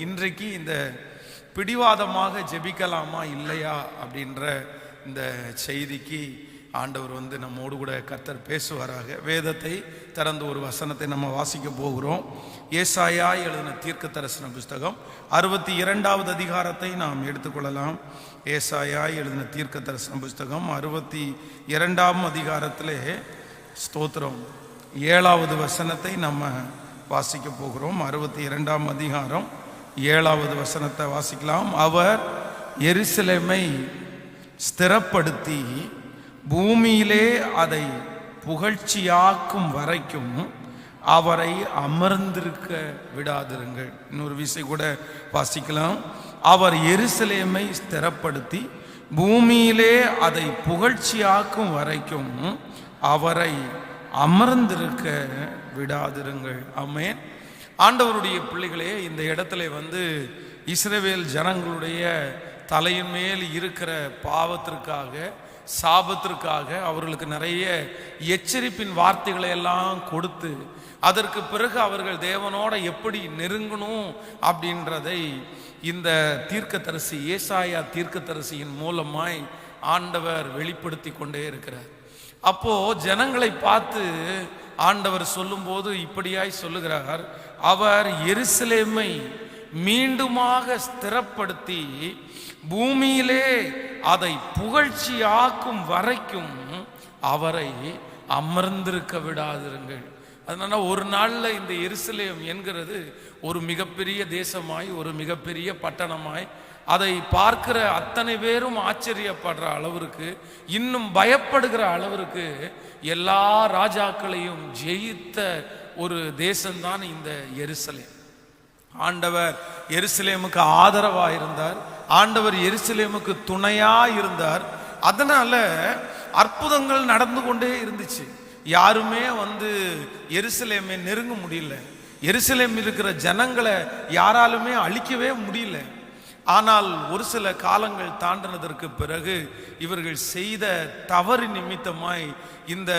இன்றைக்கு இந்த பிடிவாதமாக ஜெபிக்கலாமா இல்லையா அப்படின்ற இந்த செய்திக்கு ஆண்டவர் நம்மோடு கூட கர்த்தர் பேசுவாராக. வேதத்தை திறந்து ஒரு வசனத்தை நம்ம வாசிக்க போகிறோம். ஏசாயா எழுதின தீர்க்க தரிசன புஸ்தகம் 62வது அதிகாரத்தை நாம் எடுத்துக்கொள்ளலாம். ஏசாயா எழுதின தீர்க்க தரிசன புஸ்தகம் 62ஆம் அதிகாரத்திலே ஸ்தோத்திரம் 7வது வசனத்தை நம்ம வாசிக்க போகிறோம். 62ஆம் அதிகாரம் 7வது வசனத்தை வாசிக்கலாம். அவர் எருசலேமை ஸ்திரப்படுத்தி பூமியிலே அதை புகழ்ச்சியாக்கும் வரைக்கும் அவரை அமர்ந்திருக்க விடாதிருங்கள். இன்னொரு விஷயம் கூட வாசிக்கலாம். அவர் எருசலேமை ஸ்திரப்படுத்தி பூமியிலே அதை புகழ்ச்சியாக்கும் வரைக்கும் அவரை அமர்ந்திருக்க விடாதிருங்கள். ஆமென். ஆண்டவருடைய பிள்ளைகளே, இந்த இடத்துல இஸ்ரவேல் ஜனங்களுடைய தலையின் மேல் இருக்கிற பாவத்திற்காக, சாபத்திற்காக அவர்களுக்கு நிறைய எச்சரிப்பின் வார்த்தைகளை எல்லாம் கொடுத்து, அதற்கு பிறகு அவர்கள் தேவனோட எப்படி நெருங்கணும் அப்படின்றதை இந்த தீர்க்கதரிசி ஏசாயா தீர்க்கதரிசியின் மூலமாய் ஆண்டவர் வெளிப்படுத்தி கொண்டே இருக்கிறார். அப்போ ஜனங்களை பார்த்து ஆண்டவர் சொல்லும்போது இப்படியாய் சொல்லுகிறார். அவர் எருசலேமை மீண்டுமாக ஸ்திரப்படுத்தி பூமியிலே அதை புகழ்ச்சியாக்கும் வரைக்கும் அவரை அமர்ந்திருக்க விடாதிருங்கள். அதனால ஒரு நாள்ல இந்த எருசலேம் என்கிறது ஒரு மிகப்பெரிய தேசமாய், ஒரு மிகப்பெரிய பட்டணமாய், அதை பார்க்கிற அத்தனை பேரும் ஆச்சரியப்படுற அளவிற்கு, இன்னும் பயப்படுகிற அளவிற்கு எல்லா ராஜாக்களையும் ஜெயித்த ஒரு தேசம்தான் இந்த எருசலேம். ஆண்டவர் எருசலேமுக்கு ஆதரவா இருந்தார். ஆண்டவர் எருசலேமுக்கு துணையா இருந்தார். அதனால அற்புதங்கள் நடந்து கொண்டே இருந்துச்சு. யாருமே எருசலேமை நெருங்க முடியல. எருசலேம் இருக்கிற ஜனங்களை யாராலுமே அழிக்கவே முடியல. ஆனால் ஒரு சில காலங்கள் தாண்டினதற்கு பிறகு இவர்கள் செய்த தவறு நிமித்தமாய் இந்த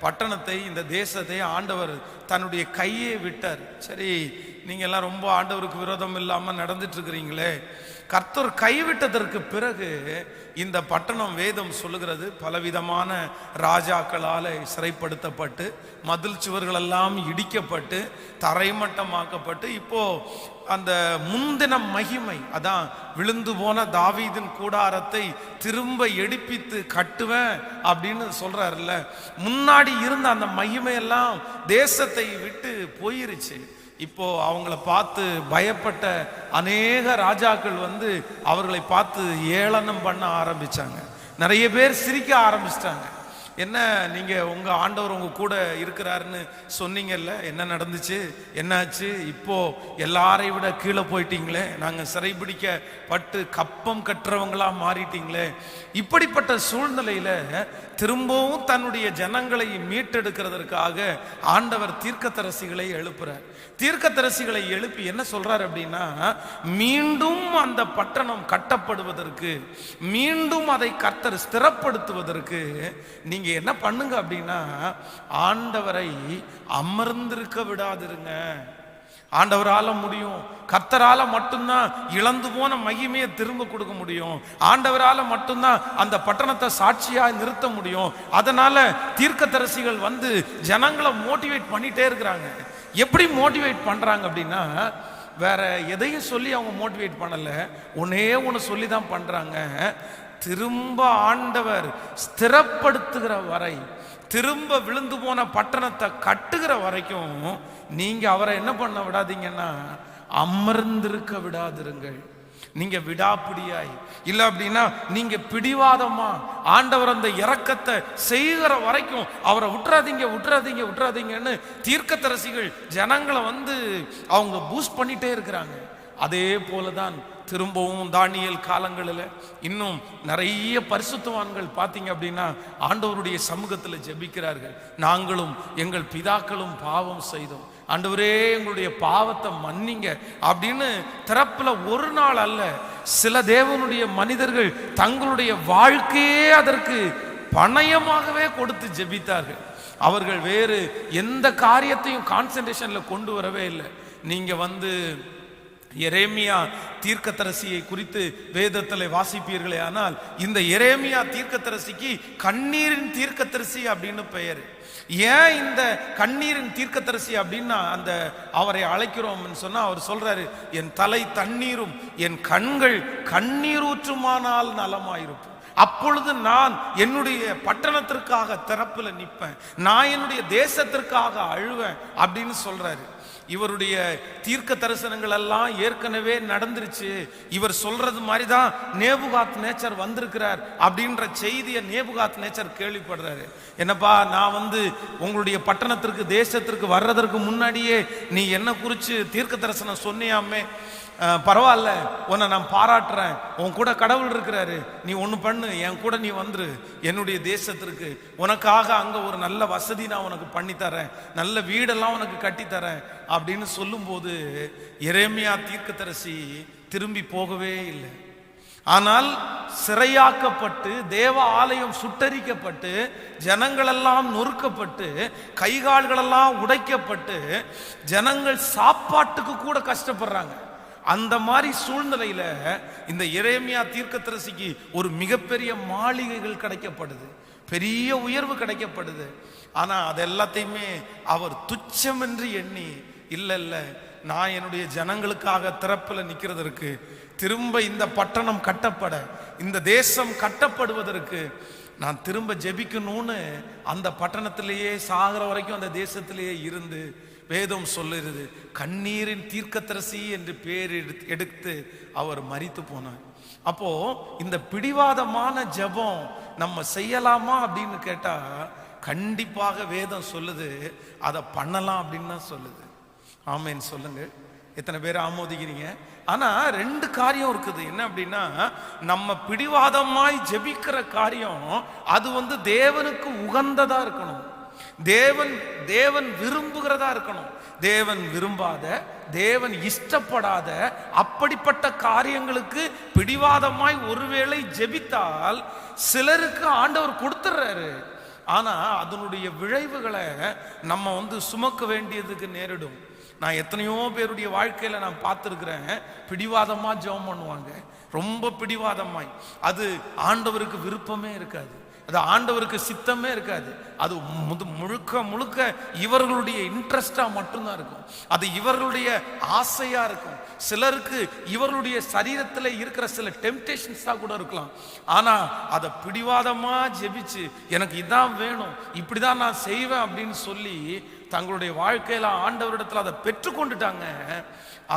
பட்டணத்தை, இந்த தேசத்தை ஆண்டவர் தன்னுடைய கையை விட்டார். சரி, நீங்க எல்லாம் ரொம்ப ஆண்டவருக்கு விரோதம் இல்லாம நடந்துட்டு இருக்கிறீங்களே, கர்த்தர் கைவிட்டதற்கு பிறகு இந்த பட்டணம் வேதம் சொல்லுகிறது பலவிதமான ராஜாக்களால சிறைப்படுத்தப்பட்டு, மதில் சுவர்கள் எல்லாம் இடிக்கப்பட்டு, தரைமட்டமாக்கப்பட்டு, இப்போ அந்த முன்தின மகிமை, அதான் விழுந்து போன தாவீதின் கூடாரத்தை திரும்ப எடுப்பித்து கட்டுவேன் அப்படின்னு சொல்றாருல்ல, முன்னாடி இருந்த அந்த மகிமையெல்லாம் தேசத்தை விட்டு போயிருச்சு. இப்போ அவங்கள பார்த்து பயப்பட்ட அநேக ராஜாக்கள் அவர்களை பார்த்து ஏளனம் பண்ண ஆரம்பிச்சாங்க. நிறைய பேர் சிரிக்க ஆரம்பிச்சிட்டாங்க. என்ன, நீங்க உங்க ஆண்டவர் உங்க கூட இருக்கிறாருன்னு சொன்னீங்கல்ல, என்ன நடந்துச்சு, என்னாச்சு, இப்போ எல்லாரை விட கீழே போயிட்டீங்களே, நாங்க சிறைபிடிக்கப்பட்டு கப்பம் கட்டுறவங்களா மாறிட்டீங்களே. இப்படிப்பட்ட சூழ்நிலையில திரும்பவும் தன்னுடைய ஜனங்களை மீட்டெடுக்கிறதற்காக ஆண்டவர் தீர்க்கதரிசிகளை எழுப்புறார். தீர்க்கதரிசிகளை எழுப்பி என்ன சொல்றார் அப்படின்னா, மீண்டும் அந்த பட்டணம் கட்டப்படுவதற்கு, மீண்டும் அதை கர்த்தர் ஸ்திரப்படுத்துவதற்கு நீங்க என்ன பண்ணுங்க அப்படின்னா, ஆண்டவரை அமர்ந்திருக்க விடாதிருங்க. ஆண்டவரால முடியும். கர்த்தரால மட்டும்தான் இழந்து போன மகிமையை திரும்ப கொடுக்க முடியும். ஆண்டவரால மட்டும்தான் அந்த பட்டணத்தை சாட்சியா நிறுத்த முடியும். அதனால தீர்க்கதரிசிகள் ஜனங்களை மோட்டிவேட் பண்ணிட்டே இருக்கிறாங்க. எப்படி மோட்டிவேட் பண்றாங்க அப்படின்னா, வேற எதையும் சொல்லி அவங்க மோட்டிவேட் பண்ணல, ஒன்னே ஒன்று சொல்லி தான் பண்றாங்க. திரும்ப ஆண்டவர் ஸ்திரப்படுத்துகிற வரை, திரும்ப விழுந்து போன பட்டணத்தை கட்டுகிற வரைக்கும் நீங்க அவரை என்ன பண்ண விடாதீங்கன்னா, அமர்ந்திருக்க விடாதிருங்கள். நீங்க விடாப்பிடியாய் இல்ல அப்படின்னா நீங்க பிடிவாதமா ஆண்டவர் அந்த இரக்கத்தை செய்கிற வரைக்கும் அவரை விட்டுறாதீங்க விட்டுறாதீங்க விட்டுறாதீங்கன்னு தீர்க்கதரிசிகள் ஜனங்களை அவங்க பூஸ்ட் பண்ணிட்டே இருக்கிறாங்க. அதே போலதான் திரும்பவும் தானியேல் காலங்களில் இன்னும் நிறைய பரிசுத்தவான்கள் பார்த்தீங்க அப்படின்னா ஆண்டவருடைய சமூகத்தில் ஜெபிக்கிறார்கள். நாங்களும் எங்கள் பிதாக்களும் பாவம் செய்தோம், ஆண்டவரே எங்களுடைய பாவத்தை மன்னிங்க அப்படின்னு திறப்புல ஒரு நாள் அல்ல, சில தேவனுடைய மனிதர்கள் தங்களுடைய வாழ்க்கையே அதற்கு பணயமாகவே கொடுத்து ஜெபித்தார்கள். அவர்கள் வேறு எந்த காரியத்தையும் கான்சென்ட்ரேஷன்ல கொண்டு வரவே இல்லை. நீங்க எரேமியா தீர்க்கதரிசியை குறித்து வேதத்தில் வாசிப்பீர்களே ஆனால் இந்த எரேமியா தீர்க்கதரிசிக்கு கண்ணீரின் தீர்க்கதரிசி அப்படின்னு பெயர். ஏன் இந்த கண்ணீரின் தீர்க்கதரிசி அப்படின்னா அந்த அவரை அழைக்கிறோம்னு சொன்னா அவர் சொல்றாரு, என் தலை தண்ணீரும் என் கண்கள் கண்ணீரூற்றுமானால் நலமாயிருக்கும். அப்பொழுது நான் என்னுடைய பட்டணத்திற்காக திறப்புல நிற்பேன், நான் என்னுடைய தேசத்திற்காக அழுவேன் அப்படின்னு சொல்றாரு. இவருடைய தீர்க்க தரிசனங்கள் எல்லாம் ஏற்கனவே நடந்துருச்சு. இவர் சொல்றது மாதிரி தான் நேபுகாத் நேச்சர் வந்திருக்கிறார் அப்படின்ற செய்தியை நேபுகாத் நேச்சர் கேள்விப்படுறாரு. என்னப்பா, நான் உங்களுடைய பட்டணத்திற்கு தேசத்திற்கு வர்றதற்கு முன்னாடியே நீ என்ன குறித்து தீர்க்க தரிசனம் சொன்னியாமே, பரவாயில்ல, உன்னை நான் பாராட்டுறேன், உன் கூட கடவுள் இருக்கிறாரு, நீ ஒன்று பண்ணு, என் கூட நீ வந்துரு என்னுடைய தேசத்திற்கு, உனக்காக அங்கே ஒரு நல்ல வசதி நான் உனக்கு பண்ணித்தரேன், நல்ல வீடெல்லாம் உனக்கு கட்டித்தரேன் அப்படின்னு சொல்லும்போது எரேமியா தீர்க்கதரிசி திரும்பி போகவே இல்லை. ஆனால் சிறையாக்கப்பட்டு தேவ ஆலயம் சுட்டரிக்கப்பட்டு ஜனங்களெல்லாம் நொறுக்கப்பட்டு கைகால்களெல்லாம் உடைக்கப்பட்டு ஜனங்கள் சாப்பாட்டுக்கு கூட கஷ்டப்படுறாங்க. அந்த மாதிரி சூழ்நிலையில இந்த எரேமியா தீர்க்கதரிசிக்கு ஒரு மிகப்பெரிய மாளிகைகள் கிடைக்கப்படுது, பெரிய உயர்வு கிடைக்கப்படுது. ஆனா அது எல்லாத்தையுமே அவர் துச்சம் என்று எண்ணி, இல்ல நான் என்னுடைய ஜனங்களுக்காக திறப்புல நிக்கிறதற்கு, திரும்ப இந்த பட்டணம் கட்டப்பட, இந்த தேசம் கட்டப்படுவதற்கு நான் திரும்ப ஜெபிக்கணும்னு அந்த பட்டணத்திலேயே சாகிற வரைக்கும் அந்த தேசத்திலேயே இருந்து வேதம் சொல்லுறது கண்ணீரின் தீர்க்கதரிசி என்று பேர் எடுத்து அவர் மரித்து போனார். அப்போ இந்த பிடிவாதமான ஜெபம் நம்ம செய்யலாமா அப்படின்னு கேட்டா கண்டிப்பாக வேதம் சொல்லுது அதை பண்ணலாம் அப்படின்னு தான் சொல்லுது. ஆமேன்னு சொல்லுங்க. எத்தனை பேர் ஆமோதிக்கிறீங்க? ஆனா ரெண்டு காரியம் இருக்குது. என்ன அப்படின்னா, நம்ம பிடிவாதமாய் ஜெபிக்கிற காரியம் அது தேவனுக்கு உகந்ததா இருக்கணும், தேவன் விரும்புகிறதா இருக்கணும். தேவன் விரும்பாத, தேவன் இஷ்டப்படாத அப்படிப்பட்ட காரியங்களுக்கு பிடிவாதமாய் ஒருவேளை ஜெபித்தால் சிலருக்கு ஆண்டவர் கொடுத்துறாரு. ஆனா அதனுடைய விளைவுகளை நம்ம சுமக்க வேண்டியதுக்கு நேரிடும். நான் எத்தனையோ பேருடைய வாழ்க்கையில நான் பார்த்துருக்கிறேன், பிடிவாதமா ஜெபம் பண்ணுவாங்க, ரொம்ப பிடிவாதமாய். அது ஆண்டவருக்கு விருப்பமே இருக்காது, அது ஆண்டவருக்கு சித்தமே இருக்காது. அது முழுக்க இவர்களுடைய இன்ட்ரெஸ்டா மட்டும்தான் இருக்கும், அது இவர்களுடைய ஆசையா இருக்கும். சிலருக்கு இவர்களுடைய சரீரத்தில் இருக்கிற சில டெம்டேஷன்ஸ் தான் கூட இருக்கலாம். ஆனா அதை பிடிவாதமா ஜெபிச்சு எனக்கு இதான் வேணும், இப்படிதான் நான் செய்வேன் அப்படின்னு சொல்லி தங்களுடைய வாழ்க்கையில ஆண்டவரிடத்துல அதை பெற்றுக்கொண்டுட்டாங்க.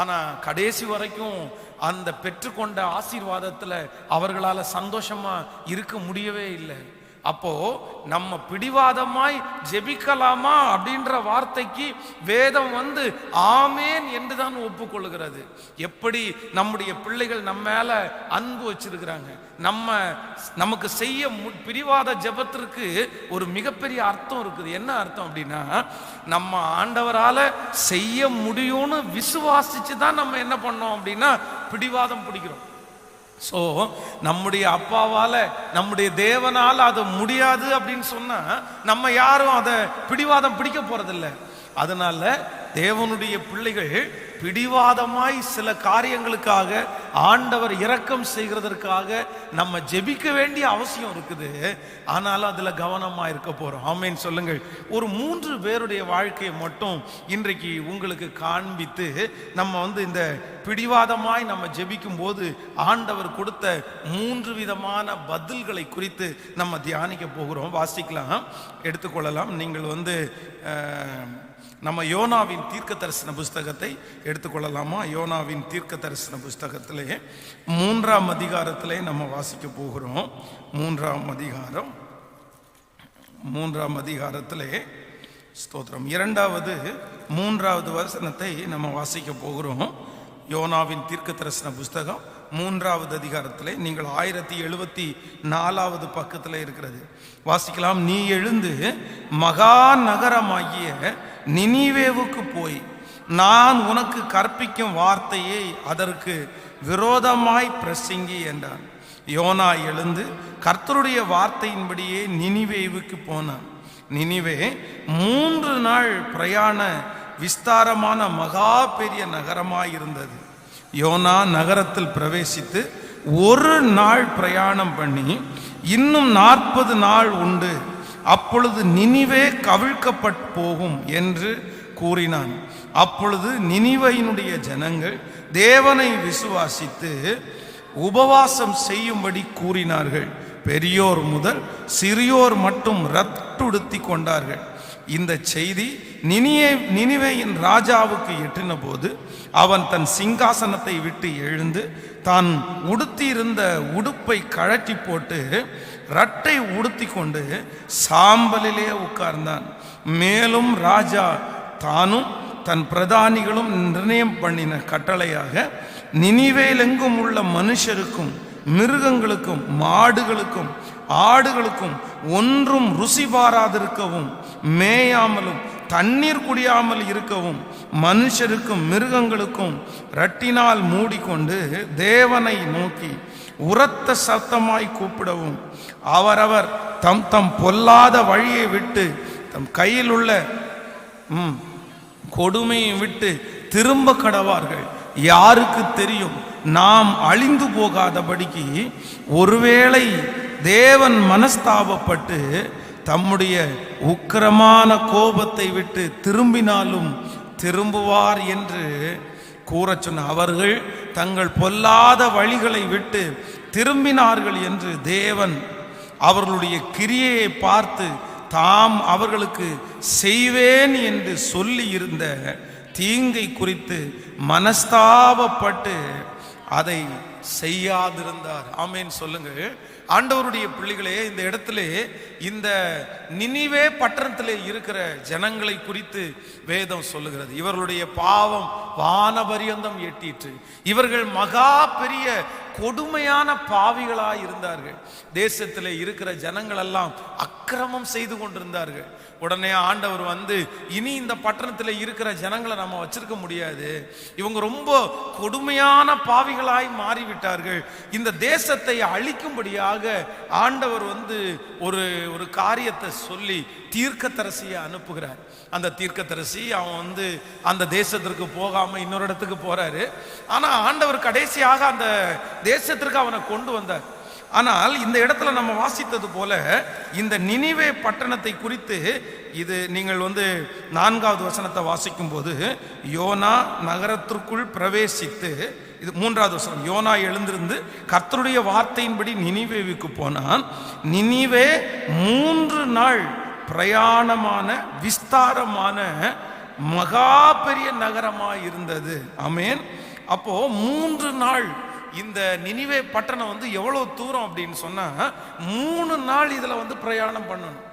ஆனா கடைசி வரைக்கும் அந்த பெற்றுக்கொண்ட ஆசீர்வாதத்துல அவர்களால சந்தோஷமா இருக்க முடியவே இல்லை. அப்போ நம்ம பிடிவாதமாய் ஜெபிக்கலாமா அப்படின்ற வார்த்தைக்கு வேதம் ஆமேன் என்றுதான் ஒப்புக்கொள்கிறது. எப்படி நம்முடைய பிள்ளைகள் நம்ம மேல அன்பு வச்சிருக்கிறாங்க, நமக்கு செய்ய பிடிவாத ஜெபத்திற்கு ஒரு மிகப்பெரிய அர்த்தம் இருக்குது. என்ன அர்த்தம் அப்படின்னா, நம்ம ஆண்டவரால செய்ய முடியும்னு விசுவாசிச்சு தான் நம்ம என்ன பண்ணோம் அப்படின்னா பிடிவாதம் பிடிக்கிறோம். ஸோ நம்முடைய அப்பாவால நம்முடைய தேவனால அது முடியாது அப்படின்னு சொன்னா நம்ம யாரும் அதை பிடிவாதம் பிடிக்க போறதில்லை. அதனால தேவனுடைய பிள்ளைகள் பிடிவாதமாய் சில காரியங்களுக்காக ஆண்டவர் இரக்கம் செய்கிறதற்காக நம்ம ஜெபிக்க வேண்டிய அவசியம் இருக்குது. ஆனாலும் அதுல கவனமா இருக்க போறோம். ஆமேன்னு சொல்லுங்கள். ஒரு 3 பேருடைய வாழ்க்கையை மட்டும் இன்றைக்கு உங்களுக்கு காண்பித்து நம்ம இந்த பிடிவாதமாய் நம்ம ஜெபிக்கும் போது ஆண்டவர் கொடுத்த 3 விதமான பதில்களை குறித்து நம்ம தியானிக்க போகிறோம். வாசிக்கலாம், எடுத்துக்கொள்ளலாம். நீங்கள் நம்ம யோனாவின் தீர்க்க தரிசன புஸ்தகத்தை எடுத்துக்கொள்ளலாமா? யோனாவின் தீர்க்க தரிசன புஸ்தகத்திலே 3ஆம் அதிகாரத்திலே நம்ம வாசிக்க போகிறோம். 3ஆம் அதிகாரத்திலே ஸ்தோத்திரம் 3வது வசனத்தை நம்ம வாசிக்க போகிறோம். யோனாவின் தீர்க்க தரிசன புஸ்தகம் 3வது அதிகாரத்திலே நீங்கள் 1074வது பக்கத்தில் இருக்கிறது. வாசிக்கலாம். நீ எழுந்து மகா நகரமாகிய நினிவேவுக்கு போய் நான் உனக்கு கற்பிக்கும் வார்த்தையை அதற்கு விரோதமாய் பிரசங்கி என்றான். யோனா எழுந்து கர்த்தருடைய வார்த்தையின்படியே நினிவேவுக்கு போனான். நினிவே 3 நாள் பிரயாண விஸ்தாரமான மகா பெரிய நகரமாயிருந்தது. யோனா நகரத்தில் பிரவேசித்து ஒரு நாள் பிரயாணம் பண்ணி இன்னும் 40 நாள் உண்டு, அப்பொழுது நினிவே கவிழ்க்கப்பட்டு போகும் என்று கூறினான். அப்பொழுது நினிவையினுடைய ஜனங்கள் தேவனை விசுவாசித்து உபவாசம் செய்யும்படி கூறினார்கள். பெரியோர் முதல் சிறியோர் மட்டும் ரட்டுடுத்தி கொண்டார்கள். இந்த செய்தி நினிவேயின் ராஜாவுக்கு எட்டின போது அவன் தன் சிங்காசனத்தை விட்டு எழுந்து தான் உடுத்தியிருந்த உடுப்பை கழற்றி போட்டு ரட்டை உடுத்தி கொண்டு சாம்பலிலே உட்கார்ந்தான். மேலும் ராஜா தானும் தன் பிரதானிகளும் நிர்ணயம் பண்ணின கட்டளையாக நினிவேலெங்கும் உள்ள மனுஷருக்கும் மிருகங்களுக்கும் மாடுகளுக்கும் ஆடுகளுக்கும் ஒன்றும் ருசி பாராதிருக்கவும் மேயாமலும் தண்ணீர் குடியாமல் இருக்கவும் மனுஷருக்கும் மிருகங்களுக்கும் ரட்டினால் மூடிக்கொண்டு தேவனை நோக்கி உரத்த சத்தமாய் கூப்பிடவும் அவரவர் தம் தம் பொல்லாத வழியை விட்டு தம் கையில் உள்ள கொடுமையை விட்டு திரும்ப கடவார்கள். யாருக்கு தெரியும், நாம் அழிந்து போகாதபடிக்கு ஒருவேளை தேவன் மனஸ்தாபப்பட்டு தம்முடைய உக்கிரமான கோபத்தை விட்டு திரும்பினாலும் திரும்புவார் என்று கூறச் சொன்ன அவர்கள் தங்கள் பொல்லாத வழிகளை விட்டு திரும்பினார்கள் என்று தேவன் அவர்களுடைய கிரியையை பார்த்து தாம் அவர்களுக்கு செய்வேன் என்று சொல்லி இருந்த தீங்கை குறித்து மனஸ்தாபப்பட்டு அதை செய்யாதிருந்தார். ஆமேன் சொல்லுங்க. ஆண்டவருடைய பிள்ளைகளே, இந்த இடத்துல இந்த நினிவே பட்டணத்திலே இருக்கிற ஜனங்களை குறித்து வேதம் சொல்லுகிறது. இவர்களுடைய பாவம் வானபரியந்தம் எட்டிற்று. இவர்கள் மகா பெரிய கொடுமையான பாவிகளாய் இருந்தார்கள். தேசத்திலே இருக்கிற ஜனங்கள் எல்லாம் அக்கிரமம் செய்து கொண்டிருந்தார்கள். உடனே ஆண்டவர் வந்து, இனி இந்த பட்டணத்தில் இருக்கிற ஜனங்களை நம்ம வச்சிருக்க முடியாது, இவங்க ரொம்ப கொடுமையான பாவிகளாய் மாறிவிட்டார்கள். இந்த தேசத்தை அழிக்கும்படியாக ஆண்டவர் வந்து ஒரு காரியத்தை சொல்லி தீர்க்கதரிசியை அனுப்புகிறார். அந்த தீர்க்கதரிசி அவன் வந்து அந்த தேசத்திற்கு போகாம இன்னொரு இடத்துக்கு போறாரு. ஆனா ஆண்டவர் கடைசியாக அந்த தேசத்திற்கு அவனை கொண்டு வந்தார். ஆனால் இந்த இடத்துல நம்ம வாசித்தது போல இந்த நினிவே பட்டணத்தை குறித்து இது நீங்கள் வந்து 4வது வசனத்தை வாசிக்கும் போது, யோனா நகரத்திற்குள் பிரவேசித்து, இது 3வது வசனம், யோனா எழுந்திருந்து கர்த்தருடைய வார்த்தையின்படி நினிவேவுக்கு போனான். நினிவே 3 நாள் பிரயாணமான விஸ்தாரமான மகா பெரிய நகரமாய் இருந்தது. ஆமென். அப்போ 3 நாள் இந்த நினிவே பட்டணம் வந்து எவ்வளவு தூரம் அப்படின்னு சொன்னா 3 நாள் இதுல வந்து பிரயாணம் பண்ணணும்.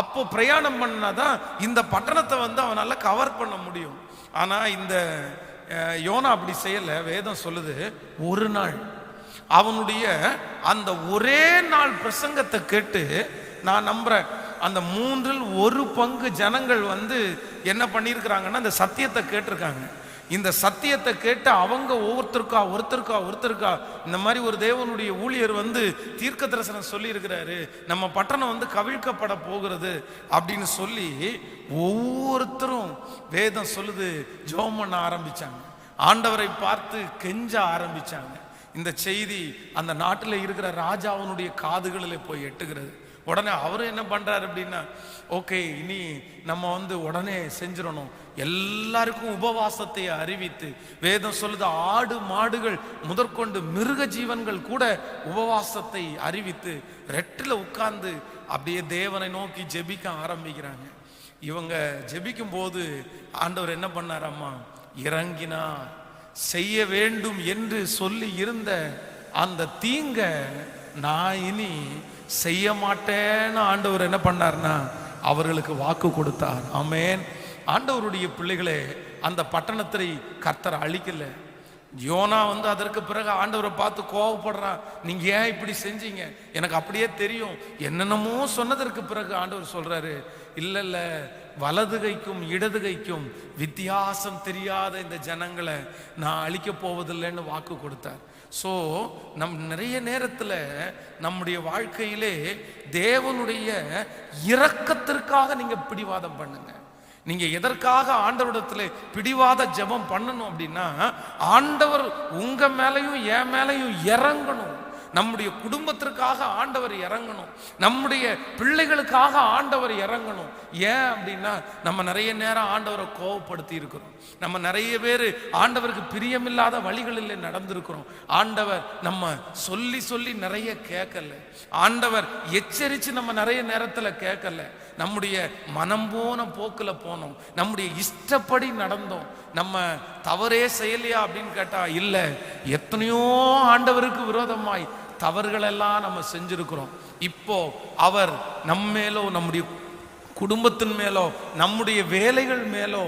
அப்போ பிரயாணம் பண்ணாதான் இந்த பட்டணத்தை வந்து அவனால கவர் பண்ண முடியும். ஆனா இந்த யோனா அப்படி செய்யல. வேதம் சொல்லுது ஒரு நாள். அவனுடைய அந்த ஒரே நாள் பிரசங்கத்தை கேட்டு நான் நம்புறேன் அந்த 1/3 ஜனங்கள் வந்து என்ன பண்ணியிருக்கிறாங்கன்னா இந்த சத்தியத்தை கேட்டிருக்காங்க. இந்த சத்தியத்தை கேட்டு அவங்க ஒருத்தருக்கா இந்த மாதிரி ஒரு தேவனுடைய ஊழியர் வந்து தீர்க்க தரிசனம் சொல்லி இருக்கிறாரு, நம்ம பட்டணம் வந்து கவிழ்க்கப்பட போகிறது அப்படின்னு சொல்லி ஒவ்வொருத்தரும் வேதம் சொல்லுது ஜெபம் பண்ண ஆரம்பிச்சாங்க. ஆண்டவரை பார்த்து கெஞ்ச ஆரம்பிச்சாங்க. இந்த செய்தி அந்த நாட்டில் இருக்கிற ராஜாவினுடைய காதுகளில் போய் எட்டுகிறது. உடனே அவரும் என்ன பண்றாரு அப்படின்னா, ஓகே இனி நம்ம வந்து உடனே செஞ்சிடணும். எல்லாருக்கும் உபவாசத்தை அறிவித்து, வேதம் சொல்லுது ஆடு மாடுகள் முதற்கொண்டு மிருக ஜீவன்கள் கூட உபவாசத்தை அறிவித்து ரெட்டில் உட்கார்ந்து அப்படியே தேவனை நோக்கி ஜெபிக்க ஆரம்பிக்கிறாங்க. இவங்க ஜெபிக்கும் போது ஆண்டவர் என்ன பண்ணார், அம்மா இறங்கினார். செய்ய வேண்டும் என்று சொல்லி இருந்த அந்த தீங்க நான் இனி செய்ய மாட்டேன்னு ஆண்டவர் என்ன பண்ணார்னா அவர்களுக்கு வாக்கு கொடுத்தார். ஆமென். ஆண்டவருடைய பிள்ளைகளே, அந்த பட்டணத்தை கர்த்தர் அழிக்கல. யோனா வந்து அதற்கு பிறகு ஆண்டவரை பார்த்து கோவப்படுறான், நீங்க ஏன் இப்படி செஞ்சீங்க, எனக்கு அப்படியே தெரியும் என்னென்னமோ சொன்னதற்கு பிறகு ஆண்டவர் சொல்றாரு, இல்ல வலது கைக்கும் இடது கைக்கும் வித்தியாசம் தெரியாத இந்த ஜனங்களை நான் அழிக்க போவதில்லைன்னு வாக்கு கொடுத்தார். ஸோ நிறைய நேரத்தில் நம்முடைய வாழ்க்கையிலே தேவனுடைய இரக்கத்திற்காக நீங்க பிடிவாதம் பண்ணுங்க. நீங்க எதற்காக ஆண்டவரிடத்துல பிடிவாத ஜெபம் பண்ணணும் அப்படின்னா, ஆண்டவர் உங்க மேலையும் என் மேலையும் இறங்கணும். நம்முடைய குடும்பத்திற்காக ஆண்டவர் இறங்கணும், நம்முடைய பிள்ளைகளுக்காக ஆண்டவர் இறங்கணும். ஏன் அப்படின்னா, நம்ம நிறைய நேரம் ஆண்டவரை கோபப்படுத்தி இருக்கிறோம். நம்ம நிறைய பேர் ஆண்டவருக்கு பிரியமில்லாத வழிகளில் நடந்திருக்கிறோம். ஆண்டவர் நம்ம சொல்லி சொல்லி நிறைய கேட்கல, ஆண்டவர் எச்சரித்து நம்ம நிறைய நேரத்தில் கேட்கல. நம்முடைய மனம் போன போக்கில் போனோம், நம்முடைய இஷ்டப்படி நடந்தோம். நம்ம தவறே செய்யலையா அப்படின்னு கேட்டா இல்லை, எத்தனையோ ஆண்டவருக்கு விரோதமாய் தவறுகளெல்லாம் நம்ம செஞ்சிருக்கிறோம். இப்போ அவர் நம்ம மேலோ, நம்முடைய குடும்பத்தின் மேலோ, நம்முடைய வேலைகள் மேலோ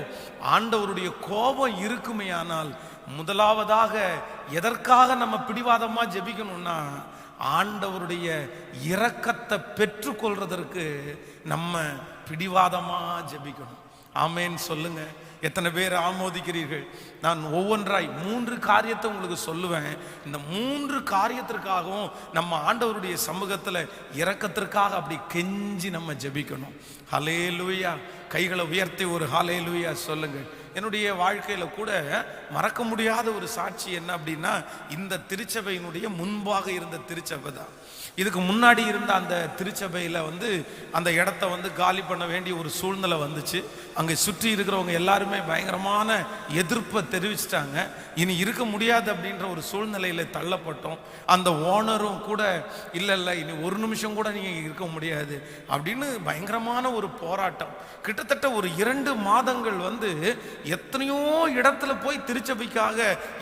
ஆண்டவருடைய கோபம் இருக்குமே. ஆனால் முதலாவதாக எதற்காக நம்ம பிடிவாதமா ஜெபிக்கணும்னா, ஆண்டவருடைய இரக்கத்தை பெற்றுக்கொள்றதற்கு நம்ம பிடிவாதமா ஜெபிக்கணும். ஆமேன் சொல்லுங்க. எத்தனை பேர் ஆமோதிக்கிறீர்கள்? நான் ஒவ்வொன்றாய் 3 காரியத்தை உங்களுக்கு சொல்லுவேன். இந்த 3 காரியத்திற்காகவும் நம்ம ஆண்டவருடைய சமூகத்தில் இரக்கத்திற்காக அப்படி கெஞ்சி நம்ம ஜெபிக்கணும். ஹல்லேலூயா. கைகளை உயர்த்தி ஒரு ஹல்லேலூயா சொல்லுங்க. என்னுடைய வாழ்க்கையில கூட மறக்க முடியாத ஒரு சாட்சி என்ன அப்படின்னா, இந்த திருச்சபையினுடைய முன்பாக இருந்த திருச்சபை தான். இதுக்கு முன்னாடி இருந்த அந்த திருச்சபையில் அந்த இடத்த காலி பண்ண வேண்டிய ஒரு சூழ்நிலை வந்துச்சு. அங்கே சுற்றி இருக்கிறவங்க எல்லாருமே பயங்கரமான எதிர்ப்பை தெரிவிச்சிட்டாங்க. இனி இருக்க முடியாது அப்படின்ற ஒரு சூழ்நிலையில் தள்ளப்பட்டோம். அந்த ஓனரும் கூட இல்லை இனி ஒரு நிமிஷம் கூட நீங்கள் இருக்க முடியாது அப்படின்னு பயங்கரமான ஒரு போராட்டம். கிட்டத்தட்ட ஒரு 2 மாதங்கள் எத்தனையோ இடத்துல போய் திருச்சபைக்காக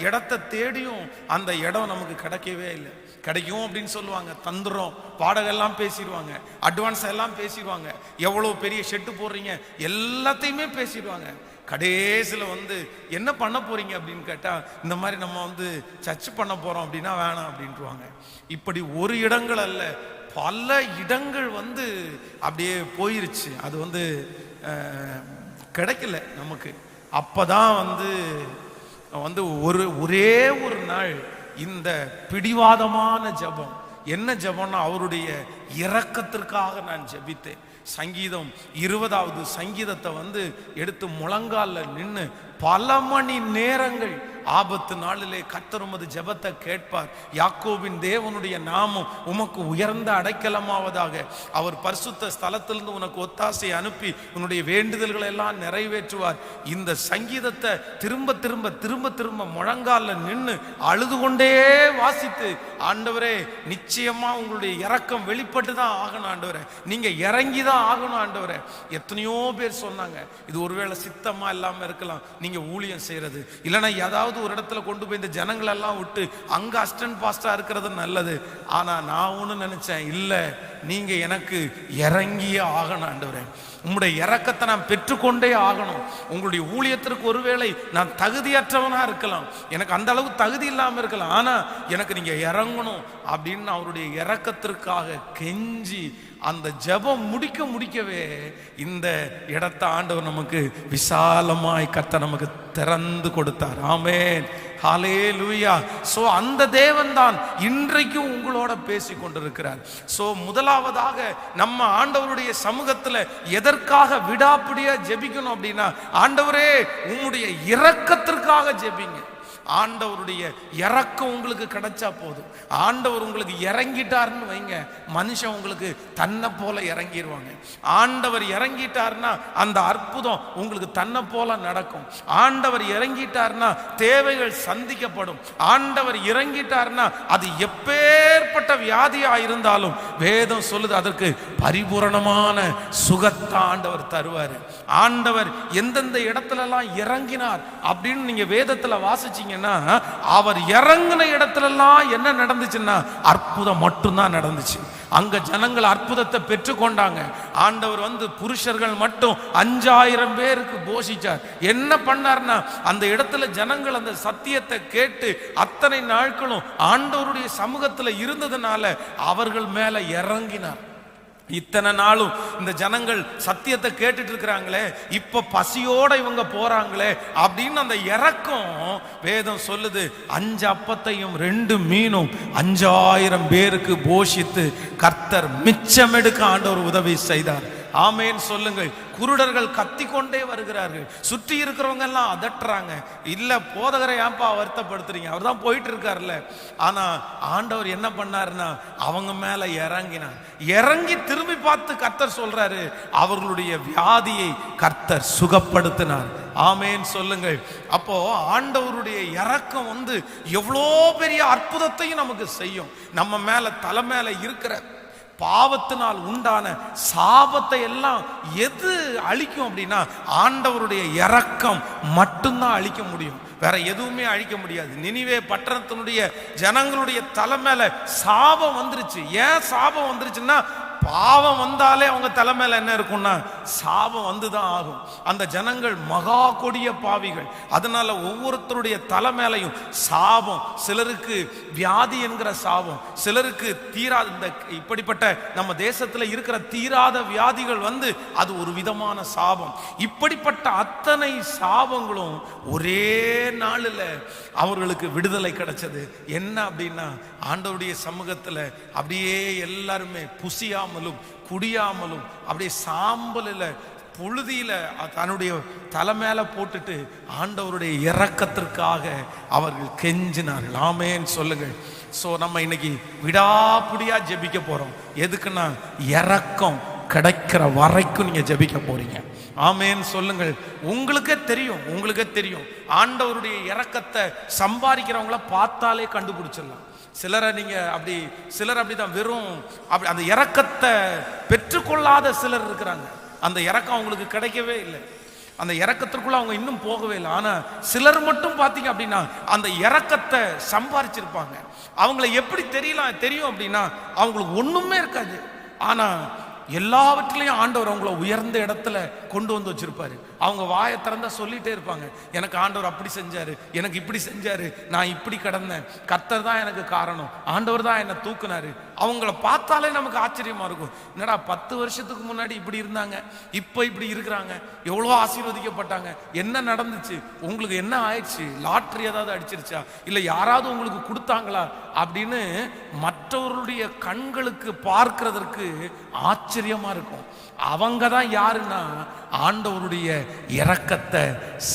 இடத்தை தேடியும் அந்த இடம் நமக்கு கிடைக்கவே இல்லை. கிடைக்கும் அப்படின்னு சொல்லுவாங்க, தந்துடும், வாடகை எல்லாம் பேசிடுவாங்க, அட்வான்ஸ் எல்லாம் பேசிடுவாங்க, எவ்வளோ பெரிய ஷெட்டு போடுறீங்க எல்லாத்தையுமே பேசிடுவாங்க. கடைசியில் என்ன பண்ண போறீங்க அப்படின்னு கேட்டால், இந்த மாதிரி நம்ம சர்ச் பண்ண போகிறோம் அப்படின்னா வேணாம் அப்படின்ட்டுருவாங்க. இப்படி ஒரு இடங்கள் அல்ல, பல இடங்கள் அப்படியே போயிருச்சு. அது கிடைக்கல நமக்கு. அப்பதான் ஒரே ஒரு நாள் இந்த பிடிவாதமான ஜெபம், என்ன ஜெபம்னா அவருடைய இரக்கத்திற்காக நான் ஜெபித்தேன். சங்கீதம் 20வது சங்கீதத்தை எடுத்து முழங்கால நின்று பல மணி நேரங்கள், ஆபத்து நாளிலே கர்த்தர் உமது ஜெபத்தை கேட்பார், யாக்கோபின் தேவனுடைய நாமம் உமக்கு உயர்ந்த அடைக்கலமாவதாக, அவர் பரிசுத்த ஸ்தலத்திலிருந்து உனக்கு ஒத்தாசை அனுப்பி உன்னுடைய வேண்டுதல்களை எல்லாம் நிறைவேற்றுவார். இந்த சங்கீதத்தை திரும்ப திரும்ப திரும்ப திரும்ப முழங்கால நின்று அழுது கொண்டே வாசித்து, ஆண்டவரே நிச்சயமா உங்களுடைய இரக்கம் வெளிப்பட்டு தான் ஆகணும் ஆண்டவரே, நீங்க இறங்கி தான் ஆகணும் ஆண்டவரே. எத்தனையோ பேர் சொன்னாங்க, இது ஒருவேளை சித்தமா இல்லாம இருக்கலாம், நீங்க ஊழியம் செய்யறது இல்லைன்னா ஏதாவது ஒரு இடத்துல கொண்டு போய் இந்த ஜனங்கள் எல்லாம் விட்டு அங்க அசிஸ்டன்ட் பாஸ்டரா இருக்கிறது நல்லது. ஆனா நான் ஒண்ணு நினைச்சேன், இல்ல நீங்க எனக்கு இறங்கியே ஆகணும் ஆண்டவரே, உங்களுடைய இரக்கத்தை நான் பெற்றுக்கொண்டே ஆகணும். உங்களுடைய ஊழியத்திற்கு ஒருவேளை நான் தகுதியற்றவனா இருக்கலாம், எனக்கு அந்த அளவு தகுதி இல்லாம இருக்கலாம், ஆனா எனக்கு நீங்க இறங்கணும் அப்படின்னு அவருடைய இரக்கத்திற்காக கெஞ்சி அந்த ஜெபம் முடிக்கவே இந்த இடத்தை ஆண்டவர் நமக்கு விசாலமாய் கர்த்தர் நமக்கு திறந்து கொடுத்தார். ஆமென், ஹல்லேலூயா. சோ அந்த தேவன் தான் இன்றைக்கும் உங்களோட பேசி கொண்டிருக்கிறார். சோ முதலாவதாக நம்ம ஆண்டவருடைய சமூகத்துல எதற்காக விடாப்பிடியா ஜெபிக்கணும் அப்படின்னா, ஆண்டவரே உம்முடைய இரக்கத்திற்காக ஜெபிங்க. ஆண்டவருடைய இரக்கம் உங்களுக்கு கிடைச்சா போதும். ஆண்டவர் உங்களுக்கு இறங்கிட்டாருன்னு வைங்க, மனுஷன் உங்களுக்கு தன்னை போல இறங்கிடுவாங்க. ஆண்டவர் இறங்கிட்டாருன்னா அந்த அற்புதம் உங்களுக்கு தன்னை போல நடக்கும். ஆண்டவர் இறங்கிட்டாருன்னா தேவைகள் சந்திக்கப்படும். ஆண்டவர் இறங்கிட்டாருன்னா அது எப்பேற்பட்ட வியாதியா இருந்தாலும் வேதம் சொல்லுது அதற்கு பரிபூரணமான சுகத்தை ஆண்டவர் தருவாரு. ஆண்டவர் எந்தெந்த இடத்துல எல்லாம் இறங்கினார் அப்படின்னு நீங்க வேதத்துல வாசிச்சீங்க, அவர் இறங்கின இடத்துல எல்லாம் என்ன நடந்துச்சுன்னா அற்புதம் மட்டும்தான் நடந்துச்சு. அங்க ஜனங்கள் அற்புதத்தை பெற்றுக்கொண்டாங்க. ஆண்டவர் புருஷர்கள் மட்டும் 5000 பேருக்கு போஷிச்சார். என்ன பண்ணார்னா, அந்த இடத்துல ஜனங்கள் அந்த சத்தியத்தை கேட்டு அத்தனை நாட்களும் ஆண்டவருடைய சமூகத்துல இருந்ததுனால அவர்கள் மேல இறங்கினார். இத்தனை நாளும் இந்த ஜனங்கள் சத்தியத்தை கேட்டுட்டு இருக்கிறாங்களே, இப்ப பசியோட இவங்க போறாங்களே அப்படின்னு அந்த இரக்கம் வேதம் சொல்லுது. 5 அப்பத்தையும் 2 மீனும் 5000 பேருக்கு போஷித்து கர்த்தர் மிச்சம் எடுக்க ஆண்டவர் உதவி செய்தார். ஆமேன் சொல்லுங்கள். குருடர்கள் கத்திக்கொண்டே வருகிறார்கள். சுற்றி இருக்கிறவங்க எல்லாம் அதட்டுறாங்க. இல்ல போதகரை ஏன்பா வருத்தப்படுத்துறீங்க, அவர் தான் போயிட்டு இருக்காருல்ல. ஆனா ஆண்டவர் என்ன பண்ணாருன்னா அவங்க மேல இறங்கினார். இறங்கி திரும்பி பார்த்து கர்த்தர் சொல்றாரு, அவர்களுடைய வியாதியை கர்த்தர் சுகப்படுத்தினார். ஆமேன் சொல்லுங்கள். அப்போ ஆண்டவருடைய இரக்கம் எவ்வளோ பெரிய அற்புதத்தையும் நமக்கு செய்யும். நம்ம மேல தலை மேல இருக்கிற பாவத்தினால் உண்டான சாபத்தை எல்லாம் எது அழிக்கும் அப்படின்னா ஆண்டவருடைய இரக்கம் மட்டும்தான் அழிக்க முடியும். வேற எதுவுமே அழிக்க முடியாது. நினிவே பட்டணத்தினுடைய ஜனங்களுடைய தலை மேல சாபம் வந்துருச்சு. ஏன் சாபம் வந்துருச்சுன்னா பாவம் வந்தாலே அவங்க தலை மேல என்ன இருக்கும்னா சாபம் வந்துதான் ஆகும். அந்த ஜனங்கள் மகா கொடிய பாவிகள். அதனால ஒவ்வொருத்தருடைய தலை மேலையும் சாபம். சிலருக்கு வியாதி என்கிற சாபம், சிலருக்கு தீராத இந்த இப்படிப்பட்ட நம்ம தேசத்துல இருக்கிற தீராத வியாதிகள் அது ஒரு விதமான சாபம். இப்படிப்பட்ட அத்தனை சாபங்களும் ஒரே நாளில் அவர்களுக்கு விடுதலை கிடைச்சது. என்ன அப்படின்னா ஆண்டவருடைய சமூகத்துல அப்படியே எல்லாருமே புசியாமலும் குடியாமலும் அப்படியே சாம்பலில் புழுதியில தன்னுடைய தலை மேல போட்டுட்டு ஆண்டவருடைய இரக்கத்திற்காக அவர்கள் கெஞ்சினார்கள். ஆமேன் சொல்லுங்கள். சோ நம்ம இன்னைக்கு விடாப்புடியா ஜெபிக்க போறோம். எதுக்குன்னா இரக்கம் கிடைக்கிற வரைக்கும் நீங்க ஜெபிக்க போறீங்க. ஆமேன் சொல்லுங்கள். உங்களுக்கே தெரியும் ஆண்டவருடைய இரக்கத்தை சம்பாதிக்கிறவங்கள பார்த்தாலே கண்டுபிடிச்சிடலாம். சிலரை நீங்க சிலர் அப்படிதான் வெறும் அந்த இரக்கத்தை பெற்றுக்கொள்ளாத சிலர் இருக்கிறாங்க. அந்த இரக்கம் அவங்களுக்கு கிடைக்கவே இல்லை. அந்த இரக்கத்திற்குள்ள அவங்க இன்னும் போகவே இல்லை. ஆனா சிலர் மட்டும் பார்த்தீங்க அப்படின்னா அந்த இரக்கத்தை சம்பாதிச்சிருப்பாங்க. அவங்களை எப்படி தெரியும் அப்படின்னா அவங்களுக்கு ஒண்ணுமே இருக்காது. ஆனா எல்லாவற்றிலையும் ஆண்டவர் அவங்கள உயர்ந்த இடத்துல கொண்டு வந்து வச்சிருப்பாரு. அவங்க வாயை திறந்தா சொல்லிட்டே இருப்பாங்க, எனக்கு ஆண்டவர் அப்படி செஞ்சாரு, எனக்கு இப்படி செஞ்சாரு, நான் இப்படி கடந்தேன், கர்த்தர் தான் எனக்கு காரணம், ஆண்டவர் தான் என்னை தூக்குனாரு. அவங்கள பார்த்தாலே நமக்கு ஆச்சரியமா இருக்கும். என்னடா 10 வருஷத்துக்கு முன்னாடி இப்படி இருந்தாங்க, இப்போ இப்படி இருக்கிறாங்க, எவ்வளோ ஆசீர்வதிக்கப்பட்டாங்க, என்ன நடந்துச்சு, உங்களுக்கு என்ன ஆயிடுச்சு, லாட்ரி ஏதாவது அடிச்சிருச்சா, இல்லை யாராவது உங்களுக்கு கொடுத்தாங்களா அப்படின்னு மற்றவர்களுடைய கண்களுக்கு பார்க்கிறதற்கு ஆச்சரியமா இருக்கும். அவங்க தான் யாருன்னா ஆண்டவருடைய இரக்கத்தை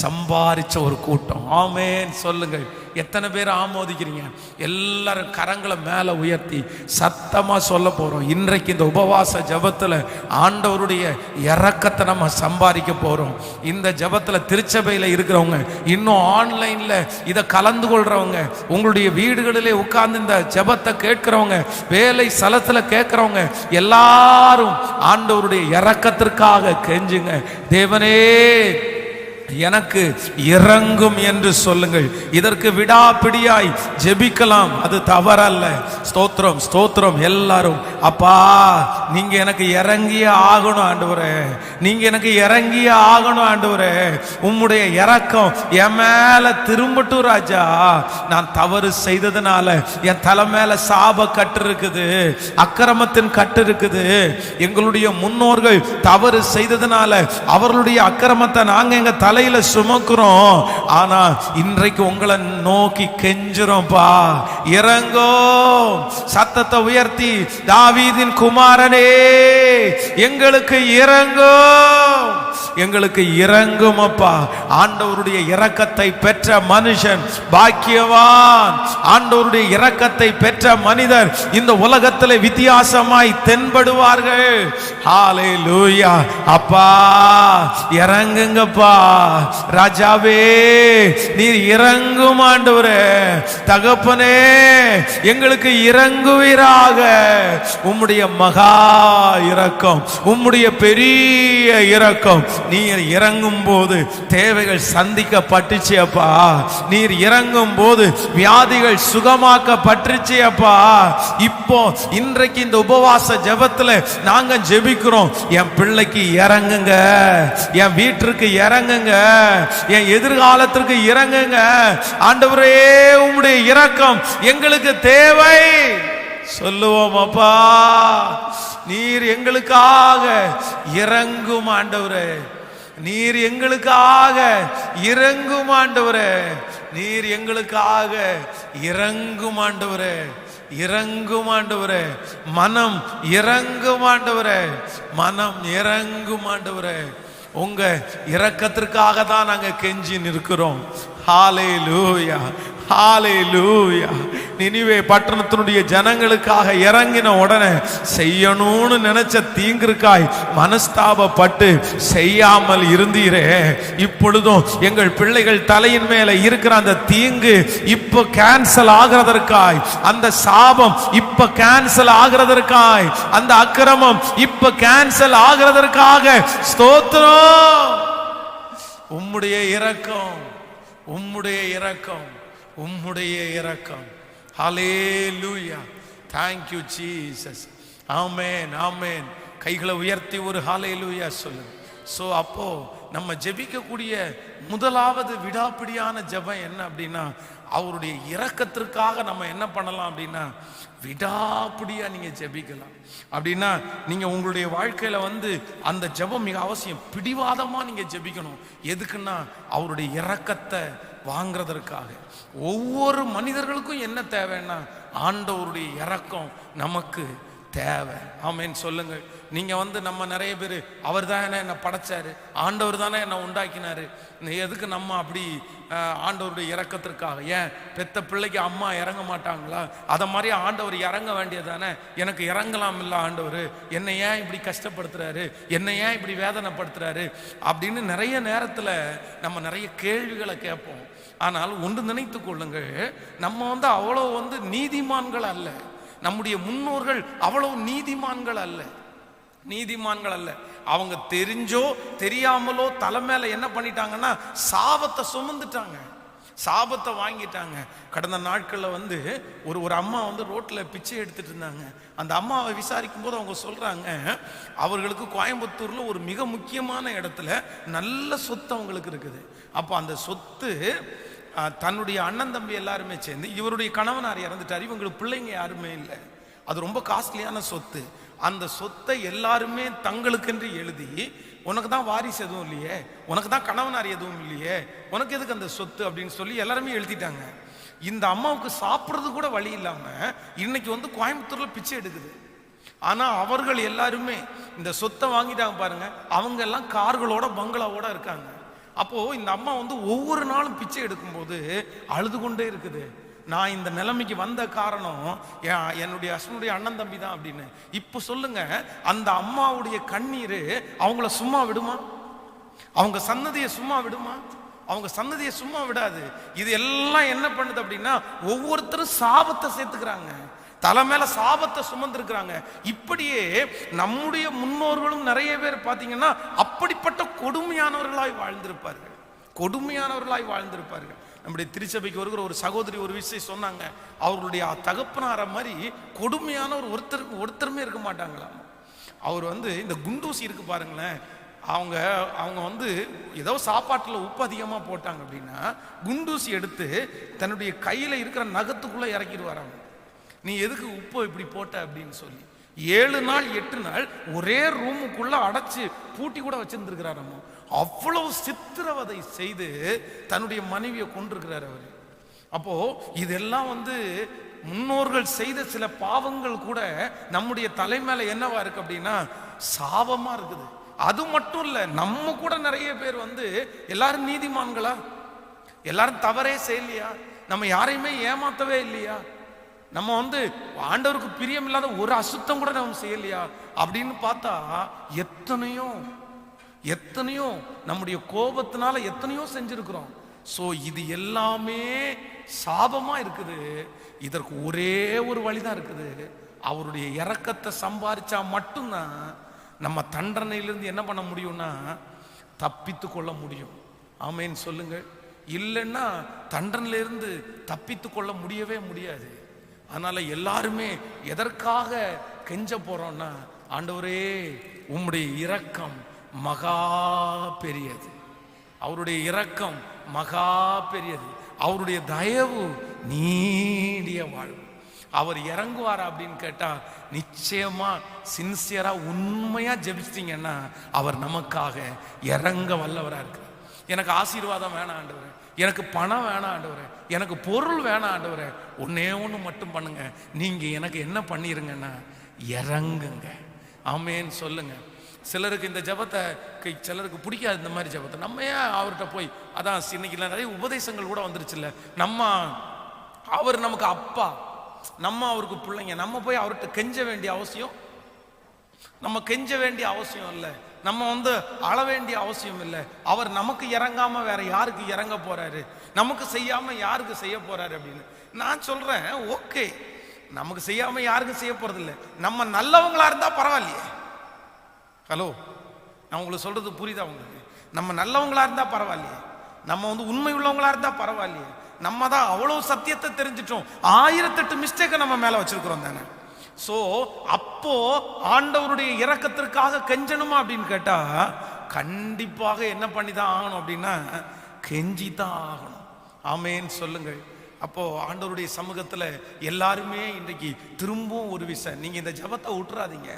சம்பாதிச்ச ஒரு கூட்டம். ஆமேன் சொல்லுங்கள். எத்தனை பேர் ஆமோதிக்கிறீங்க? எல்லாரும் கரங்களை மேல உயர்த்தி சத்தமா சொல்ல போறோம். இன்றைக்கு இந்த உபவாச ஜபத்துல ஆண்டவருடைய இரக்கத்தை நம்ம சம்பாதிக்க போறோம். இந்த ஜபத்துல திருச்சபையில இருக்கிறவங்க, இன்னும் ஆன்லைன்ல இதை கலந்து கொள்றவங்க, உங்களுடைய வீடுகளிலே உட்கார்ந்து இந்த ஜபத்தை கேட்கிறவங்க, வேலை ஸ்தலத்துல கேட்கிறவங்க எல்லாரும் ஆண்டவருடைய இரக்கத்திற்காக கெஞ்சுங்க. தேவனே எனக்கு இறங்கும் என்று சொல்லுங்கள். இதற்கு விடாப்பிடியாய் ஜெபிக்கலாம், அது தவறல்ல. ஸ்தோத்திரம் ஸ்தோத்திரம். எல்லாரும் அப்பா நீங்க எனக்கு இறங்கிய ஆகணும் ஆண்டவரே, நீங்க எனக்கு இறங்கிய ஆகணும் ஆண்டவரே, உம்முடைய இரக்கம் என் மேல திரும்பட்டும் ராஜா. நான் தவறு செய்ததுனால என் தலை மேல சாப கட்டு இருக்குது, அக்கிரமத்தின் கட்டு இருக்குது. எங்களுடைய முன்னோர்கள் தவறு செய்ததுனால அவர்களுடைய அக்கிரமத்தை நாங்க எங்க தலையில சுமக்கிறோம். ஆனா இன்றைக்கு உங்களை நோக்கி கெஞ்சுறோம்பா, இறங்கோ. சத்தத்தை உயர்த்தி தாவீதின் குமாரனே எங்களுக்கு இறங்கோ, எங்களுக்கு இறங்கும் அப்பா. ஆண்டவருடைய இரக்கத்தை பெற்ற மனுஷன் பாக்கியவான். ஆண்டவருடைய இரக்கத்தை பெற்ற மனிதர் இந்த உலகத்தில் வித்தியாசமாய் தென்படுவார்கள். ஹல்லேலூயா. அப்பா இறங்குங்கப்பா. ராஜாவே நீர் இறங்கும் ஆண்டவரே, தகப்பனே எங்களுக்கு இறங்குவீராக. உம்முடைய மகா இரக்கம், உம்முடைய பெரிய இரக்கம். நீர் இறங்கும் போது தேவைகள் சந்திக்கப்பட்டுச்சு அப்பா. நீர் இறங்கும் போது வியாதிகள் சுகமாக்கப்பட்டுச்சு அப்பா. இப்போ இன்றைக்கு இந்த உபவாச ஜெபத்துல நாங்க ஜெபிக்கிறோம், என் பிள்ளைக்கு இறங்குங்க, என் வீட்டிற்கு இறங்குங்க, என் எதிர்காலத்திற்கு இறங்குங்க ஆண்டவரே. உம்முடைய இரக்கம் எங்களுக்கு தேவை. சொல்லுவோம் அப்பா, நீர் எங்களுக்காக இறங்கும் ஆண்டவரே, நீர் எங்களுக்காக இறங்கும் ஆண்டவரே, நீர் எங்களுக்காக இறங்கும் ஆண்டவரே. இறங்கும் ஆண்டவரே, மனம் இறங்கும் ஆண்டவரே, மனம் இறங்கும் ஆண்டவரே. உங்க இரக்கத்திற்காக தான் நாங்க கெஞ்சி நிற்கிறோம். ஹல்லேலூயா, ஹல்லேலூயா. நினிவே பட்டணத்தினுடைய ஜனங்களுக்காக இறங்கின உடனே செய்யணும்னு நினைச்ச தீங்கிற்காய் மனஸ்தாபப்பட்டு செய்யாமல் இருந்தீரே, இப்பொழுதும் எங்கள் பிள்ளைகள் தலையின் மேல இருக்கிற அந்த தீங்கு இப்ப கேன்சல் ஆகிறதற்காய், அந்த சாபம் இப்ப கேன்சல் ஆகிறதற்காய், அந்த அக்கிரமம் இப்ப கேன்சல் ஆகிறதற்காக ஸ்தோத்திரம். உம்முடைய இரக்கம், உம்முடைய இரக்கம், உம்முடைய இரக்கம். ஹல்லேலூயா. Thank you Jesus. ஆமென், ஆமென். கைகளை உயர்த்தி ஒரு ஹல்லேலூயா சொல்லுங்க. சோ அப்போ நம்ம ஜெபிக்கக்கூடிய முதலாவது விடாப்பிடியான ஜெபம் என்ன அப்படின்னா, அவருடைய இரக்கத்திற்காக நம்ம என்ன பண்ணலாம் அப்படின்னா, விடாப்பிடியா நீங்க ஜெபிக்கலாம். அப்படின்னா நீங்க உங்களுடைய வாழ்க்கையில அந்த ஜெபம் மிக அவசியம். பிடிவாதமா நீங்க ஜெபிக்கணும். எதுக்குன்னா அவருடைய இரக்கத்தை வாங்குறதற்காக. ஒவ்வொரு மனிதர்களுக்கும் என்ன தேவைன்னா ஆண்டவருடைய இரக்கம் நமக்கு தேவை. ஆமென் சொல்லுங்கள். நீங்க நம்ம நிறைய பேர் அவர் தானே என்னை படைச்சாரு, ஆண்டவர் தானே என்னை உண்டாக்கினாரு, எதுக்கு நம்ம அப்படி ஆண்டவருடைய இரக்கத்திற்காக? ஏன் பெத்த பிள்ளைக்கு அம்மா இறங்க மாட்டாங்களா? அதை மாதிரி ஆண்டவர் இறங்க வேண்டியதானே? எனக்கு இறங்கலாம் இல்லை ஆண்டவர், என்னை ஏன் இப்படி கஷ்டப்படுத்துறாரு, என்னை ஏன் இப்படி வேதனைப்படுத்துறாரு அப்படின்னு நிறைய நேரத்தில் நம்ம நிறைய கேள்விகளை கேட்போம். ஆனால் ஒன்று நினைத்து கொள்ளுங்கள், நம்ம அவ்வளோ நீதிமான்கள் அல்ல. நம்முடைய முன்னோர்கள் அவ்வளவு நீதிமான்கள் அல்ல, நீதிமான்கள் அல்ல. அவங்க தெரிஞ்சோ தெரியாமலோ தலை மேல என்ன பண்ணிட்டாங்கன்னா சாபத்தை சுமந்துட்டாங்க, சாபத்தை வாங்கிட்டாங்க. கடந்த நாட்கள்ல ஒரு அம்மா ரோட்ல பிச்சை எடுத்துட்டு இருந்தாங்க. அந்த அம்மாவை விசாரிக்கும் போது அவங்க சொல்றாங்க, அவர்களுக்கு கோயம்புத்தூர்ல ஒரு மிக முக்கியமான இடத்துல நல்ல சொத்து அவங்களுக்கு இருக்குது. அப்போ அந்த சொத்து தன்னுடைய அண்ணன் தம்பி எல்லாருமே சேர்ந்து, இவருடைய கணவனார் இறந்துட்டார், இவங்களுக்கு பிள்ளைங்க யாருமே இல்லை, அது ரொம்ப காஸ்ட்லியான சொத்து. அந்த சொத்தை எல்லாருமே தங்களுக்கென்று எழுதி, உனக்கு தான் வாரிசு எதுவும் இல்லையே, உனக்கு தான் கணவனார் எதுவும் இல்லையே, உனக்கு எதுக்கு அந்த சொத்து அப்படின்னு சொல்லி எல்லாருமே எழுதிட்டாங்க. இந்த அம்மாவுக்கு சாப்பிட்றது கூட வழி இல்லாம இன்னைக்கு கோயம்புத்தூர்ல பிச்சை எடுக்குது. ஆனா அவர்கள் எல்லாருமே இந்த சொத்தை வாங்கிட்டாங்க பாருங்க, அவங்க எல்லாம் கார்களோட பங்களாவோட இருக்காங்க. அப்போ இந்த அம்மா ஒவ்வொரு நாளும் பிச்சை எடுக்கும்போது அழுது கொண்டே இருக்குது. நான் இந்த நிலைமைக்கு வந்த காரணம் என்னுடைய ஹஸ்பண்டுடைய அண்ணன் தம்பி தான் அப்படின்னு. இப்போ சொல்லுங்க, அந்த அம்மாவுடைய கண்ணீர் அவங்கள சும்மா விடுமா? அவங்க சன்னதியை சும்மா விடுமா? அவங்க சன்னதியை சும்மா விடாது. இது எல்லாம் என்ன பண்ணுது அப்படின்னா, ஒவ்வொருத்தரும் சாபத்தை சேர்த்துக்கிறாங்க, தலை மேல சாபத்தை சுமந்திருக்கிறாங்க. இப்படியே நம்முடைய முன்னோர்களும் நிறைய பேர் பார்த்தீங்கன்னா அப்படிப்பட்ட கொடுமையானவர்களாய் வாழ்ந்திருப்பார்கள், கொடுமையானவர்களாய் வாழ்ந்திருப்பார்கள். நம்முடைய திருச்சபைக்கு வருகிற ஒரு சகோதரி ஒரு விஷயம் சொன்னாங்க, அவர்களுடைய தகப்பனார மாதிரி கொடுமையான ஒருத்தருமே இருக்க மாட்டாங்களாம். அவர் இந்த குண்டூசி இருக்கு பாருங்களேன், அவங்க ஏதோ சாப்பாட்டில் உப்பு அதிகமாக போட்டாங்க அப்படின்னா குண்டூசி எடுத்து தன்னுடைய கையில் இருக்கிற நகத்துக்குள்ளே இறக்கிடுவாராங்க. நீ எதுக்கு உப்பு இப்படி போட்ட அப்படின்னு சொல்லி 7 நாள் 8 நாள் ஒரே ரூமுக்குள்ள அடைச்சு பூட்டி கூட வச்சிருந்திருக்கிறாராம். அவ்வளவு சித்திரவதை செய்து தன்னுடைய மனைவியை கொண்டிருக்கிறார் அவர். அப்போ இதெல்லாம் முன்னோர்கள் செய்த சில பாவங்கள் கூட நம்முடைய தலை மேல என்னவா இருக்கு அப்படின்னா சாபமா இருக்குது. அது மட்டும் இல்ல, நம்ம கூட நிறைய பேர் எல்லாரும் நீதிமான்களா? எல்லாரும் தவறே செய்யலையா? நம்ம யாரையுமே ஏமாத்தவே இல்லையா? நம்ம ஆண்டவருக்கு பிரியம் இல்லாத ஒரு அசுத்தம் கூட நம்ம செய்யலையா அப்படின்னு பார்த்தா எத்தனையோ எத்தனையோ நம்முடைய கோபத்தினால எத்தனையோ செஞ்சிருக்கிறோம். சோ இது எல்லாமே சாபமா இருக்குது. இதற்கு ஒரே ஒரு வழிதான் இருக்குது, அவருடைய இரக்கத்தை சம்பாதிச்சா மட்டும்தான் நம்ம தண்டனையிலிருந்து என்ன பண்ண முடியும்னா தப்பித்து கொள்ள முடியும். ஆமேன் சொல்லுங்க. இல்லைன்னா தண்டனையிலிருந்து தப்பித்து கொள்ள முடியவே முடியாது. அதனால எல்லாருமே எதற்காக கெஞ்ச போறோம்னா, ஆண்டவரே உம்முடைய இரக்கம் மகா பெரியது, அவருடைய இரக்கம் மகா பெரியது, அவருடைய தயவு நீடிய வாழ்வு. அவர் இறங்குவாரா அப்படின்னு கேட்டா நிச்சயமா சின்சியரா உண்மையா ஜெபிச்சிட்டீங்கன்னா அவர் நமக்காக இறங்க வல்லவரா இருக்கிறார். எனக்கு ஆசீர்வாதம் வேணாம் ஆண்டவரே, எனக்கு பணம் வேணாம் ஆண்டவரே, எனக்கு பொருள் வேணாம் ஆண்டவரே, ஒன்னே ஒன்று மட்டும் பண்ணுங்க, நீங்க எனக்கு என்ன பண்ணிருங்கன்னா இறங்குங்க. ஆமேன்னு சொல்லுங்க. சிலருக்கு இந்த ஜபத்தை, சிலருக்கு பிடிக்காது இந்த மாதிரி ஜபத்தை. நம்ம ஏன் அவர்கிட்ட போய், அதான் இன்னைக்கு நிறைய உபதேசங்கள் கூட வந்துருச்சு இல்ல, அவர் நமக்கு அப்பா, நம்ம அவருக்கு பிள்ளைங்க, நம்ம போய் அவர்கிட்ட கெஞ்ச வேண்டிய அவசியம், நம்ம கெஞ்ச வேண்டிய அவசியம் இல்லை, நம்ம அழ வேண்டிய அவசியம் இல்லை. அவர் நமக்கு இறங்காம வேற யாருக்கு இறங்க போறாரு, நமக்கு செய்யாம யாருக்கு செய்ய போறாரு அப்படின்னு நான் சொல்றேன். ஓகே, நமக்கு செய்யாம யாருக்கும் செய்ய போறது இல்லை. நம்ம நல்லவங்களா இருந்தா பரவாயில்லையே. ஹலோ, நான் உங்களுக்கு சொல்றது புரியுதா உங்களுக்கு? நம்ம நல்லவங்களா இருந்தா பரவாயில்லையே, நம்ம உண்மை உள்ளவங்களா இருந்தா பரவாயில்லையே. நம்ம தான் அவ்வளவு சத்தியத்தை தெரிஞ்சிட்டோம், 1008 மிஸ்டேக்கை நம்ம மேல வச்சிருக்கிறோம் தானே. சோ அப்போ ஆண்டவருடைய இரக்கத்திற்காக கெஞ்சணுமா அப்படின்னு கேட்டா, கண்டிப்பாக என்ன பண்ணி தான் ஆகணும் அப்படின்னா கெஞ்சி தான் ஆகணும். ஆமேன்னு சொல்லுங்கள். அப்போ ஆண்டவருடைய சமூகத்துல எல்லாருமே இன்றைக்கு திரும்பவும் ஒரு விஷயம், நீங்க இந்த ஜபத்தை விட்டுறாதீங்க.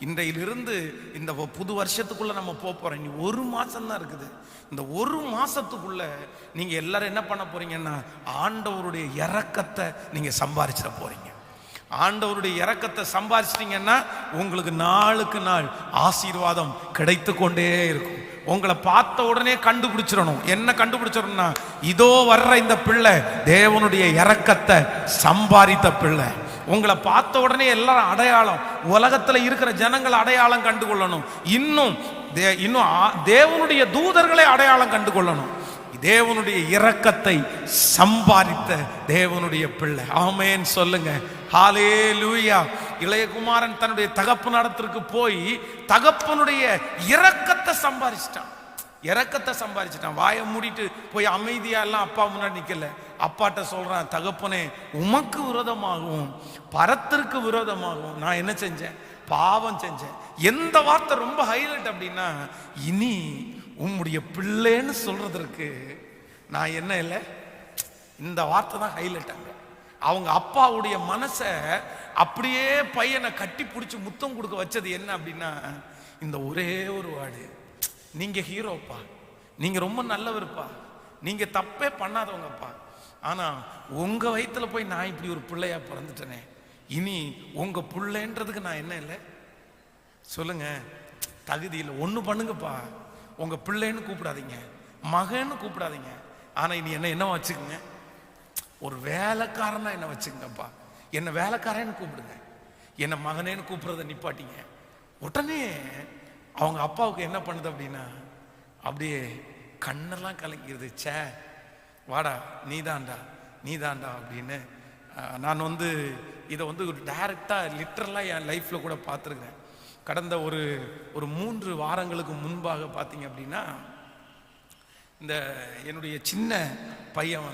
இன்றையிலிருந்து இந்த புது வருஷத்துக்குள்ள நம்ம போறோம். இனி 1 மாசம் தான் இருக்குது. இந்த 1 மாசத்துக்குள்ள நீங்க எல்லாரும் என்ன பண்ண போறீங்கன்னா ஆண்டவருடைய இரக்கத்தை நீங்க சம்பாதிச்சிட போறீங்க. ஆண்டவருடைய இரக்கத்தை சம்பாதிச்சிட்டீங்கன்னா உங்களுக்கு நாளுக்கு நாள் ஆசீர்வாதம் கிடைத்து கொண்டே இருக்கும். உங்களை பார்த்த உடனே கண்டுபிடிச்சிடணும். என்ன கண்டுபிடிச்சிடணும்னா, இதோ வர்ற இந்த பிள்ளை தேவனுடைய இரக்கத்தை சம்பாதித்த பிள்ளை. உங்களை பார்த்த உடனே எல்லாரும் அடையாளம், உலகத்துல இருக்கிற ஜனங்கள் அடையாளம் கண்டுகொள்ளணும். இன்னும் தேவனுடைய தூதர்களை அடையாளம் கண்டுகொள்ளணும். தேவனுடைய இரக்கத்தை சம்பாதித்த தேவனுடைய பிள்ளை. ஆமென் சொல்லுங்க. ஹல்லேலூயா. இளையகுமாரன் தன்னுடைய தகப்பனிடத்திற்கு போய் தகப்பனுடைய இரக்கத்தை சம்பாதிச்சிட்டான். இரக்கத்தை சம்பாதிச்சிட்டான். வாயை மூடிட்டு போய் அமைதியா எல்லாம் அப்பா முன்னாடி நிக்கல. அப்பாட்ட சொல்றான், தகப்பனே, உமக்கு விரோதமாகவும் பரத்திற்கு விரோதமாகவும் நான் என்ன செஞ்சேன்? பாவம் செஞ்சேன். எந்த வார்த்தை ரொம்ப ஹைலைட் அப்படின்னா, இனி உம்முடைய பிள்ளைன்னு சொல்றதற்கு நான் என்ன இல்லை, இந்த வார்த்தை தான் ஹைலைட். அவங்க அப்பாவுடைய மனசை அப்படியே பையனை கட்டி பிடிச்சி முத்தம் கொடுக்க வச்சது என்ன அப்படின்னா, இந்த ஒரே ஒரு வார்டு, நீங்க ஹீரோப்பா, நீங்க ரொம்ப நல்லவருப்பா, நீங்க தப்பே பண்ணாதவங்கப்பா, ஆனா உங்க வயிற்றுல போய் நான் இப்படி ஒரு பிள்ளையா பிறந்துட்டேனே, இனி உங்க பிள்ளைன்றதுக்கு நான் என்ன இல்லை சொல்லுங்க, தகுதி இல்லை. ஒண்ணு பண்ணுங்கப்பா, உங்க பிள்ளைன்னு கூப்பிடாதீங்க, மகன்னு கூப்பிடாதீங்க, ஆனா இனி என்ன வச்சுக்கோங்க, ஒரு வேலைக்காரனா என்ன வச்சுக்கங்கப்பா, என்ன வேலைக்காரன்னு கூப்பிடுங்க, என்ன மகனேன்னு கூப்பிடுறத நிப்பாட்டிங்க. உடனே அவங்க அப்பாவுக்கு என்ன பண்ணுது அப்படின்னா, அப்படியே கண்ணெல்லாம் கலங்கிடுது. சே வாடா, நீதாண்டா நீதாண்டா அப்படின்னு. நான் இதை ஒரு டைரக்டாக லிட்டரலாக என் லைஃப்பில் கூட பார்த்துருக்கேன். கடந்த ஒரு 3 வாரங்களுக்கு முன்பாக பார்த்தீங்க அப்படின்னா, இந்த என்னுடைய சின்ன பையன்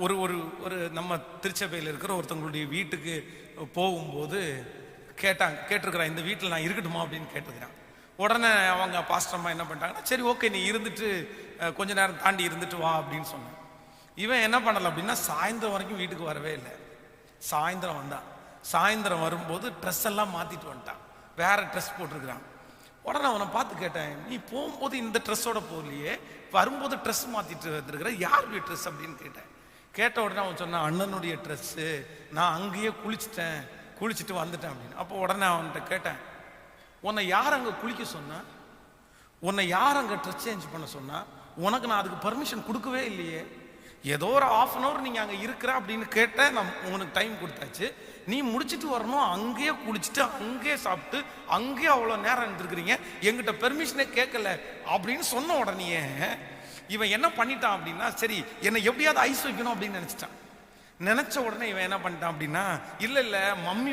ஒரு ஒரு ஒரு நம்ம திருச்சபையில் இருக்கிற ஒருத்தவங்களுடைய வீட்டுக்கு போகும்போது கேட்டிருக்கிறான், இந்த வீட்டில் நான் இருக்கட்டுமா அப்படின்னு கேட்டுக்கிறான். உடனே அவங்க பாஸ்டர்மா என்ன பண்ணிட்டாங்கன்னா, சரி ஓகே, நீ இருந்துட்டு கொஞ்ச நேரம் தாண்டி இருந்துட்டு வா அப்படின்னு சொன்னான். இவன் என்ன பண்ணல அப்படின்னா, சாயந்தரம் வரைக்கும் வீட்டுக்கு வரவே இல்லை. சாயந்தரம் வந்தான். சாயந்தரம் வரும்போது ட்ரெஸ் எல்லாம் மாத்திட்டு வந்துட்டான், வேற ட்ரெஸ் போட்டிருக்கிறான். உடனே அவனை பார்த்து கேட்டேன், நீ போகும்போது இந்த ட்ரெஸ்ஸோட போகலையே, வரும்போது ட்ரெஸ் மாத்திட்டு வந்துருக்கிற, யாருடைய ட்ரெஸ் அப்படின்னு கேட்டேன். கேட்ட உடனே அவன் சொன்னான், அண்ணனுடைய ட்ரெஸ்ஸு, நான் அங்கேயே குளிச்சுட்டு வந்துட்டேன் அப்படின்னு. அப்போ உடனே அவன்கிட்ட கேட்டேன், உன்னை யார் அங்கே குளிக்க சொன்னா, உன்னை யார் அங்கே ட்ரெஸ் சேஞ்ச் பண்ண சொன்னா, உனக்கு நான் அதுக்கு பர்மிஷன் கொடுக்கவே இல்லையே, ஏதோ ஒரு 1/2 hour நீங்கள் அங்கே இருக்கிற அப்படின்னு கேட்டேன், நான் உனக்கு டைம் கொடுத்தாச்சு, நீ முடிச்சுட்டு வரணும், அங்கேயே குளிச்சுட்டு அங்கேயே சாப்பிட்டு அங்கேயே அவ்வளோ நேரம் இருந்துருக்கிறீங்க, எங்கிட்ட பெர்மிஷனே கேட்கல அப்படின்னு சொன்ன உடனே இவன் என்ன பண்ணிட்டான் அப்படின்னா, சரி என்னை எப்படியாவது ஐஸ் வைக்கணும் அப்படின்னு நினச்சிட்டான். நினச்ச உடனே இவன் என்ன பண்ணிட்டான் அப்படின்னா, இல்லை மம்மி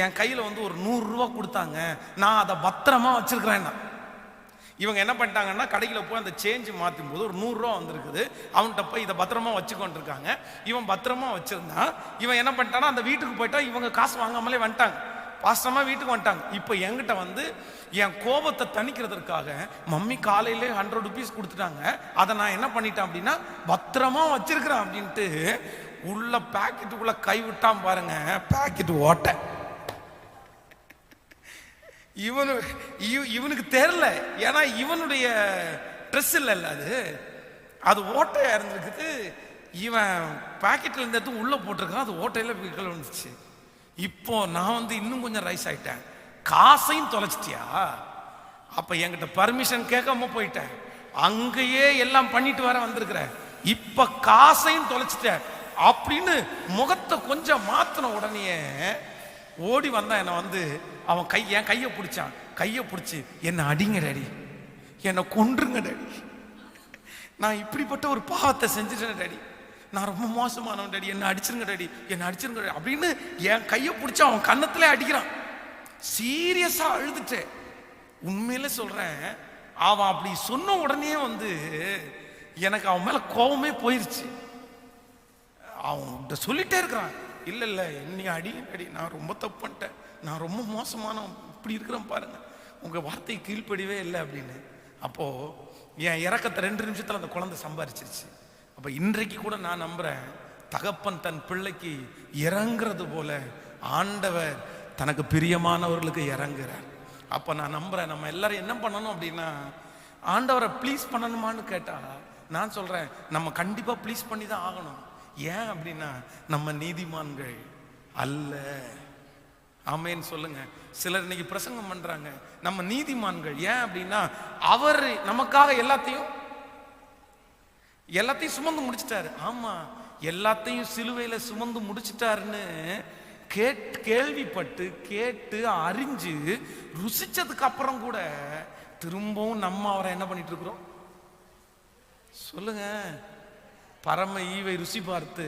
என் கையில் ஒரு 100 ரூபா கொடுத்தாங்க, நான் அதை பத்திரமா வச்சிருக்கிறேன்னா. இவங்க என்ன பண்ணிட்டாங்கன்னா, கடையில் போய் அந்த சேஞ்ச் மாற்றும் போது ஒரு 100 ரூபா வந்திருக்குது, அவன்கிட்ட போய் இதை பத்திரமா வச்சுக்கொண்டிருக்காங்க. இவன் பத்திரமா வச்சிருந்தான். இவன் என்ன பண்ணிட்டான்னா, அந்த வீட்டுக்கு போயிட்டா இவங்க காசு வாங்காமலே வந்துட்டாங்க, பாஸ்டமா வீட்டுக்கு வந்துட்டாங்க. இப்போ என்கிட்ட என் கோபத்தை தணிக்கிறதுக்காக மம்மி காலையிலே 100 rupees கொடுத்துட்டாங்க, அதை நான் என்ன பண்ணிட்டேன் அப்படின்னா பத்திரமா வச்சிருக்கிறேன் அப்படின்ட்டு உள்ள பாக்கெட்டுக்குள்ள கை விட்டான் பாருங்க, பாக்கெட் ஓட்ட. இவனுக்கு தெரியல, ஏன்னா இவனுடைய ட்ரெஸ் இல்லைல்ல அது. அது ஓட்டையா இருந்திருக்குது. இவன் பாக்கெட்ல இருந்த எடுத்து உள்ள போட்டிருக்கான், அது ஓட்டையில கீழே வந்துச்சு. இப்போ நான் இன்னும் கொஞ்சம் ரைஸ் ஆயிட்டேன். காசையும் தொலைச்சிட்டியா? அப்ப என்கிட்ட பர்மிஷன் கேட்காம போயிட்டேன், அங்கேயே எல்லாம் பண்ணிட்டு வர வந்திருக்கிற, இப்ப காசையும் தொலைச்சிட்ட அப்படின்னு முகத்தை கொஞ்சம் மாத்தின உடனே ஓடி வந்தான். என்னை அவன் என் கையை பிடிச்சான். கையை பிடிச்சி, என்னை அடிங்க டாடி, என்னை கொன்றுங்க டாடி, நான் இப்படிப்பட்ட ஒரு பாவத்தை செஞ்சுட்டேன் டாடி, நான் ரொம்ப மோசமானவன் டாடி, என்னை அடிச்சிருங்க டாடி, என்னை அடிச்சிருங்க டாடி அப்படின்னு என் கையை பிடிச்சி அவன் கன்னத்திலே அடிக்கிறான். சீரியஸா அழுதுட்டேன். உண்மையில சொல்றேன், அவன் அப்படி சொன்ன உடனே எனக்கு அவன் மேல கோபமே போயிருச்சு. அவன் சொல்லிட்டே இருக்கிறான், இல்ல இல்ல என்னை அடி அடி, நான் ரொம்ப தப்பு பண்ணிட்டேன், நான் ரொம்ப மோசமானவன், இப்படி இருக்கிறேன் பாருங்க, உங்க வார்த்தை கீழ்ப்படிவே இல்லை அப்படின்னு. அப்போ என் இறக்கத்தை 2 நிமிஷத்துல அந்த குழந்தை சம்பாரிச்சிருச்சு. அப்ப இன்றைக்கு கூட நான் நம்புறேன், தகப்பன் தன் பிள்ளைக்கு இறங்குறது போல ஆண்டவர் தனக்கு பிரியமானவர்களுக்கு இறங்குறார். அப்ப நான் நம்புறேன், நம்ம எல்லாரும் என்ன பண்ணணும் அப்படின்னா, ஆண்டவரை ப்ளீஸ் பண்ணணுமான்னு கேட்டா நான் சொல்றேன், நம்ம கண்டிப்பா ப்ளீஸ் பண்ணி தான் ஆகணும். ஏன் அப்படின்னா நம்ம நீதிமான்கள் அல்ல. ஆமேன்னு சொல்லுங்க. சிலர் இன்னைக்கு பிரசங்கம் பண்றாங்க, நம்ம நீதிமான்கள். ஏன் அப்படின்னா அவர் நமக்காக எல்லாத்தையும் சுமந்து முடிச்சிட்டாரு. ஆமா, எல்லாத்தையும் சிலுவையில சுமந்து முடிச்சிட்டாருன்னு கேள்விப்பட்டு கேட்டு அறிஞ்சு ருசிச்சதுக்கு அப்புறம் கூட திரும்பவும் நம்ம அவரை என்ன பண்ணிட்டு இருக்கிறோம் சொல்லுங்க? பரம ஈவை ருசி பார்த்து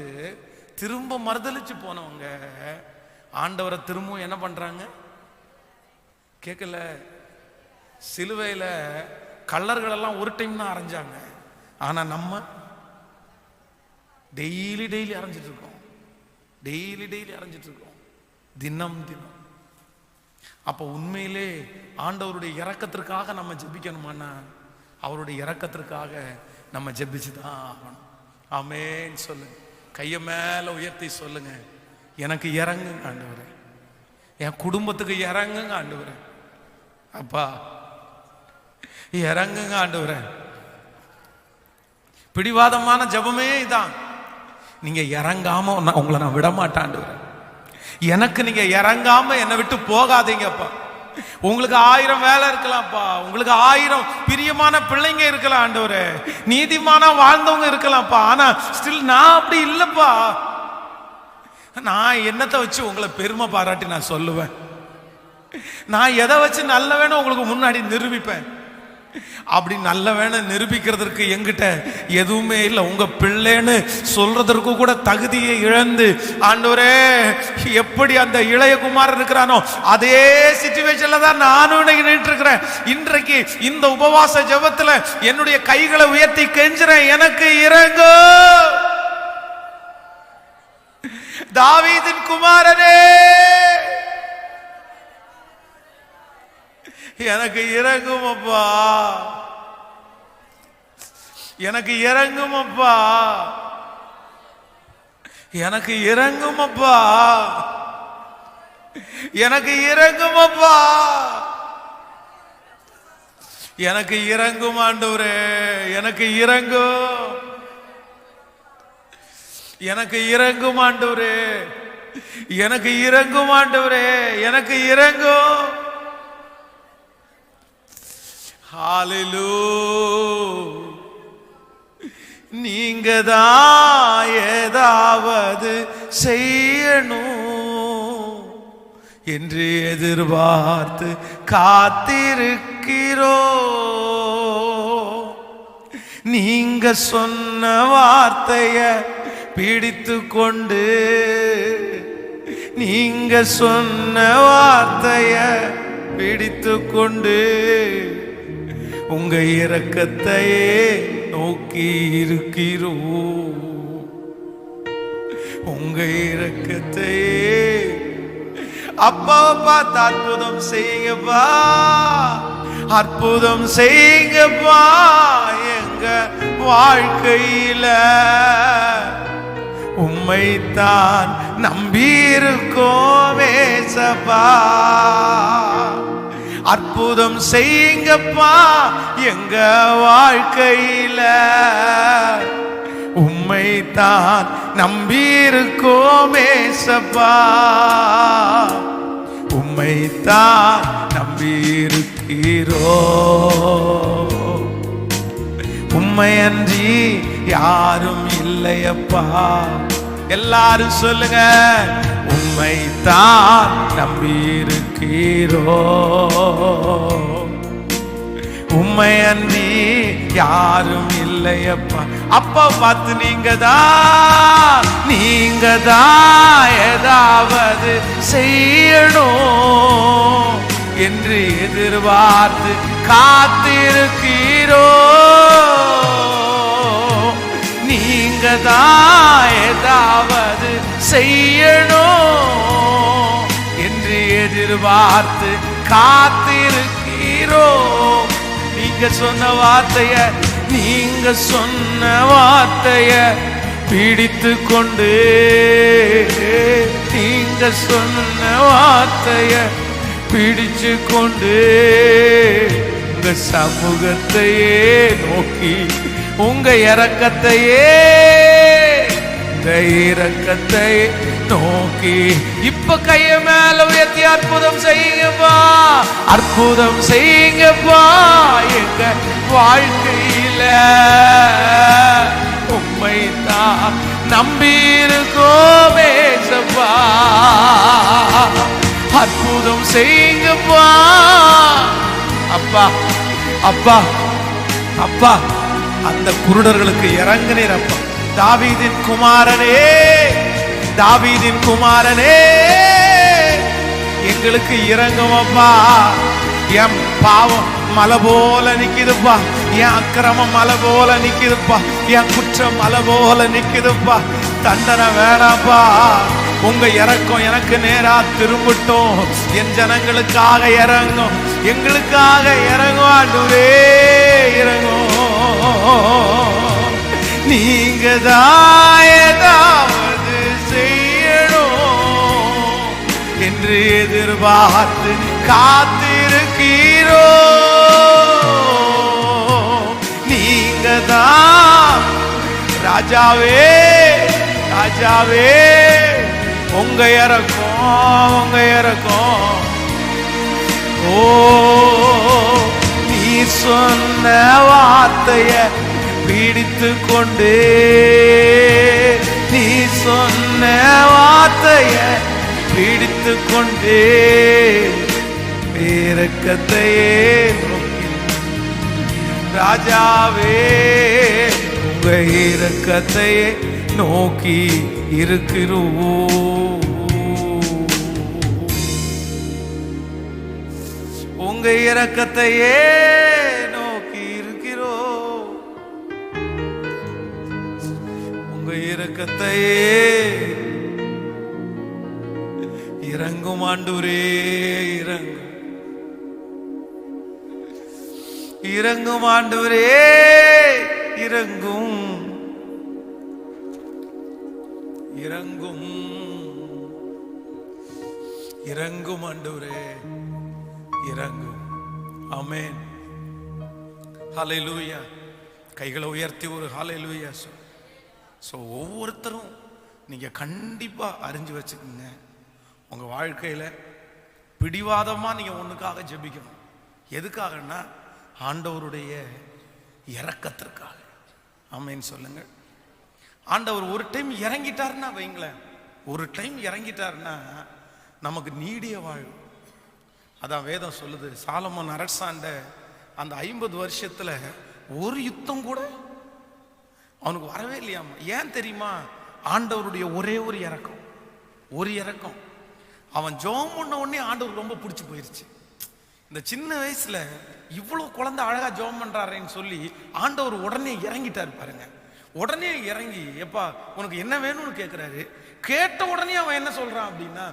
திரும்ப மறுதலிச்சு போனவங்க ஆண்டவரை திரும்பவும் என்ன பண்றாங்க? கேட்கல. சிலுவையில கள்ளர்கள் எல்லாம் ஒரு டைம் தான் அரைஞ்சாங்க, ஆனா நம்ம டெய்லி டெய்லி அரைஞ்சிட்டு இருக்கோம், டெய்லி டெய்லி அரைஞ்சிட்டு இருக்கோம், தினம் தினம். அப்ப உண்மையிலே ஆண்டவருடைய இரக்கத்திற்காக நம்ம ஜெபிக்கணுமானா, அவருடைய இரக்கத்திற்காக நம்ம ஜெபிச்சுதான் ஆகணும். ஆமென் சொல்லுங்க. கைய மேல உயர்த்தி சொல்லுங்க, எனக்கு இறங்குங்க ஆண்டவரே, என் குடும்பத்துக்கு இறங்குங்க ஆண்டவரே, அப்பா இறங்குங்க ஆண்டவரே. பிடிவாதமான ஜெபமே இதான். நீங்க இறங்காம உங்களை நான் விட மாட்டேன் ஆண்டவரே, எனக்கு நீங்க இறங்காம என்னை விட்டு போகாதீங்கப்பா. உங்களுக்கு 1000 வேலை இருக்கலாம்ப்பா, உங்களுக்கு 1000 பிரியமான பிள்ளைங்க இருக்கலாம் ஆண்டவரே, நீதிமானா வாழ்ந்தவங்க இருக்கலாம்ப்பா, ஆனா ஸ்டில் நான் அப்படி இல்லப்பா. நான் என்னத்தை வச்சு உங்களை பெருமை பாராட்டி நான் சொல்லுவேன்? நான் எதை வச்சு நல்ல வேணும் உங்களுக்கு முன்னாடி நிரூபிப்பேன்? அப்படி நல்ல வேணும் நிரூபிக்கிறதுக்கு என்கிட்ட எதுவுமே இல்லை. உங்க பிள்ளைன்னு சொல்றதற்கு கூட தகுதியை இழந்து, ஆண்டவரே எப்படி அந்த இளைய குமாரன் இருக்கிறானோ அதே சிச்சுவேஷன்ல தான் நானும் நின்று இருக்கிறேன். இன்றைக்கு இந்த உபவாச ஜெபத்துல என்னுடைய கைகளை உயர்த்தி கெஞ்சுறேன், எனக்கு இறங்கு தாவீதின் குமாரனே, எனக்கு இறங்கும் அப்பா, எனக்கு இறங்கும் அப்பா, எனக்கு இறங்கும் அப்பா, எனக்கு இறங்கும் அப்பா, எனக்கு இறங்கும் ஆண்டவரே, எனக்கு இறங்கும், எனக்கு இறங்கும் ஆண்டவரே, எனக்கு இறங்கும் ஆண்டவரே, எனக்கு இறங்கும். ஹல்லேலூயா. நீங்க தான் ஏதாவது செய்யணும் என்று எதிர்பார்த்து காத்திருக்கிறோ, நீங்க சொன்ன வார்த்தைய பிடித்து கொண்டு, நீங்க சொன்ன வார்த்தைய பிடித்து கொண்டு உங்க இரக்கத்தையே நோக்கி இருக்கிறோம், உங்க இரக்கத்தையே. அப்பாவை பார்த்து அற்புதம் செய்யுங்கப்பா, அற்புதம் செய்யுங்கப்பா எங்க வாழ்க்கையில. உம்மைத்தான் நம்பியிருக்கோம் ஏசப்பா, அற்புதம் செய்யுங்கப்பா எங்க வாழ்க்கையில. உம்மை தான் நம்பியிருக்கோமே சப்பா, உம்மை தான் நம்பியிருக்கிறோ. உம்மை அன்றி யாரும் இல்லையப்பா. எல்லாரும் சொல்லுங்க, உம்மை தான் நம்பியிருக்கிறோ. உம்மை அன்றி யாரும் இல்லையப்பா. அப்பா பார்த்து நீங்க தான் ஏதாவது செய்யணும் என்று எதிர்பார்த்து காத்திருக்கிறோ. நீங்க தான் ஏதாவது செய்யணும் என்று எதிர்பார்த்து காத்திருக்கிறோ. நீங்க சொன்ன வார்த்தைய பிடித்து கொண்டு, நீங்க சொன்ன வார்த்தைய பிடிச்சு கொண்டு உங்க சமூகத்தையே நோக்கி, உங்க இரக்கத்தையே நோக்கி இப்ப கைய மேல உயர்த்தி அற்புதம் செய்யுங்கப்பா, அற்புதம் செய்யுங்கப்பா எங்க வாழ்க்கையில. உம்மை தான் நம்பியிருக்கோமே சப்பா, அற்புதம் செய்யுங்கப்பா. அப்பா அப்பா அப்பா, அந்த குருடர்களுக்கு இறங்குனீர் அப்பா. தாவீதின் குமாரனே, தாவீதின் குமாரனே, எங்களுக்கு இறங்குமப்பா. என் பாவம் மலை போல நிக்குதுப்பா, என் அக்கிரமம் மலை போல நிக்குதுப்பா, என் குற்றம் மலை போல நிக்குதுப்பா. தண்டனை வேணாப்பா, உங்க இறக்கம் எனக்கு நேரா திரும்பட்டும். என் ஜனங்களுக்காக இறங்கும், எங்களுக்காக இறங்கும் ஆண்டவரே, இறங்கும். நீங்க தான் ஏதாவது செய்யணும் என்று எதிர்பார்த்து காத்திருக்கிறோ. நீங்க தான் ராஜாவே, ராஜாவே, உங்க இறக்கம். ஓ, நீ சொன்ன வார்த்தைய பிடித்து கொண்டு, நீ சொன்ன வார்த்தைய பிடித்து கொண்டு இரக்கத்தையே நோக்கி, ராஜாவே உங்க இரக்கத்தையே நோக்கி இருக்கிறோம். உங்க இரக்கத்தையே நோக்கி இருக்கிறோம். உங்க இரக்கத்தையே இறங்கும் ஆண்டவரே, இறங்கும் ஆண்டவரே, இறங்கும் இறங்கும் இறங்கும் ஆண்டவரே, இறங்கும். ஆமென். ஹல்லேலூயா. கைகளை உயர்த்தி ஒரு ஹல்லேலூயா. ஸோ ஒவ்வொருத்தரும் நீங்க கண்டிப்பா அறிஞ்சு வச்சுக்கோங்க, உங்க வாழ்க்கையில பிடிவாதமா நீங்க ஒண்ணுக்காக ஜெபிக்கணும். எதுக்காகன்னா ஆண்டவருடைய இரக்கத்திற்காக. ஆமென் சொல்லுங்க. ஆண்டவர் ஒரு டைம் இறங்கிட்டாருன்னா வைங்களேன், ஒரு டைம் இறங்கிட்டாருன்னா நமக்கு நீடிய வாழ்வு. அதான் வேதம் சொல்லுது. சாலமோன் அரசாண்ட அந்த 50 வருஷத்துல ஒரு யுத்தம் கூட அவனுக்கு வரவே இல்லையாமா. ஏன் தெரியுமா? ஆண்டவருடைய ஒரே ஒரு இறக்கம், ஒரு இறக்கம். அவன் ஜெபம் பண்ண உடனே ஆண்டவர் ரொம்ப பிடிச்சி போயிருச்சு. இந்த சின்ன வயசுல இவ்வளவு குழந்தை அழகா ஜெபம் பண்றாருன்னு சொல்லி ஆண்டவர் உடனே இறங்கிட்டாரு பாருங்க. உடனே இறங்கி எப்பா உனக்கு என்ன வேணும்னு கேட்கிறாரு. கேட்ட உடனே அவன் என்ன சொல்றான் அப்படின்னா,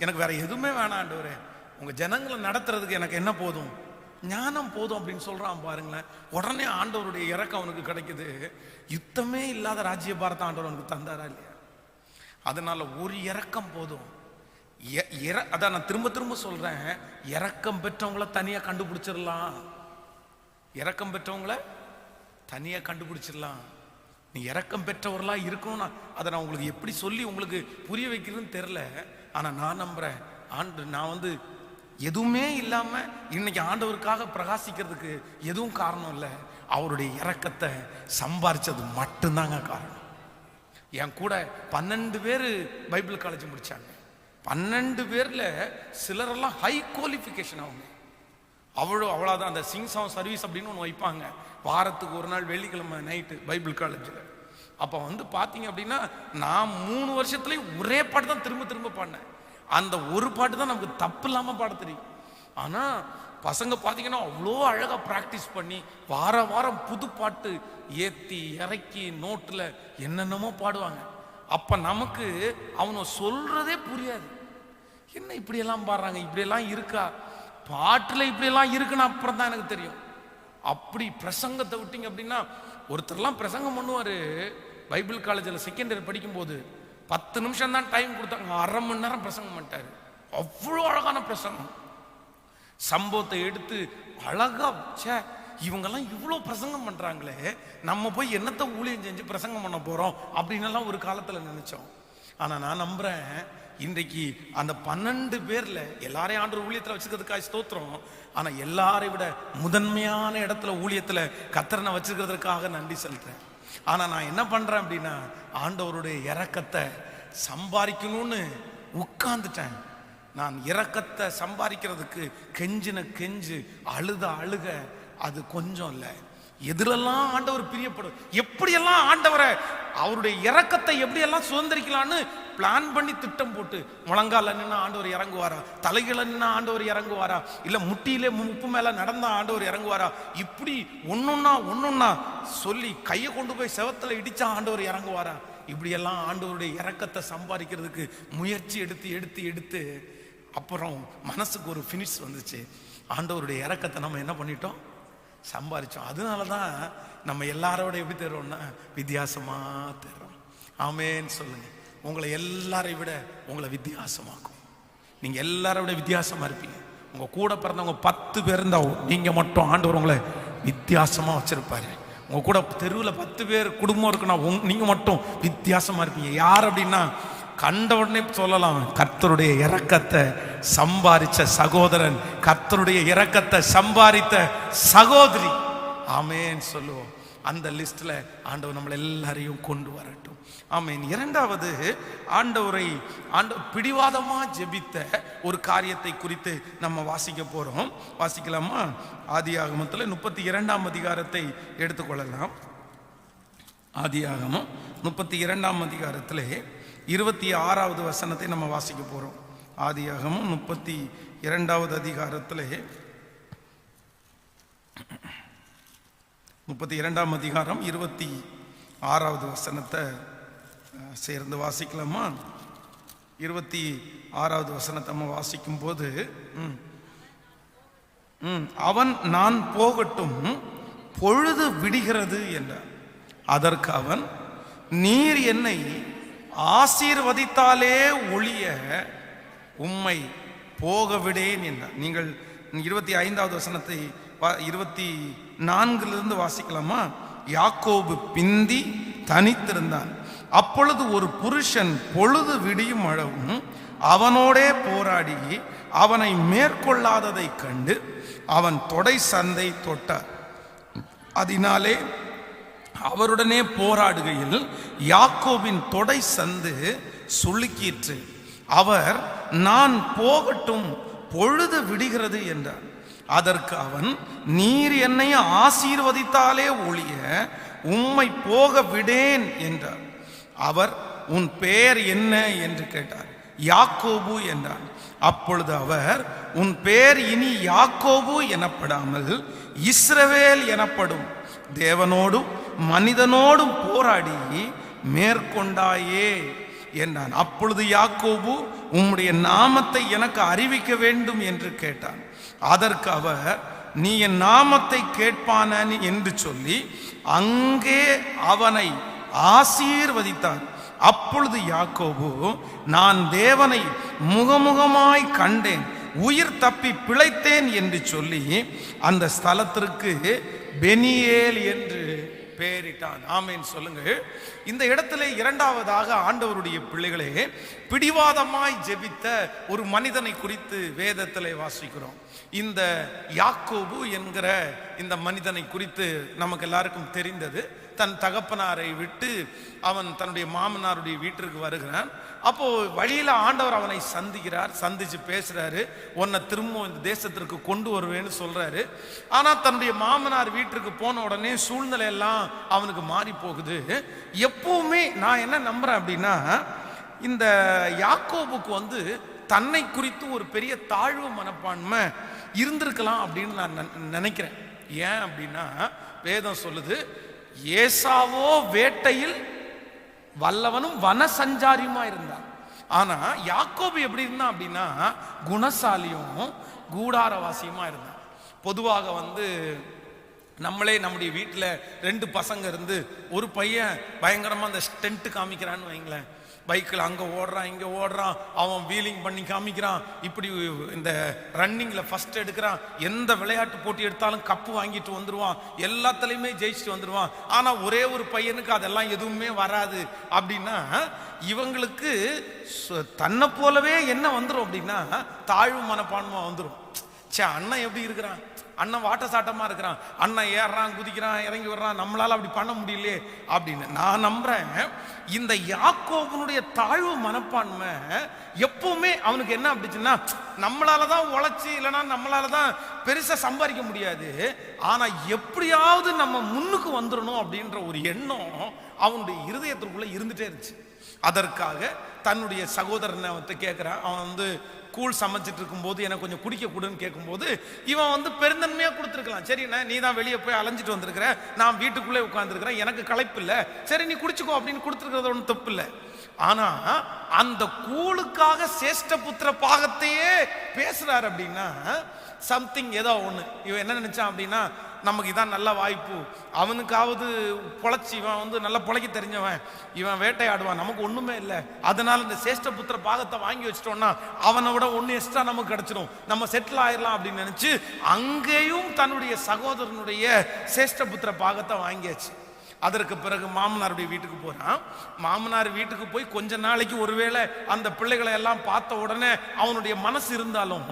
எனக்கு வேற எதுவுமே வேணாம் ஆண்டவரே, உங்க ஜனங்களை நடத்துறதுக்கு எனக்கு என்ன போதும், ஞானம் போதும் அப்படின்னு சொல்றான் பாருங்களேன். உடனே ஆண்டவருடைய இறக்கம் அவனுக்கு கிடைக்குது. யுத்தமே இல்லாத ராஜ்ய பாரத ஆண்டவர் அவனுக்கு தந்தாரா இல்லையா? அதனால ஒரு இறக்கம் போதும். அதான் நான் திரும்ப திரும்ப சொல்றேன், இரக்கம் பெற்றவங்களை தனியா கண்டுபிடிச்சிடலாம். இரக்கம் பெற்றவங்களை தனியா கண்டுபிடிச்சிடலாம். நீ இரக்கம் பெற்றவர்களா இருக்கணும்னா அதை நான் உங்களுக்கு எப்படி சொல்லி உங்களுக்கு புரிய வைக்கிறதுன்னு தெரியல. ஆனா நான் நம்புறேன், நான் எதுவுமே இல்லாம இன்னைக்கு ஆண்டவருக்காக பிரகாசிக்கிறதுக்கு எதுவும் காரணம் இல்லை, அவருடைய இரக்கத்தை சம்பாரிச்சது மட்டும்தாங்க காரணம். என் கூட 12 பேர் பைபிள் காலேஜ் முடிச்சாங்க. 12 பேர்ல சிலரெல்லாம் ஹை குவாலிஃபிகேஷன். அவ்வளோதான். அந்த சிங் சாங் சர்வீஸ் அப்படின்னு ஒன்று வைப்பாங்க, வாரத்துக்கு ஒரு நாள் வெள்ளிக்கிழமை நைட்டு பைபிள் காலேஜில். அப்போ பார்த்தீங்க அப்படின்னா நான் 3 வருஷத்துலேயும் ஒரே பாட்டு தான் திரும்ப திரும்ப பாடினேன். அந்த ஒரு பாட்டு தான் நமக்கு தப்பு இல்லாமல் பாட தெரியும். ஆனால் பசங்க பார்த்தீங்கன்னா அவ்வளோ அழகாக ப்ராக்டிஸ் பண்ணி வாரம் புது பாட்டு ஏற்றி இறக்கி நோட்டில் என்னென்னமோ பாடுவாங்க. அப்போ நமக்கு அவனை சொல்கிறதே புரியாது. என்ன இப்படியெல்லாம் பாடுறாங்க, இப்படியெல்லாம் இருக்கா, பாட்டில் இப்படியெல்லாம் இருக்குன்னு அப்புறம் தான் எனக்கு தெரியும். அப்படி பிரசங்கத்தை விட்டீங்க அப்படின்னா, ஒருத்தர்லாம் பிரசங்கம் பண்ணுவார் பைபிள் காலேஜில் செகண்ட் இயர் படிக்கும்போது 10 நிமிஷம் தான் டைம் கொடுத்தாங்க, 1/2 மணி நேரம் பிரசங்கம் பண்ணிட்டாரு. அவ்வளோ அழகான பிரசங்கம். சம்பவத்தை எடுத்து அழகா, இவங்கெல்லாம் இவ்வளோ பிரசங்கம் பண்றாங்களே, நம்ம போய் என்னத்தை ஊழியம் செஞ்சு பிரசங்கம் பண்ண போறோம் அப்படின்னு எல்லாம் ஒரு காலத்துல நினைச்சோம். ஆனா நான் நம்புறேன், இன்றைக்கு அந்த 12 பேர்ல எல்லாரையும் ஆண்டவர் ஊழியத்தில் வச்சுக்கிறதுக்காக ஸ்தோத்திரம். ஆனா எல்லாரை விட முதன்மையான இடத்துல ஊழியத்துல கர்த்தரை வச்சுக்கிறதுக்காக நன்றி செலுத்துறேன். ஆனா நான் என்ன பண்றேன் அப்படின்னா, ஆண்டவருடைய இரக்கத்தை சம்பாதிக்கணும்னு உட்கார்ந்துட்டேன். நான் இரக்கத்தை சம்பாதிக்கிறதுக்கு கெஞ்சு அழுக அது கொஞ்சம் இல்லை. எதிரெல்லாம் ஆண்டவர் பிரியப்படும், எப்படியெல்லாம் ஆண்டவரை அவருடைய இரக்கத்தை எப்படியெல்லாம் சுதந்திரிக்கலான்னு பிளான் பண்ணி திட்டம் போட்டு, முழங்கால நின்னா ஆண்டவர் இறங்குவாரா, தலைகளை நின்னா ஆண்டவர் இறங்குவாரா, இல்ல முட்டியிலே உப்பு மேல நடந்தா ஆண்டவர் இறங்குவாரா, இப்படி ஒன்னொன்னா சொல்லி கையை கொண்டு போய் செவத்துல இடிச்சா ஆண்டவர் இறங்குவாரா, இப்படியெல்லாம் ஆண்டவருடைய இரக்கத்தை சம்பாதிக்கிறதுக்கு முயற்சி எடுத்து அப்புறம் மனசுக்கு ஒரு ஃபினிஷ் வந்துச்சு. ஆண்டவருடைய இரக்கத்தை நம்ம என்ன பண்ணிட்டோம், சம்பாதிச்சோம். அதனாலதான் நம்ம எல்லாரோட எப்படி தர்றோம்னா வித்தியாசமா தர்றோம். ஆமேன்னு சொல்லுங்க. உங்களை எல்லாரையும் விட உங்களை வித்தியாசமாக்கும். நீங்க எல்லாரை விட வித்தியாசமா இருப்பீங்க. உங்க கூட பிறந்தவங்க 10 பேர் இருந்தா நீங்க மட்டும் ஆண்டவர் உங்களை வித்தியாசமா வச்சிருப்பாரு. உங்க கூட தெருவில் 10 பேர் குடும்பம் இருக்குன்னா நீங்க மட்டும் வித்தியாசமா இருப்பீங்க. யார் அப்படின்னா, கண்ட உடனே சொல்லலாம், கர்த்தருடைய இரக்கத்தை சம்பாதிச்ச சகோதரன், கர்த்தருடைய இரக்கத்தை சம்பாதித்த சகோதரி. ஆமேன்னு சொல்லுவோம். அந்த லிஸ்ட்ல ஆண்டவர் நம்மளை எல்லாரையும் கொண்டு வரட்டும். ஆமேன். இரண்டாவது, ஆண்டவரை பிடிவாதமா ஜெபித்த ஒரு காரியத்தை குறித்து நம்ம வாசிக்க போறோம். வாசிக்கலாமா? ஆதியாகமத்தில் 32ஆம் அதிகாரத்தை எடுத்துக்கொள்ளலாம். ஆதியாகமம் 32ஆம் அதிகாரத்திலே 26வது வசனத்தை நம்ம வாசிக்க போறோம். ஆதியாகமம் 32வது அதிகாரத்திலே 32ஆம் அதிகாரம் 26வது வசனத்தை சேர்ந்து வாசிக்கலாமா? 26வது வசனத்தை நம்ம வாசிக்கும் போது, அவன் நான் போகட்டும், பொழுது விடுகிறது என்றார். அதற்கு அவன், நீர் என்னை ஆசீர்வதித்தாலே ஒழிய உம்மை போக விடேன் என்றார். நீங்கள் 25வது வசனத்தை 24லிருந்து வாசிக்கலாமா? யாக்கோபு பிந்தி தனித்திருந்தான். அப்பொழுது ஒரு புருஷன் பொழுது விடியும் அளவும் அவனோடே போராடி அவனை மேற்கொள்ளாததை கண்டு அவன் தொடை சந்தை தொட்டார். அதனாலே அவருடனே போராடுகையில் யாக்கோபின் தொடை சந்து சுளுக்கிற்று. அவர், நான் போகட்டும், பொழுது விடுகிறது என்றார். அதற்கு அவன், நீர் என்னை ஆசீர்வதித்தாலே ஒழிய உம்மை போக விடேன் என்றார். அவர், உன் பெயர் என்ன என்று கேட்டார். யாக்கோபு என்றான். அப்பொழுது அவர், உன் பெயர் இனி யாக்கோபு எனப்படாமல் இஸ்ரவேல் எனப்படும், தேவனோடும் மனிதனோடும் போராடி மேற்கொண்டாயே என்றான். அப்பொழுது யாக்கோபு, உம்முடைய நாமத்தை எனக்கு அறிவிக்க வேண்டும் என்று கேட்டான். அதற்கு அவர், நீ என் நாமத்தை கேட்பானே என்று சொல்லி அங்கே அவனை ஆசீர்வதித்தார். அப்பொழுது யாக்கோபு, நான் தேவனை முகமுகமாய் கண்டேன், உயிர் தப்பி பிழைத்தேன் என்று சொல்லி அந்த ஸ்தலத்திற்கு பெனியேல் என்று பெயரிட்டான். ஆமேன் சொல்லுங்க. இந்த இடத்துல இரண்டாவதாக ஆண்டவருடைய பிள்ளைகளே, பிடிவாதமாய் ஜெபித்த ஒரு மனிதனை குறித்து வேதத்திலே வாசிக்கிறோம். இந்த யாக்கோபு என்கிற இந்த மனிதனை குறித்து நமக்கு எல்லாருக்கும் தெரிந்தது. தன் தகப்பனாரை விட்டு அவன் தன்னுடைய மாமனாருடைய வீட்டிற்கு வருகிறான். அப்போ வழியில ஆண்டவர் அவனை சந்திக்கிறார். சந்திச்சு பேசுறாரு, உன்னை திரும்ப இந்த தேசத்திற்கு கொண்டு வருவேன்னு சொல்றாரு. ஆனா தன்னுடைய மாமனார் வீட்டிற்கு போன உடனே சூழ்நிலை எல்லாம் அவனுக்கு மாறி போகுது. எப்பவுமே நான் என்ன நம்புறேன் அப்படின்னா, இந்த யாக்கோபுக்கு தன்னை குறித்து ஒரு பெரிய தாழ்வு மனப்பான்மை இருந்திருக்கலாம் அப்படின்னு நான் நினைக்கிறேன். ஏன் அப்படின்னா, வேதம் சொல்லுது, ஏசாவோ வேட்டையில் வல்லவனும் வனசஞ்சாரியுமா இருந்தான். ஆனா யாக்கோபு எப்படி இருந்தான் அப்படின்னா, குணசாலியும் கூடாரவாசியுமா இருந்தான். பொதுவாக நம்மளே நம்முடைய வீட்டில் 2 பசங்க இருந்து ஒரு பையன் பயங்கரமா அந்த ஸ்டென்ட் காமிக்கிறான்னு வைங்களேன், பைக்கில் அங்கே ஓடுறான் இங்கே ஓடுறான், அவன் வீலிங் பண்ணி காமிக்கிறான், இப்படி இந்த ரன்னிங்கில் ஃபர்ஸ்ட் எடுக்கிறான், எந்த விளையாட்டு போட்டி எடுத்தாலும் கப்பு வாங்கிட்டு வந்துடுவான், எல்லாத்துலேயுமே ஜெயிச்சுட்டு வந்துடுவான். ஆனால் ஒரே ஒரு பையனுக்கு அதெல்லாம் எதுவுமே வராது. அப்படின்னா இவங்களுக்கு தன்னை போலவே என்ன வந்துடும் அப்படின்னா, தாழ்வு மனப்பான்மை வந்துடும். சே, அண்ணன் எப்படி இருக்கிறான், அண்ணன் வாட்ட சாட்டமா இருக்கிறான், அண்ணன் ஏறான் குதிக்கிறான் இறங்கி வர்றான், நம்மளால அப்படி பண்ண முடியலையே அப்படின்னு நான் நம்புறேன். இந்த யாக்கோபனுடைய தாழ்வு மனப்பான்மை எப்பவுமே அவனுக்கு என்ன அப்படிச்சுன்னா, நம்மளாலதான் உழைச்சி இல்லைன்னா நம்மளாலதான் பெருசா சம்பாதிக்க முடியாது, ஆனா எப்படியாவது நம்ம முன்னுக்கு வந்துடணும் அப்படின்ற ஒரு எண்ணம் அவனுடைய இருதயத்திற்குள்ள இருந்துட்டே இருந்துச்சு. அதற்காக தன்னுடைய சகோதரனை கேட்கிறான். அவன் கூழ் சமைச்சிட்டு இருக்கும்போது எனக்கு கொஞ்சம் குடிக்க கூடுன்னு கேட்கும்போது இவன் பெருந்தன்மையா கொடுத்துருக்கலாம். சரி, நீ தான் வெளியே போய் அலைஞ்சிட்டு வந்திருக்கிற, நான் வீட்டுக்குள்ளே உட்காந்துருக்கிறேன், எனக்கு களைப்பு இல்லை, சரி நீ குடிச்சுக்கோ அப்படின்னு கொடுத்துருக்கிறது ஒன்றும் தப்பு இல்லை. ஆனா அந்த கூழுக்காக சேஷ்ட புத்திர பாகத்தையே பேசுறாரு அப்படின்னா சம்திங் ஏதோ ஒண்ணு. இவன் என்ன நினைச்சான் அப்படின்னா, நமக்கு இதான் நல்ல வாய்ப்பு, அவனுக்காவது பொழைச்சி இவன் நல்லா பொழைக்க தெரிஞ்சவன், இவன் வேட்டையாடுவான், நமக்கு ஒண்ணுமே இல்லை, அதனால இந்த சேஷ்ட புத்திர பாகத்தை வாங்கி வச்சிட்டோம்னா அவனை விட ஒன்னு எக்ஸ்ட்ரா நமக்கு கிடைச்சிடும், நம்ம செட்டில் ஆயிடலாம் அப்படின்னு நினைச்சு அங்கேயும் தன்னுடைய சகோதரனுடைய சேஷ்ட புத்திர பாகத்தை வாங்கியாச்சு. அதற்கு பிறகு மாமனாருடைய வீட்டுக்கு போறான். மாமனார் வீட்டுக்கு போய் கொஞ்ச நாளைக்கு ஒருவேளை அந்த பிள்ளைகளை எல்லாம் பார்த்த உடனே அவனுடைய மனசு இருந்தாலும்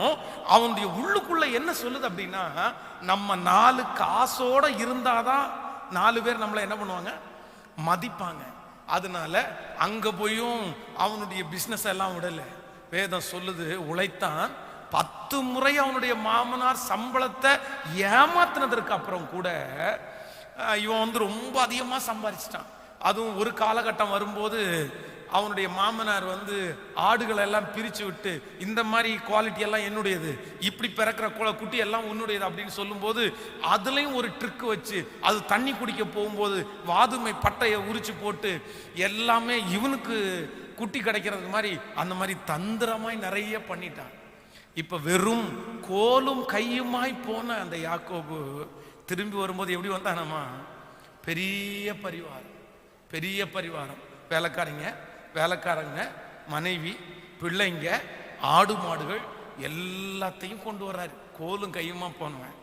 அவனுடைய உள்ளுக்குள்ள என்ன சொல்லுது அப்படின்னா, நம்ம 4 காசோட இருந்தாதான் 4 பேர் நம்மளை என்ன பண்ணுவாங்க, மதிப்பாங்க. அதனால அங்க போயும் அவனுடைய பிசினஸ் எல்லாம் விடல. வேதம் சொல்லுது, உழைத்தான் 10 முறை அவனுடைய மாமனார் சம்பளத்தை ஏமாத்தினதற்கு அப்புறம் கூட இவன் ரொம்ப அதிகமா சம்பாதிச்சிட்டான். அதுவும் ஒரு காலகட்டம் வரும்போது அவனுடைய மாமனார் ஆடுகளை எல்லாம் பிரிச்சு விட்டு, இந்த மாதிரி குவாலிட்டி எல்லாம் என்னுடையது, இப்படி பிறக்கிற குட்டி எல்லாம் உன்னுடையது அப்படின்னு சொல்லும்போது அதுலயும் ஒரு ட்ரிக் வச்சு, அது தண்ணி குடிக்க போகும்போது வாதுமை பட்டையை உரிச்சு போட்டு எல்லாமே இவனுக்கு குட்டி கிடைக்கிறது மாதிரி அந்த மாதிரி தந்திரமாய் நிறைய பண்ணிட்டான். இப்ப வெறும் கோலும் கையுமாய் போன அந்த யாக்கோபு திரும்பி வரும்போது எப்படி வந்தானம்மா, பெரிய பரிவாரம், பெரிய பரிவாரம், வேலைக்காரங்க, மனைவி, பிள்ளைங்க, ஆடு மாடுகள் எல்லாத்தையும் கொண்டு வர்றாரு, கோலும் கையுமா போனவன்.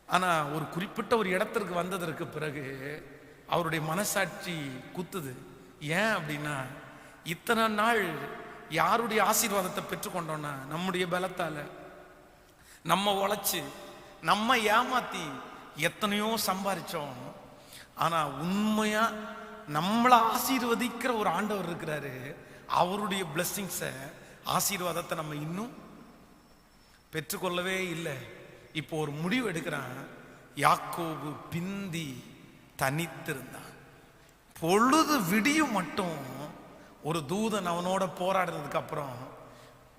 ஆனா ஒரு குறிப்பிட்ட ஒரு இடத்திற்கு வந்ததற்கு பிறகு அவருடைய மனசாட்சி குத்துது. ஏன் அப்படின்னா, இத்தனை நாள் யாருடைய ஆசீர்வாதத்தை பெற்றுக்கொண்டோம்னா, நம்முடைய பலத்தால, நம்ம உழைச்சு, நம்ம ஏமாத்தி எத்தனையோ சம்பாதிச்சோம். ஆனா உண்மையா நம்மளை ஆசீர்வதிக்கிற ஒரு ஆண்டவர் இருக்கிறாரு. அவருடைய பிளெஸிங்ஸை, ஆசீர்வாதத்தை நம்ம இன்னும் பெற்றுக்கொள்ளவே இல்லை. இப்போ ஒரு முடிவு எடுக்கிறான். யாக்கோபு பிந்தி தனித்திருந்தான். பொழுது விடியும் மட்டும் ஒரு தூதன் அவனோட போராடுறதுக்கு அப்புறம்,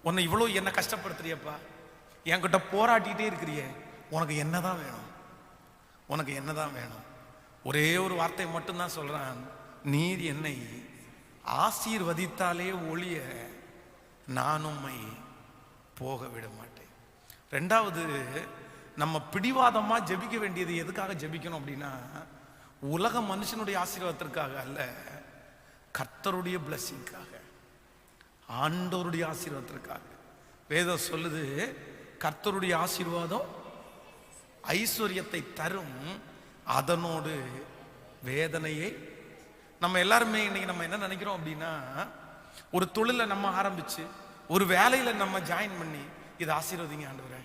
உன்னை இவ்வளோ என்ன கஷ்டப்படுத்துறியப்பா, என்கிட்ட போராட்டிகிட்டே இருக்கிறியே, உனக்கு என்னதான் வேணும், உனக்கு என்னதான் வேணும்? ஒரே ஒரு வார்த்தை மட்டும்தான் சொல்றான், நீர் என்னை ஆசீர்வதித்தாலே ஒழிய நான் உம்மை போக விட மாட்டேன். ரெண்டாவது, நம்ம பிடிவாதமா ஜெபிக்க வேண்டியது எதுக்காக ஜெபிக்கணும் அப்படின்னா, உலக மனுஷனுடைய ஆசீர்வாதத்திற்காக அல்ல, கர்த்தருடைய பிளஸிங்காக, ஆண்டவருடைய ஆசீர்வாதத்திற்காக. வேதம் சொல்லுது, கர்த்தருடைய ஆசீர்வாதம் ஐஸ்வர்யத்தை தரும், அதனோடு வேதனையை. நம்ம எல்லாருமே இன்னைக்கு நம்ம என்ன நினைக்கிறோம் அப்படின்னா, ஒரு தொழிலை நம்ம ஆரம்பிச்சு, ஒரு வேலையில நம்ம ஜாயின் பண்ணி, இது ஆசீர்வதிங்க ஆண்டவரே,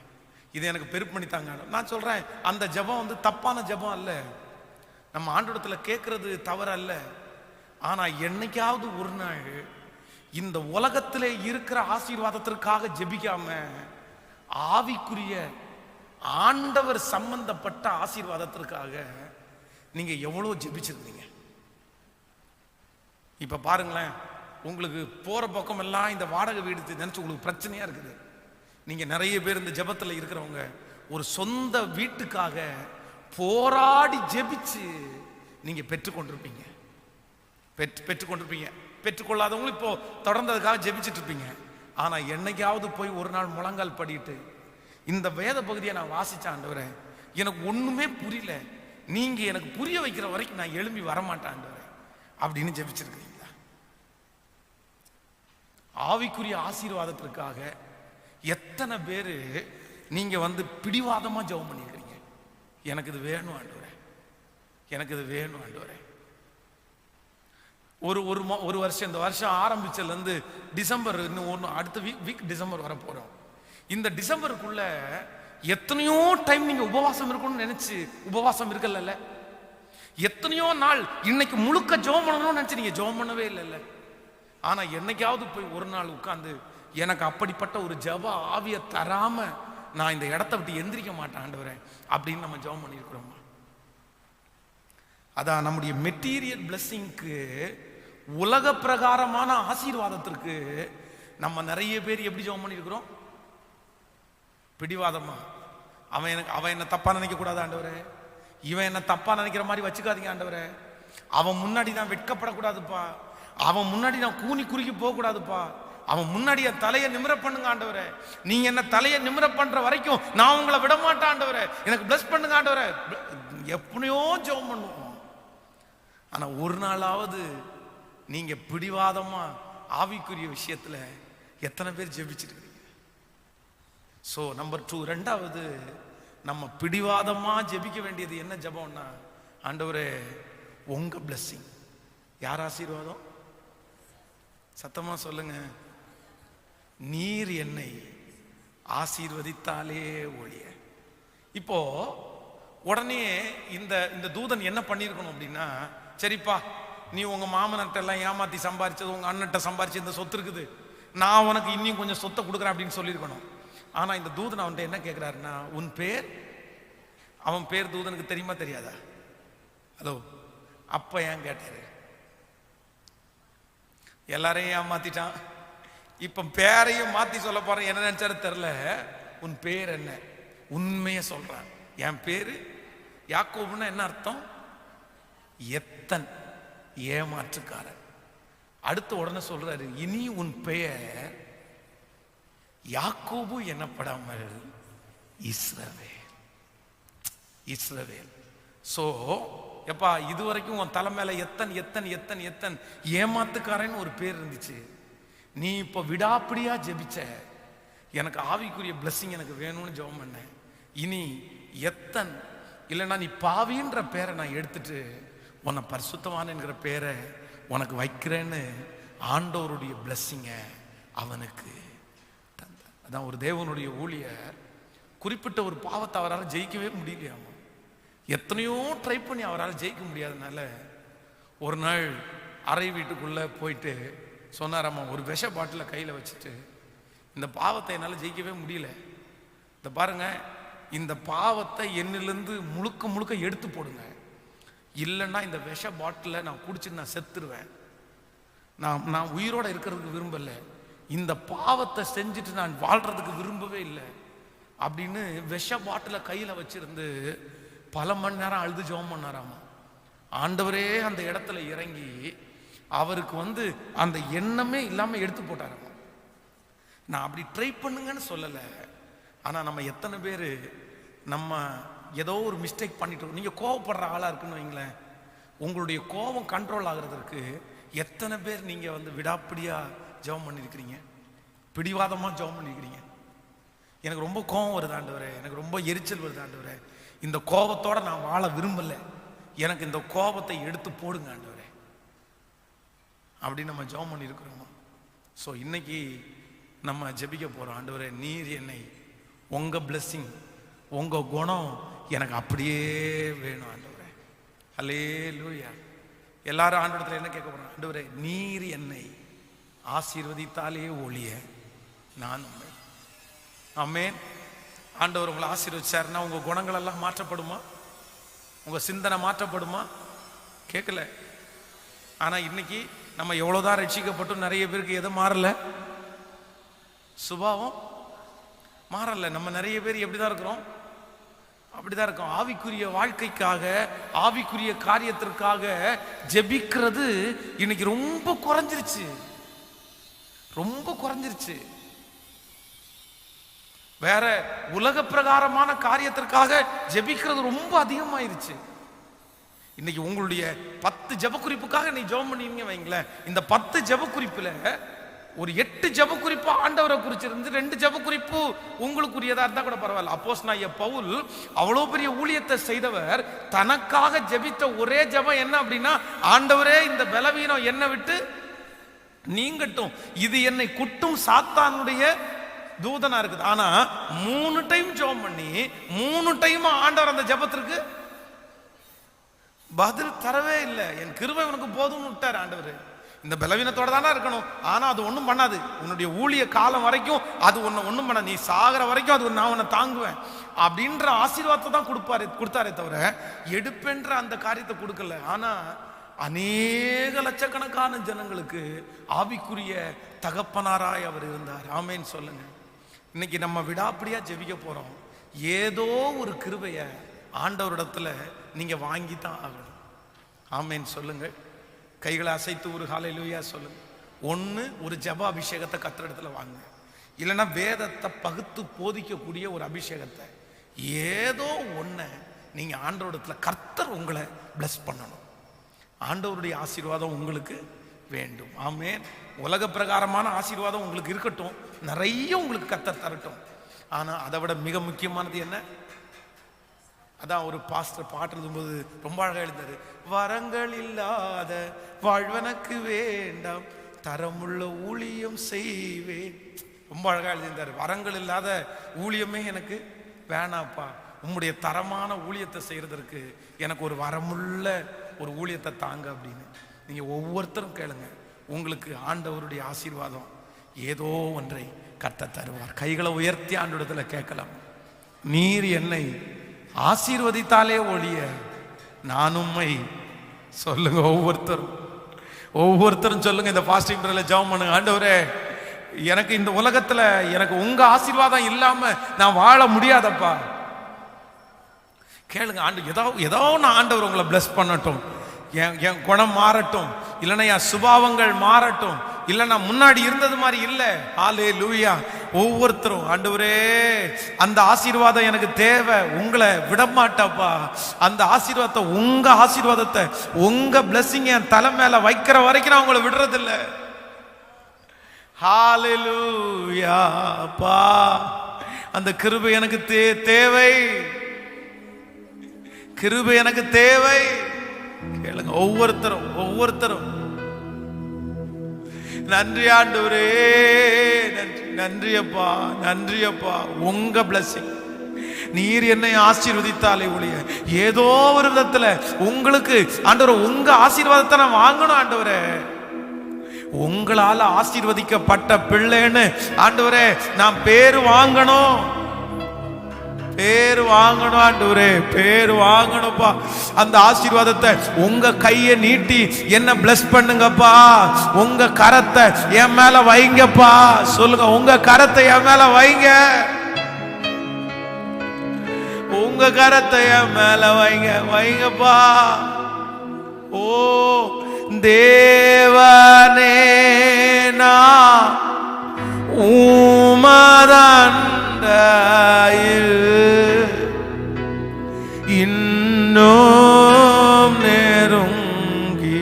இது எனக்கு பெருப்பு பண்ணி தாங்க. நான் சொல்றேன், அந்த ஜெபம் வந்து தப்பான ஜெபம் அல்ல, நம்ம ஆண்டவரத்துல கேட்கறது தவறு அல்ல. ஆனா என்னைக்காவது ஒரு நாள் இந்த உலகத்திலே இருக்கிற ஆசீர்வாதத்திற்காக ஜெபிக்காம ஆவிக்குரிய ஆண்டவர் சம்பந்தப்பட்ட ஆசீர்வாதத்திற்காக நீங்க எவ்வளவு ஜெபிச்சிருந்தீங்க. இப்ப பாருங்களேன், உங்களுக்கு போற பக்கம் எல்லாம் இந்த வாடகை வீடு நினைச்சு உங்களுக்கு பிரச்சனையா இருக்குது. நீங்க நிறைய பேர் இந்த ஜெபத்துல இருக்கிறவங்க ஒரு சொந்த வீட்டுக்காக போராடி ஜெபிச்சு நீங்க பெற்றுக்கொண்டிருப்பீங்க. பெற்றுக்கொள்ளாதவங்களும் இப்போ தொடர்ந்து அதுக்காக ஜெபிச்சுட்டு இருப்பீங்க. ஆனா என்னைக்காவது போய் ஒரு நாள் முழங்கால் படிட்டு, இந்த வேத பகுதியை நான் வாசிச்ச ஆண்டவரே, எனக்கு ஒண்ணுமே புரியல, நீங்க எனக்கு புரிய வைக்கிற வரைக்கும் நான் எழும்பி வரமாட்டேன் ஆண்டவரே அப்படின்னு ஜெபிச்சிருக்கீங்களா? ஆவிக்குரிய ஆசீர்வாதத்திற்காக எத்தனை பேரு நீங்க வந்து பிடிவாதமா ஜெபம் பண்ணிருக்கீங்க, எனக்கு இது வேணும் ஆண்டவரே, எனக்கு இது வேணும் ஆண்டவரே. ஒரு வருஷம், இந்த வருஷம் ஆரம்பிச்சதுல இருந்து டிசம்பர், இன்னும் அடுத்த வீக் டிசம்பர் வர போறோம். இந்த டிசம்பருக்குள்ள எத்தனையோ டைம் நீங்க உபவாசம் இருக்கணும்னு நினைச்சு உபவாசம் இருக்கல, எத்தனையோ நாள் இன்னைக்கு முழுக்க ஜெபம் பண்ணணும்னு நினைச்சு நீங்க ஜெபம் பண்ணவே இல்லைல்ல. ஆனா என்னைக்காவது போய் ஒரு நாள் உட்கார்ந்து, எனக்கு அப்படிப்பட்ட ஒரு ஜெப ஆவிய தராம நான் இந்த இடத்தை விட்டு எந்திரிக்க மாட்டேன் ஆண்டவரே அப்படின்னு நம்ம ஜெபம் பண்ணியிருக்கிறோமா? அதான் நம்முடைய மெட்டீரியல் பிளெஸிங்க்கு, உலக பிரகாரமான ஆசீர்வாதத்திற்கு நம்ம நிறைய பேர் எப்படி ஜெபம் பண்ணியிருக்கிறோம்? பிடிவாதமா, அவன் என்ன தப்பா நினைக்க கூடாது ஆண்டவரே, இவன் என்ன தப்பா நினைக்கிற மாதிரி வச்சுக்காதீங்க ஆண்டவரே, அவன் முன்னாடி நான் வெட்கப்படக்கூடாதுப்பா, அவன் முன்னாடி நான் கூனி குறுக்கி போக கூடாதுப்பா, அவன் முன்னாடி என் தலையை நிமிர பண்ணுங்க ஆண்டவரே, நீங்க என்ன தலையை நிமிர பண்ற வரைக்கும் நான் உங்களை விட மாட்டேன் ஆண்டவரே, எனக்கு பிளஸ் பண்ணுங்க ஆண்டவரே. எப்படியோ ஜெபம் பண்ணுவோம். ஆனா ஒரு நாளாவது நீங்க பிடிவாதமா ஆவிக்குரிய விஷயத்துல எத்தனை பேர் ஜெபிச்சிருக்கீங்க? சோ நம்பர் 2, ரெண்டாவது நம்ம பிடிவாதமா ஜெபிக்க வேண்டியது என்ன ஜெபம்னா, ஆண்டவரே உங்க பிளெஸிங். யார் ஆசீர்வாதம்? சத்தமா சொல்லுங்க. நீர் என்னை ஆசீர்வதித்தாலே ஒழிய. இப்போ உடனே இந்த தூதன் என்ன பண்ணிருக்கணும் அப்படின்னா, சரிப்பா நீ உங்க மாமன்கிட்ட எல்லாம் ஏமாத்தி சம்பாரிச்சது, உங்க அண்ணன்ட்ட சம்பாரிச்சு இந்த சொத்து இருக்குது, நான் உனக்கு இன்னும் கொஞ்சம் சொத்தை கொடுக்குறேன் அப்படின்னு சொல்லியிருக்கணும். ஆனா இந்த தூதன் அவன்கிட்ட என்ன கேட்கிறாருன்னா, உன் பேர்? அவன் பேர் தூதனுக்கு தெரியுமா தெரியாதா? ஹலோ, அப்ப ஏன் கேட்டாரு? எல்லாரையும் ஏமாத்திட்டான், இப்ப பேரையும் மாத்தி சொல்ல போறேன். என்ன நினைச்சாரு தெரியல. உன் பேர் என்ன? உண்மைய சொல்றான். என் பேரு யாக்கோபுன்னா என்ன அர்த்தம்? எத்தன், ஏமாற்றுக்காரன். அடுத்த உடனே சொல்றாரு, இனி உன் பெயர் யாக்கோபு எனப்படாமல் இஸ்ரவேல். இஸ்ரவேல். சோ எப்பா, இதுவரைக்கும் உன் தலை மேல எத்தன் எத்தன் எத்தன் எத்தன் ஏமாத்துக்காரன் ஒரு பேர் இருந்துச்சு. நீ இப்ப விடாப்பிடியா ஜெபிச்ச, எனக்கு ஆவிக்குரிய பிளெஸிங் எனக்கு வேணும்னு ஜெபம் பண்ண. இனி எத்தன் இல்லைன்னா நீ பாவின்ற பேரை நான் எடுத்துட்டு உன்னை பரிசுத்தவான் என்கிற பேரை உனக்கு வைக்கிறேன்னு ஆண்டவருடைய பிளெஸிங்க அவனுக்கு தந்த. அதான் ஒரு தேவனுடைய ஊழியர் குறிப்பிட்ட ஒரு பாவத்தை அவரால் ஜெயிக்கவே முடியலையாமா. எத்தனையோ ட்ரை பண்ணி அவரால் ஜெயிக்க முடியாதனால ஒரு நாள் அறை வீட்டுக்குள்ள போயிட்டு சொன்னாராமா, ஒரு விஷ பாட்டில கையில வச்சுட்டு, இந்த பாவத்தை என்னால் ஜெயிக்கவே முடியல, இந்த பாருங்க, இந்த பாவத்தை என்னிலிருந்து முழுக்க முழுக்க எடுத்து போடுங்க, இல்லைன்னா இந்த விஷ பாட்டில நான் குடிச்சு நான் செத்துருவேன், நான் உயிரோட இருக்கிறதுக்கு விரும்பல, இந்த பாவத்தை செஞ்சுட்டு நான் வாழ்றதுக்கு விரும்பவே இல்லை அப்படின்னு விஷ பாட்டில கையில வச்சிருந்து பல மணி நேரம் அழுது ஜெபம் பண்ணாராமா. ஆண்டவரே அந்த இடத்துல இறங்கி அவருக்கு அந்த எண்ணமே இல்லாம எடுத்து போட்டாராமா. நான் அப்படி ட்ரை பண்ணுங்கன்னு சொல்லலை, ஆனா நம்ம எத்தனை பேர் நம்ம ஏதோ ஒரு மிஸ்டேக் பண்ணிட்டு, நீங்க கோவப்படுற ஆளா இருக்குன்னு வைங்களேன், உங்களுடைய கோபம் கண்ட்ரோல் ஆகுறதுக்கு எத்தனை பேர் நீங்க விடாப்பிடியா ஜெபம் பண்ணிருக்கிறீங்க? பிடிவாதமா ஜெபம் பண்ணிருக்கிறீங்க? எனக்கு ரொம்ப கோபம் வருது ஆண்டவரே, எனக்கு ரொம்ப எரிச்சல் வருது ஆண்டவரே, இந்த கோபத்தோட நான் வாழ விரும்பல, எனக்கு இந்த கோபத்தை எடுத்து போடுங்க ஆண்டவரே அப்படின்னு நம்ம ஜெபம் பண்ணியிருக்கிறோமா? ஸோ இன்னைக்கு நம்ம ஜெபிக்க போறோம். ஆண்டவரே, நீர் என்னை உங்க பிளெஸிங், உங்க குணம் எனக்கு அப்படியே வேணும் ஆண்டவரே. அல்லேலூயா. எல்லாரும் ஆண்டவரத்துல என்ன கேட்க போறோம்? ஆண்டவரே, நீர் என்னை ஆசீர்வதித்தாலே ஒழிய நான் உண்மை. ஆமென். ஆண்டவர் உங்களை ஆசீர்வதிச்சாருன்னா உங்க குணங்கள் எல்லாம் மாற்றப்படுமா? உங்க சிந்தனை மாற்றப்படுமா? கேட்கல. ஆனா இன்னைக்கு நம்ம எவ்வளவுதான் ரட்சிக்கப்பட்டும் நிறைய பேருக்கு எதை மாறல? சுபாவம் மாறல. நம்ம நிறைய பேர் எப்படிதான் இருக்கிறோம்? அப்படிதான் இருக்கும். ஆவிக்குரிய வாழ்க்கைக்காக, ஆவிக்குரிய காரியத்திற்காக ஜெபிக்கிறது இன்னைக்கு ரொம்ப குறைஞ்சிருச்சு, ரொம்ப குறைஞ்சிருச்சு. வேற உலக பிரகாரமான காரியத்திற்காக ஜெபிக்கிறது ரொம்ப அதிகமாயிருச்சு. இன்னைக்கு உங்களுடைய 10 ஜெப குறிப்புக்காக நீ ஜெபம் பண்ணீங்க வைங்களேன், இந்த 10 ஜெப குறிப்புல ஒரு 8 ஜெப குறிப்பு ஆண்டவரை குறிச்சிருந்து 2 ஜெப குறிப்பு உங்களுக்குரியதா இருந்தா கூட பரவாயில்ல. அப்போஸ்தலனாகிய பவுல் அவ்வளவு பெரிய ஊழியத்தை செய்தவர், தனக்காக ஜெபித்த ஒரே ஜெபம் என்ன அப்படின்னா, ஆண்டவரே இந்த பலவீனம் என்னை விட்டு நீங்கட்டும், இது என்னை குட்டும் சாத்தானுடைய தூதனா இருக்குது. ஆனா 3 டைம் ஜெபம் பண்ணி 3 டைம் ஆண்டவர் அந்த ஜெபத்திற்கு பதில் தரவே இல்லை. என் கிருபை உனக்கு போதும்னு விட்டார் ஆண்டவர். இந்த பலவீனத்தோட தானே இருக்கணும், ஆனா அது ஒண்ணும் பண்ணாது. உன்னுடைய ஊழிய காலம் வரைக்கும் அது ஒண்ணும் பண்ண, நீ சாகிற வரைக்கும் அது நான் உன்னை தாங்குவேன் அப்படின்ற ஆசீர்வாதத்தை தான் கொடுத்தாரே தவிர எடுப்பென்ற அந்த காரியத்தை கொடுக்கல. ஆனா அநேக லட்சக்கணக்கான ஜனங்களுக்கு ஆவிக்குரிய தகப்பனாராய் அவர் இருந்தார். ஆமேன் சொல்லுங்க. இன்னைக்கு நம்ம விடாப்பிடியா ஜெபிக்க போறோம். ஏதோ ஒரு கிருபைய ஆண்டவரிடத்துல நீங்க வாங்கி தான் ஆகணும். ஆமேன் சொல்லுங்க. கைகளை அசைத்து ஒரு ஹல்லேலூயா சொல்லுங்க. ஒன்று, ஒரு ஜெப அபிஷேகத்தை கர்த்தரிடத்துல வாங்க. இல்லைன்னா வேதத்தை பகுத்து போதிக்கக்கூடிய ஒரு அபிஷேகத்தை, ஏதோ ஒன்றை நீங்க ஆண்டவரிடத்துல கர்த்தர் உங்களை பிளஸ் பண்ணணும். ஆண்டவருடைய ஆசீர்வாதம் உங்களுக்கு வேண்டும். ஆமென். உலக பிரகாரமான ஆசீர்வாதம் உங்களுக்கு இருக்கட்டும், நிறைய உங்களுக்கு கர்த்தர் தரட்டும். ஆனா அதை விட மிக முக்கியமானது என்ன? அதான் ஒரு பாஸ்டர் பாட்டு எழுதும்போது ரொம்ப அழகா எழுந்தாரு. வரங்கள் இல்லாத வாழ்வனுக்கு வேண்டாம், தரமுள்ள ஊழியம் செய்வேன். ரொம்ப அழகா எழுதியிருந்தாரு. வரங்கள் இல்லாத ஊழியமே எனக்கு வேணாப்பா, உம்முடைய தரமான ஊழியத்தை செய்யறதற்கு எனக்கு ஒரு வரமுள்ள ஒரு ஊழியத்தை தாங்க அப்படின்னு. நீங்க ஒவ்வொருத்தரும் கேளுங்க, உங்களுக்கு ஆண்டவருடைய ஆசீர்வாதம் ஏதோ ஒன்றை கர்த்தர் தருவார். கைகளை உயர்த்தி ஆண்டவரிடத்துல கேட்கலாம். நீர் என்னை ஆசீர்வதித்தாலே ஒழிய நான் உம்மை. சொல்லுங்க ஒவ்வொருத்தரும் சொல்லுங்க. இந்த ஃபாஸ்டிங் பிரேயர்ல ஜெபம் பண்ணுங்க. ஆண்டவரே, எனக்கு இந்த உலகத்துல எனக்கு உங்க ஆசீர்வாதம் இல்லாம நான் வாழ முடியாதப்பா. கேளுங்க. ஏதோ நான் ஆண்டவர் உங்களை பிளஸ் பண்ணட்டும், என் குணம் மாறட்டும், இல்லைன்னா என் சுபாவங்கள் மாறட்டும், இல்லைன்னா முன்னாடி இருந்தது மாதிரி இல்லை. ஹல்லேலூயா. ஒவ்வொருத்தரும் ஆண்டவரே அந்த ஆசீர்வாதம் எனக்கு தேவை, உங்களை விடமாட்டாப்பா. அந்த ஆசீர்வாதத்தை, உங்க ஆசீர்வாதத்தை, உங்க பிளஸிங் என் தலை மேல வைக்கிற வரைக்கும் நான் உங்களை விடுறதில்லை. ஹல்லேலூயா. அப்பா, அந்த கிருபை எனக்கு தேவை, கிருபை எனக்கு தேவை. கேளுங்க ஒவ்வொருத்தரும். நன்றி ஆண்டவரே, நன்றி அப்பா, நன்றி அப்பா. உங்க பிளஸிங், நீர் என்னை ஆசீர்வதித்தாலே ஒழிய ஏதோ ஒரு விதத்துல உங்களுக்கு ஆண்டவர் உங்க ஆசீர்வாதத்தை நான் வாங்கணும். ஆண்டவரே, உங்களால ஆசீர்வதிக்கப்பட்ட பிள்ளைன்னு ஆண்டவரே நான் பேர் வாங்கணும், பேர் வாங்கணும். ஆண்டவரே, பேர் வாங்கணும்ப்பா. அந்த ஆசீர்வாதத்தை உங்க கையை நீட்டி என்ன பிளஸ் பண்ணுங்கப்பா. உங்க கரத்தை என் மேல வைங்கப்பா. சொல்லுங்க, உங்க கரத்தை என் மேல வைங்க, உங்க கரத்தை என் மேல வைங்கப்பா. ஓ தேவனே, நான் உமதன் இன்னும் நெருங்கி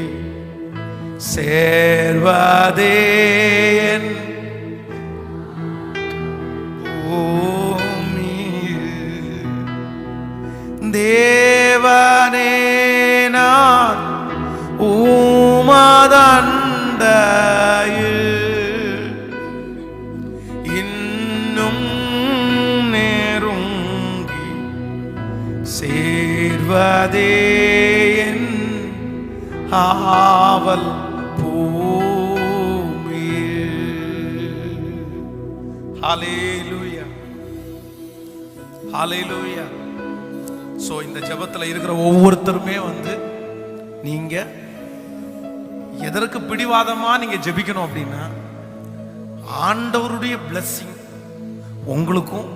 தேவனே நான் உமதண்டையில் இன்னும் நெருங்கி சேர்வதே என் ஆவல் பூமியில். ஹல்லேலூயா, ஹல்லேலூயா. சோ இந்த ஜெபத்துல இருக்கிற ஒவ்வொருத்தருமே வந்து நீங்க எதற்கு பிடிவாதமா நீங்க ஜெபிக்கணும் அப்படின்னா, ஆண்டவருடைய blessing உங்களுக்கும்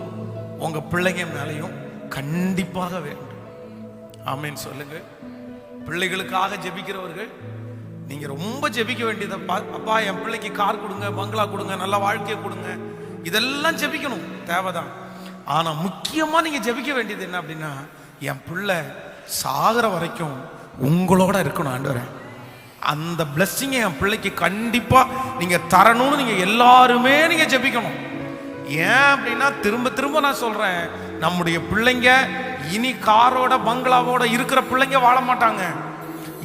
உங்க பிள்ளைங்க மேலையும் கண்டிப்பாக வேண்டும். ஆமென் சொல்லுங்க. பிள்ளைகளுக்காக ஜெபிக்கிறவர்கள் நீங்க ரொம்ப ஜெபிக்க வேண்டியது, அப்பா என் பிள்ளைக்கு கார் கொடுங்க, பங்களா கொடுங்க, நல்ல வாழ்க்கையை கொடுங்க, இதெல்லாம் ஜெபிக்கணும், தேவைதான். ஆனா முக்கியமா நீங்க ஜெபிக்க வேண்டியது என்ன அப்படின்னா, என் பிள்ளை சாகிற வரைக்கும் உங்களோட இருக்கணும் ஆண்டவரே. அந்த பிளஸ்ஸிங்கை என் பிள்ளைக்கு கண்டிப்பா நீங்க தரணும்னு நீங்க எல்லாருமே நீங்க ஜெபிக்கணும். ஏன் அப்படின்னா திரும்ப திரும்ப நான் சொல்றேன், நம்முடைய பிள்ளைங்க இனி காரோட பங்களாவோட இருக்கிற பிள்ளைங்க வாழ மாட்டாங்க.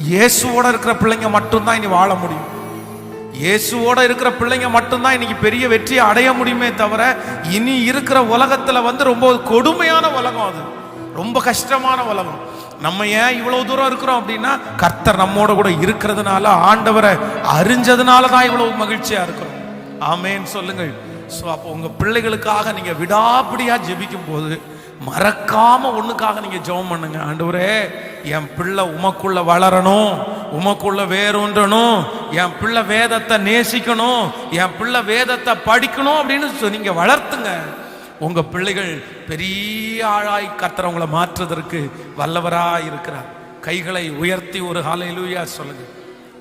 இயேசுவோட இருக்கிற பிள்ளைங்க மட்டும்தான் இனி வாழ முடியும். இயேசுவோட இருக்கிற பிள்ளைங்க மட்டும்தான் இன்னைக்கு பெரிய வெற்றியை அடைய முடியுமே தவிர, இனி இருக்கிற உலகத்துல வந்து ரொம்ப கொடுமையான உலகம், அது ரொம்ப கஷ்டமான உலகம். நம்ம ஏன் இவ்வளவு தூரம் இருக்கிறோம் அப்படின்னா, கர்த்தர் நம்மோட கூட இருக்கிறதுனால, ஆண்டவரை அறிஞ்சதுனால தான் இவ்வளவு மகிழ்ச்சியா இருக்கிறோம். ஆமென் சொல்லுங்கள். ஸோ அப்போ உங்க பிள்ளைகளுக்காக நீங்க விடாப்பிடியா ஜெபிக்கும் போது மறக்காம ஒண்ணுக்காக நீங்க ஜெபம் பண்ணுங்க. ஆண்டவரே என் பிள்ளை உமக்குள்ள வளரணும், உமக்குள்ள வேரூன்றணும், என் பிள்ளை வேதத்தை நேசிக்கணும், என் பிள்ளை வேதத்தை படிக்கணும் அப்படின்னு நீங்க வளர்த்துங்க. உங்க பிள்ளைகள் பெரிய ஆளாய் கர்த்தர் உங்களை மாற்றுவதற்கு வல்லவராய் இருக்கிறார். கைகளை உயர்த்தி ஒரு ஹல்லேலூயா சொல்லுங்க.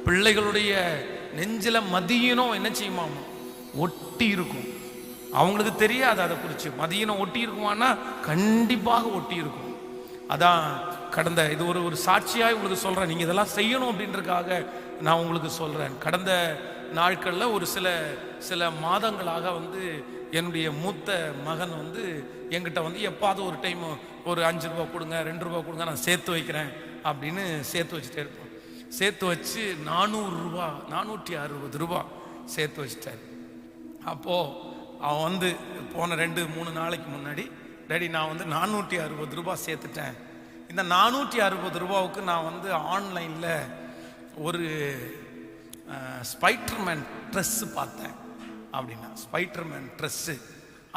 பிள்ளைகளுடைய நெஞ்சில மதியினம் என்ன செய்யுமாமா? ஒட்டி இருக்கும். அவங்களுக்கு தெரியாது அதை குறித்து. மதியினம் ஒட்டி இருக்குமானா கண்டிப்பாக ஒட்டி இருக்கும். அதான் கடந்த இது ஒரு சாட்சியாய் உங்களுக்கு சொல்றேன். நீங்க இதெல்லாம் செய்யணும் அப்படின்றதுக்காக நான் உங்களுக்கு சொல்றேன். கடந்த நாட்களில் ஒரு சில மாதங்களாக வந்து என்னுடைய மூத்த மகன் வந்து என்கிட்ட வந்து எப்பாவது ஒரு டைம் ஒரு 5 ரூபா கொடுங்க, 2 ரூபா கொடுங்க, நான் சேர்த்து வைக்கிறேன் அப்படின்னு சேர்த்து வச்சுட்டே இருப்பான். சேர்த்து வச்சு 460 ரூபா சேர்த்து வச்சுட்டாரு. அப்போது அவன் வந்து போன 2-3 நாளைக்கு முன்னாடி, டேடி நான் வந்து 460 ரூபா சேர்த்துட்டேன், இந்த 460 ரூபாவுக்கு நான் வந்து ஆன்லைனில் ஒரு ஸ்பைடர்மேன் ட்ரெஸ்ஸு பார்த்தேன் அப்படின்னா, ஸ்பைடர்மேன் ட்ரெஸ்ஸு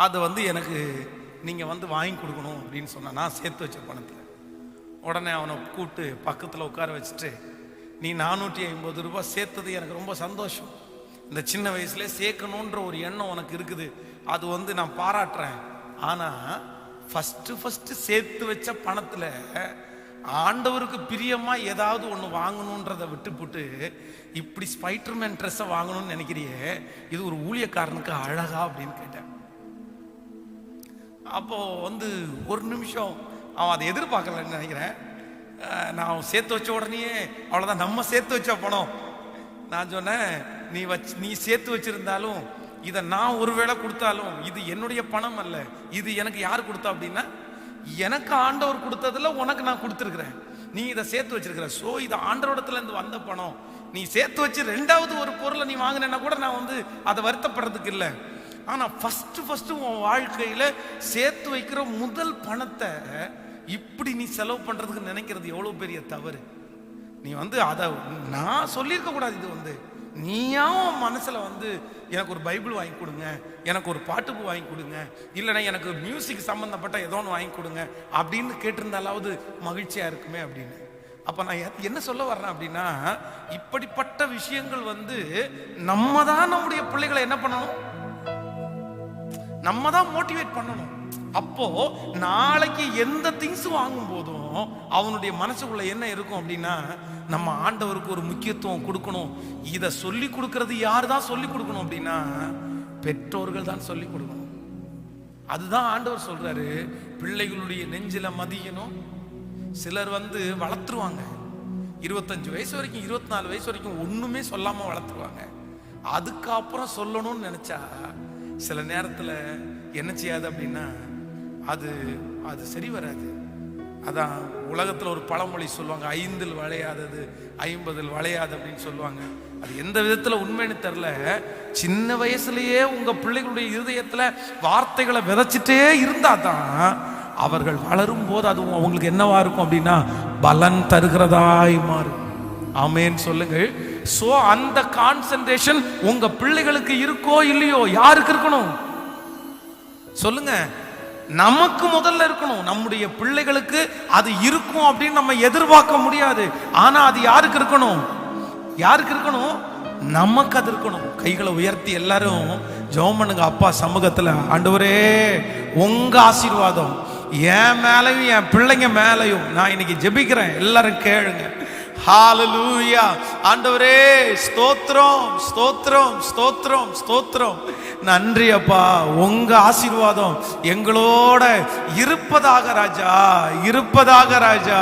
அதை வந்து எனக்கு நீங்கள் வந்து வாங்கி கொடுக்கணும் அப்படின்னு சொன்ன நான் சேர்த்து வச்ச பணத்தில். உடனே அவனை கூப்பிட்டு பக்கத்தில் உட்கார வச்சுட்டு, நீ 450 ரூபா சேர்த்தது எனக்கு ரொம்ப சந்தோஷம், இந்த சின்ன வயசுல சேர்க்கணுன்ற ஒரு எண்ணம் உனக்கு இருக்குது, அது வந்து நான் பாராட்டுறேன். ஆனால் ஃபஸ்ட்டு சேர்த்து வச்ச பணத்தில் ஆண்டவருக்கு பிரியமா ஏதாவது ஒன்று வாங்கணுன்றதை விட்டுப்புட்டு இப்படி ஸ்பைடர்மேன் ட்ரெஸ்ஸை வாங்கணும்னு நினைக்கிறியே, இது ஒரு ஊழியக்காரனுக்கு அழகா அப்படின்னு கேட்டேன். அப்போ வந்து ஒரு நிமிஷம் அவன் அதை எதிர்பார்க்கலன்னு நினைக்கிறேன். நான் சேர்த்து வச்ச உடனே அவ்வளோதான், நம்ம சேர்த்து வச்ச பணம். நான் சொன்னேன், நீ சேர்த்து வச்சிருந்தாலும் இதை நான் ஒருவேளை கொடுத்தாலும் இது என்னுடைய பணம் அல்ல, இது எனக்கு யார் கொடுத்தா அப்படின்னா, எனக்கு ஆண்டவர் கொடுத்ததுல உனக்கு நான் கொடுத்துருக்கிறேன், நீ இதை சேர்த்து வச்சிருக்கிற. ஸோ இது ஆண்டவரிடத்துல இருந்து வந்த பணம், நீ சேர்த்து வச்சு 2வது ஒரு பொருளை நீ வாங்கினா கூட நான் வந்து அதை வருத்தப்படுறதுக்கு இல்லை. ஆனால் ஃபஸ்ட்டு உன் வாழ்க்கையில் சேர்த்து வைக்கிற முதல் பணத்தை இப்படி நீ செலவு பண்ணுறதுக்கு நினைக்கிறது எவ்வளோ பெரிய தவறு. நீ வந்து அதை நான் சொல்லியிருக்க கூடாது. இது வந்து நீயா மனசில் வந்து எனக்கு ஒரு பைபிள் வாங்கி கொடுங்க, எனக்கு ஒரு பாட்டுக்கு வாங்கி கொடுங்க, இல்லைன்னா எனக்கு மியூசிக் சம்மந்தப்பட்ட ஏதோ ஒன்று வாங்கி கொடுங்க அப்படின்னு கேட்டிருந்தாலாவது மகிழ்ச்சியாக இருக்குமே அப்படின்னு. அப்போ நான் என்ன சொல்ல வர்றேன் அப்படின்னா, இப்படிப்பட்ட விஷயங்கள் வந்து நம்ம தான் நம்முடைய பிள்ளைகளை என்ன பண்ணணும், நம்ம தான் மோட்டிவேட் பண்ணணும். அப்போ நாளைக்கு எந்த திங்ஸ் வாங்கும் போதும் அவனுடைய மனசுக்குள்ள என்ன இருக்கும் அப்படின்னா, நம்ம ஆண்டவருக்கு ஒரு முக்கியத்துவம் கொடுக்கணும். இதை சொல்லி கொடுக்கறது யாரு தான் சொல்லி கொடுக்கணும் அப்படின்னா, பெற்றோர்கள் தான் சொல்லி கொடுக்கணும். அதுதான் ஆண்டவர் சொல்றாரு, பிள்ளைகளுடைய நெஞ்சில மதியணும். சிலர் வந்து வளர்த்துருவாங்க 25 வயசு வரைக்கும் 24 வயசு வரைக்கும் ஒண்ணுமே சொல்லாம வளர்த்துருவாங்க. அதுக்கப்புறம் சொல்லணும்னு நினைச்சா சில நேரத்தில் என்ன செய்யாது அப்படின்னா அது அது சரி வராது. அதான் உலகத்தில் ஒரு பழமொழி சொல்லுவாங்க, 5 வளையாதது 50 வளையாது அப்படின்னு சொல்லுவாங்க. அது எந்த விதத்தில் உண்மைன்னு தெரில. சின்ன வயசுலயே உங்க பிள்ளைகளுடைய இருதயத்துல வார்த்தைகளை விதைச்சிட்டே இருந்தா தான் அவர்கள் வளரும் போது அதுவும் அவங்களுக்கு என்னவா இருக்கும் அப்படின்னா பலன் தருகிறதாய் மாறும். ஆமேன் சொல்லுங்க. சோ அந்த கான்சென்ட்ரேஷன் உங்க பிள்ளைகளுக்கு இருக்கோ இல்லையோ, யாருக்கு இருக்கணும் சொல்லுங்க? நமக்கு முதல்ல இருக்கணும். நம்முடைய பிள்ளைகளுக்கு அது இருக்கும் அப்படின்னு நம்ம எதிர்பார்க்க முடியாது. ஆனா அது யாருக்கு இருக்கணும்? யாருக்கு இருக்கணும்? நமக்கு அது இருக்கணும். கைகளை உயர்த்தி எல்லாரும் ஜெபம் பண்ணுங்க. அப்பா சமூகத்துல, ஆண்டவரே உங்க ஆசீர்வாதம் என் மேலையும் என் பிள்ளைங்க மேலையும் நான் இன்னைக்கு ஜெபிக்கிறேன். எல்லாரும் கேளுங்க. ஹalleluya. ஆண்டவரே ஸ்தோத்திரம் ஸ்தோத்திரம் ஸ்தோத்திரம் ஸ்தோத்திரம். நன்றி அப்பா, உங்க ஆசீர்வாதம் எங்களோட இருப்பதாக ராஜா, இருப்பதாக ராஜா,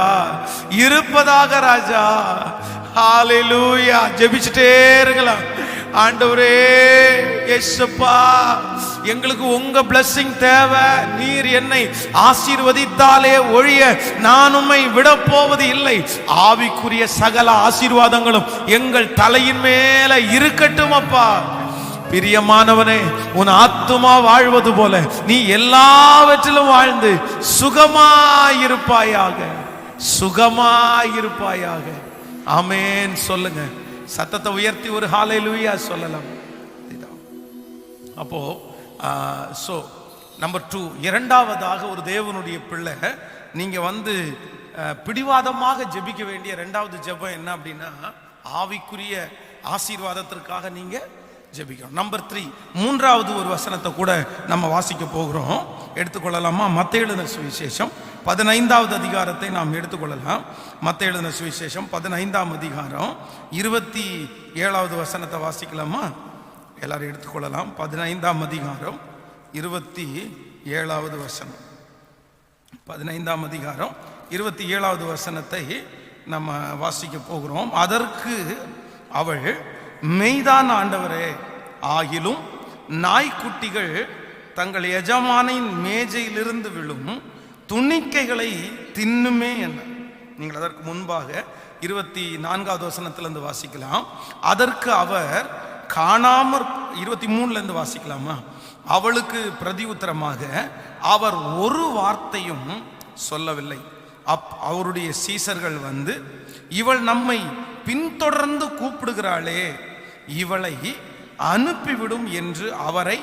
இருப்பதாக ராஜா. ஹalleluya. ஜெபிச்சிட்டே இருக்கலாம். ஆண்டவரே இயேசுப்பா, எங்களுக்கு உங்க blessing தேவை. நீர் என்னை ஆசீர்வதித்தாலே ஒழிய நான் உம்மை விட போவது இல்லை. ஆவிக்குரிய சகல ஆசீர்வாதங்களும் எங்கள் தலையின் மேல இருக்கட்டும் அப்பா. பிரியமானவனே, உன் ஆத்துமா வாழ்வது போல நீ எல்லாவற்றிலும் வாழ்ந்து சுகமாயிருப்பாயாக, சுகமாயிருப்பாயாக. ஆமென் சொல்லுங்க. சத்தத்தை உயர்த்தி ஒரு ஹalleluya சொல்லலாம். அப்போ சோ நம்பர் 2, இரண்டாவதாக ஒரு தேவனுடைய பிள்ளை நீங்க பிடிவாதமாக ஜெபிக்க வேண்டிய இரண்டாவது ஜெபம் என்ன அப்படின்னா, ஆவிக்குரிய ஆசீர்வாதத்திற்காக நீங்க ஜெபிக்கணும். நம்பர் 3, மூன்றாவது ஒரு வசனத்தை கூட நம்ம வாசிக்க போகிறோம். எடுத்துக்கொள்ளலாமா? மத்தேயு எழுதின சுவிசேஷம் 15வது அதிகாரத்தை நாம் எடுத்துக்கொள்ளலாம். மத்தேயு எழுதின சுவிசேஷம் 15ஆம் அதிகாரம் 27வது வசனத்தை வாசிக்கலாமா? எல்லாரும் எடுத்துக்கொள்ளலாம். 15ஆம் அதிகாரம் 27வது வசனம். 15ஆம் அதிகாரம் 27வது வசனத்தை நம்ம வாசிக்க போகிறோம். அதற்கு அவள், மெய்தான் ஆண்டவரே, ஆகிலும் நாய்க்குட்டிகள் தங்கள் எஜமானின் மேஜையிலிருந்து விழும் துணிக்கைகளை தின்னுமே என்ன. நீங்கள் அதற்கு முன்பாக 24வது வசனத்திலிருந்து வாசிக்கலாம். அதற்கு அவர் காணாமற் 23லிருந்து வாசிக்கலாமா? அவளுக்கு பிரதி உத்தரமாக அவர் ஒரு வார்த்தையும் சொல்லவில்லை. அவருடைய சீசர்கள் இவள் நம்மை பின்தொடர்ந்து கூப்பிடுகிறாளே, இவளை அனுப்பிவிடும் என்று அவரை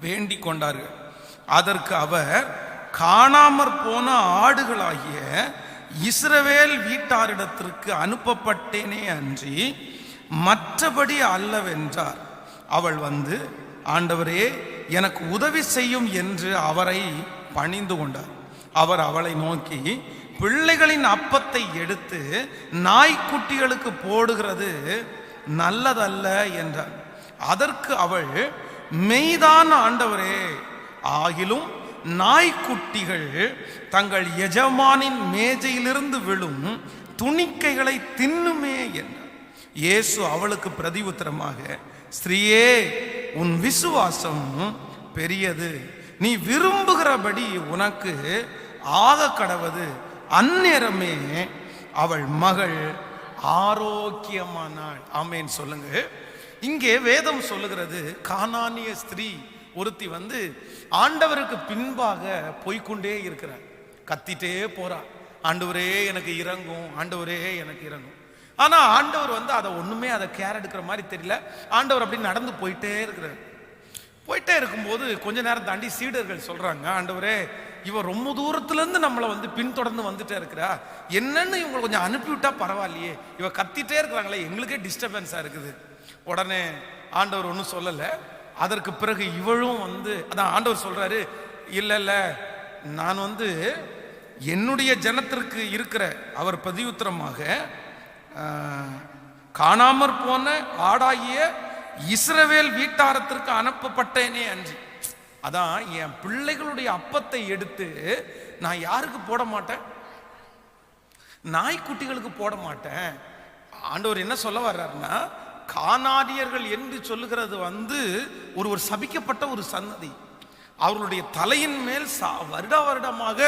வேண்டிக் கொண்டார்கள். அதற்கு அவர், காணாமற் போன ஆடுகளாகிய இஸ்ரவேல் வீட்டாரிடத்திற்கு அனுப்பப்பட்டேனே அன்றி மற்றபடி அல்லவென்றார். அவள் ஆண்டவரே எனக்கு உதவி செய்யும் என்று அவரை பணிந்து கொண்டார். அவர் அவளை நோக்கி, பிள்ளைகளின் அப்பத்தை எடுத்து நாய்க்குட்டிகளுக்கு போடுகிறது நல்லதல்ல என்றார். அதற்கு அவள், மெய்தான் ஆண்டவரே, ஆகிலும் நாய்க்குட்டிகள் தங்கள் எஜமானின் மேஜையிலிருந்து விழும் துணிக்கைகளை தின்னுமே என்றார். இயேசு அவளுக்கு பிரதி உத்தரமாக, ஸ்திரீயே, உன் விசுவாசம் பெரியது, நீ விரும்புகிறபடி உனக்கு ஆக கடவது. அந்நேரமே அவள் மகள் ஆரோக்கியமானாள். ஆமேன் சொல்லுங்க. இங்கே வேதம் சொல்லுகிறது, கானானிய ஸ்திரீ ஒருத்தி ஆண்டவருக்கு பின்பாக போய்கொண்டே இருக்கிறார். கத்திட்டே போறா, ஆண்டவரே எனக்கு இறங்கும், ஆண்டவரே எனக்கு இறங்கும். ஆனா ஆண்டவர் அதை ஒண்ணுமே அதை கேர் எடுக்கிற மாதிரி தெரியல. ஆண்டவர் அப்படி நடந்து போயிட்டே இருக்கிறார். போயிட்டே இருக்கும்போது கொஞ்ச நேரம் தாண்டி சீடர்கள் சொல்றாங்க, ஆண்டவரே இவ ரொம்ப தூரத்துல இருந்து நம்மளை பின்தொடர்ந்து வந்துட்டே இருக்கிறா, என்னன்னு இவங்களை கொஞ்சம் அனுப்பிவிட்டா பரவாயில்லையே, இவ கத்திட்டே இருக்கிறாங்களே, எங்களுக்கே டிஸ்டர்பன்ஸா இருக்குது. உடனே ஆண்டவர் ஒன்றும் சொல்லலை. அதற்கு பிறகு இவளும் அதான் ஆண்டவர் சொல்றாரு, இல்ல இல்ல, நான் என்னுடைய ஜனத்திற்கு இருக்கிற, அவர் பிரதியுத்தரமாக, காணாமற் போன ஆடாகிய இஸ்ரவேல் வீட்டாரத்திற்கு அனுப்பப்பட்டேனே அன்றி. அதான் என் பிள்ளைகளுடைய அப்பத்தை எடுத்து நான் யாருக்கு போட மாட்டேன்? நாய்க்குட்டிகளுக்கு போட மாட்டேன். ஆண்டவர் என்ன சொல்ல வர்றாருன்னா, கானானியர்கள் என்று சொல்லுகிறது ஒரு சபிக்கப்பட்ட ஒரு சன்னதி. அவர்களுடைய தலையின் மேல் வருட வருடமாக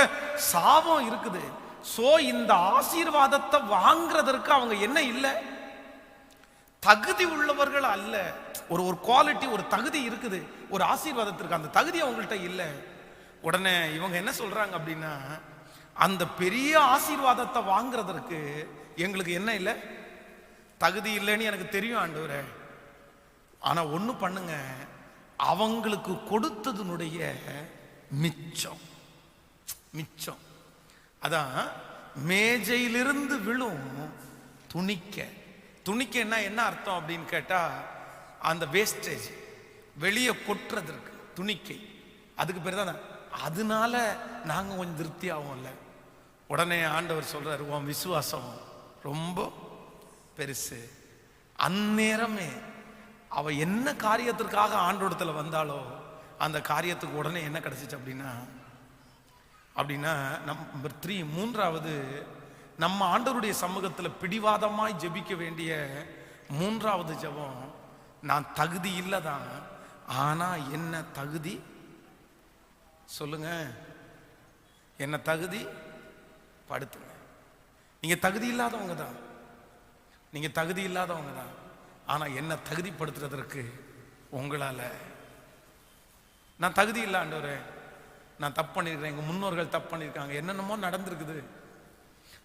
சாபம் இருக்குது. சோ இந்த ஆசீர்வாதத்தை வாங்குறதற்கு அவங்க என்ன இல்லை, தகுதி உள்ளவர்கள் அல்ல. ஒரு குவாலிட்டி, ஒரு தகுதி இருக்குது ஒரு ஆசீர்வாதத்திற்கு, அந்த தகுதி அவங்கள்ட்ட இல்லை. உடனே இவங்க என்ன சொல்றாங்க அப்படின்னா, அந்த பெரிய ஆசீர்வாதத்தை வாங்குறதற்கு எங்களுக்கு என்ன இல்லை, தகுதி இல்லைன்னு எனக்கு தெரியும் ஆண்டவரே. ஆனா ஒண்ணு பண்ணுங்க, அவங்களுக்கு கொடுத்ததனுடைய மிச்சம் மிச்சம் அதான் மேஜையிலிருந்து விழும் துணிக்க என்ன அர்த்தம் அப்படின்னு கேட்டா, அந்த வேஸ்டேஜ் வெளியே கொட்டுறதற்கு துணிக்கை, அதுக்கு பேர் தான். அதனால நாங்க கொஞ்சம் திருப்தி ஆகும்ல. உடனே ஆண்டவர் சொல்றாரு, உன் விசுவாசம் ரொம்ப பெருசு. அந்நேரமே அவ என்ன காரியத்திற்காக ஆண்டோடத்துல வந்தாலோ அந்த காரியத்துக்கு உடனே என்ன கிடைச்சிச்சு அப்படின்னா நம்பர் 3, மூன்றாவது, நம்ம ஆண்டவருடைய சமூகத்தில் பிடிவாதமாய் ஜெபிக்க வேண்டிய மூன்றாவது ஜெபம், நான் தகுதி இல்லதான், ஆனா என்ன தகுதி சொல்லுங்க, என்ன தகுதி படுத்துங்க. நீங்க தகுதி இல்லாதவங்க தான், ஆனா என்ன தகுதிப்படுத்துறதற்கு உங்களால. நான் தகுதி இல்லை ஆண்டவரே, நான் தப்பு பண்ணிருக்கிறேன், எங்க முன்னோர்கள் தப்பு பண்ணிருக்காங்க, என்னென்னமோ நடந்திருக்குது,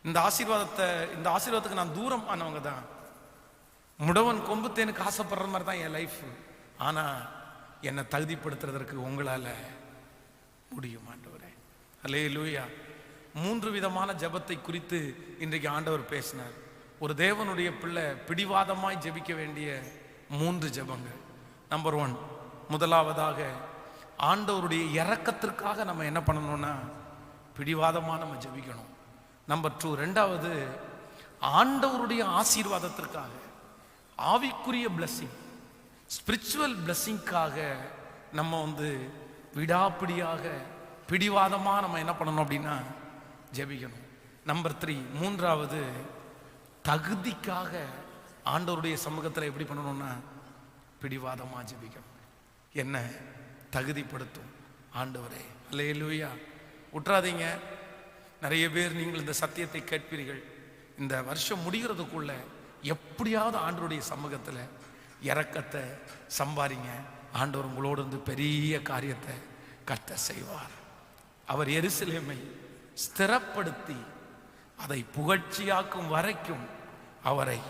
இந்த ஆசீர்வாதத்துக்கு நான் தூரம் ஆனவங்க தான், முடவன் கொம்பு தேனுக்கு ஆசைப்படுற மாதிரி தான் என் லைஃப். ஆனா என்னை தகுதிப்படுத்துறதற்கு உங்களால முடியும் ஆண்டவரே. அல்லேலூயா. 3 விதமான ஜெபத்தை குறித்து இன்றைக்கு ஆண்டவர் பேசினார். ஒரு தேவனுடைய பிள்ளை பிடிவாதமாய் ஜெபிக்க வேண்டிய 3 ஜெபங்கள். நம்பர் 1, முதலாவதாக ஆண்டவருடைய இரக்கத்திற்காக நம்ம என்ன பண்ணணும்னா பிடிவாதமா நம்ம ஜெபிக்கணும். நம்பர் 2, ரெண்டாவது ஆண்டவருடைய ஆசீர்வாதத்திற்காக, ஆவிக்குரிய பிளஸிங், ஸ்பிரிச்சுவல் பிளஸிங்காக நம்ம விடாப்பிடியாக பிடிவாதமா நம்ம என்ன பண்ணணும் அப்படின்னா ஜெபிக்கணும். நம்பர் 3, மூன்றாவது தகுதிக்காக ஆண்டவருடைய சமூகத்தில் எப்படி பண்ணணும்னா பிடிவாதமா ஜெபிக்கணும். என்ன தகுதிப்படுத்தும் ஆண்டவரே. அல்லேலூயா. விட்டுறாதீங்க. நிறைய பேர் நீங்கள் இந்த சத்தியத்தை கேட்பீர்கள். இந்த வருஷம் முடிகிறதுக்குள்ள எப்படியாவது ஆண்டவருடைய சமூகத்தில் இரக்கத்தை சம்பாதிங்க. ஆண்டவர் உங்களோடு பெரிய காரியத்தை கர்த்தர் செய்வார். அவர் எருசலேமை ஸ்திரப்படுத்தி அதை புகழ்ச்சியாக்கும் வரைக்கும் அவரை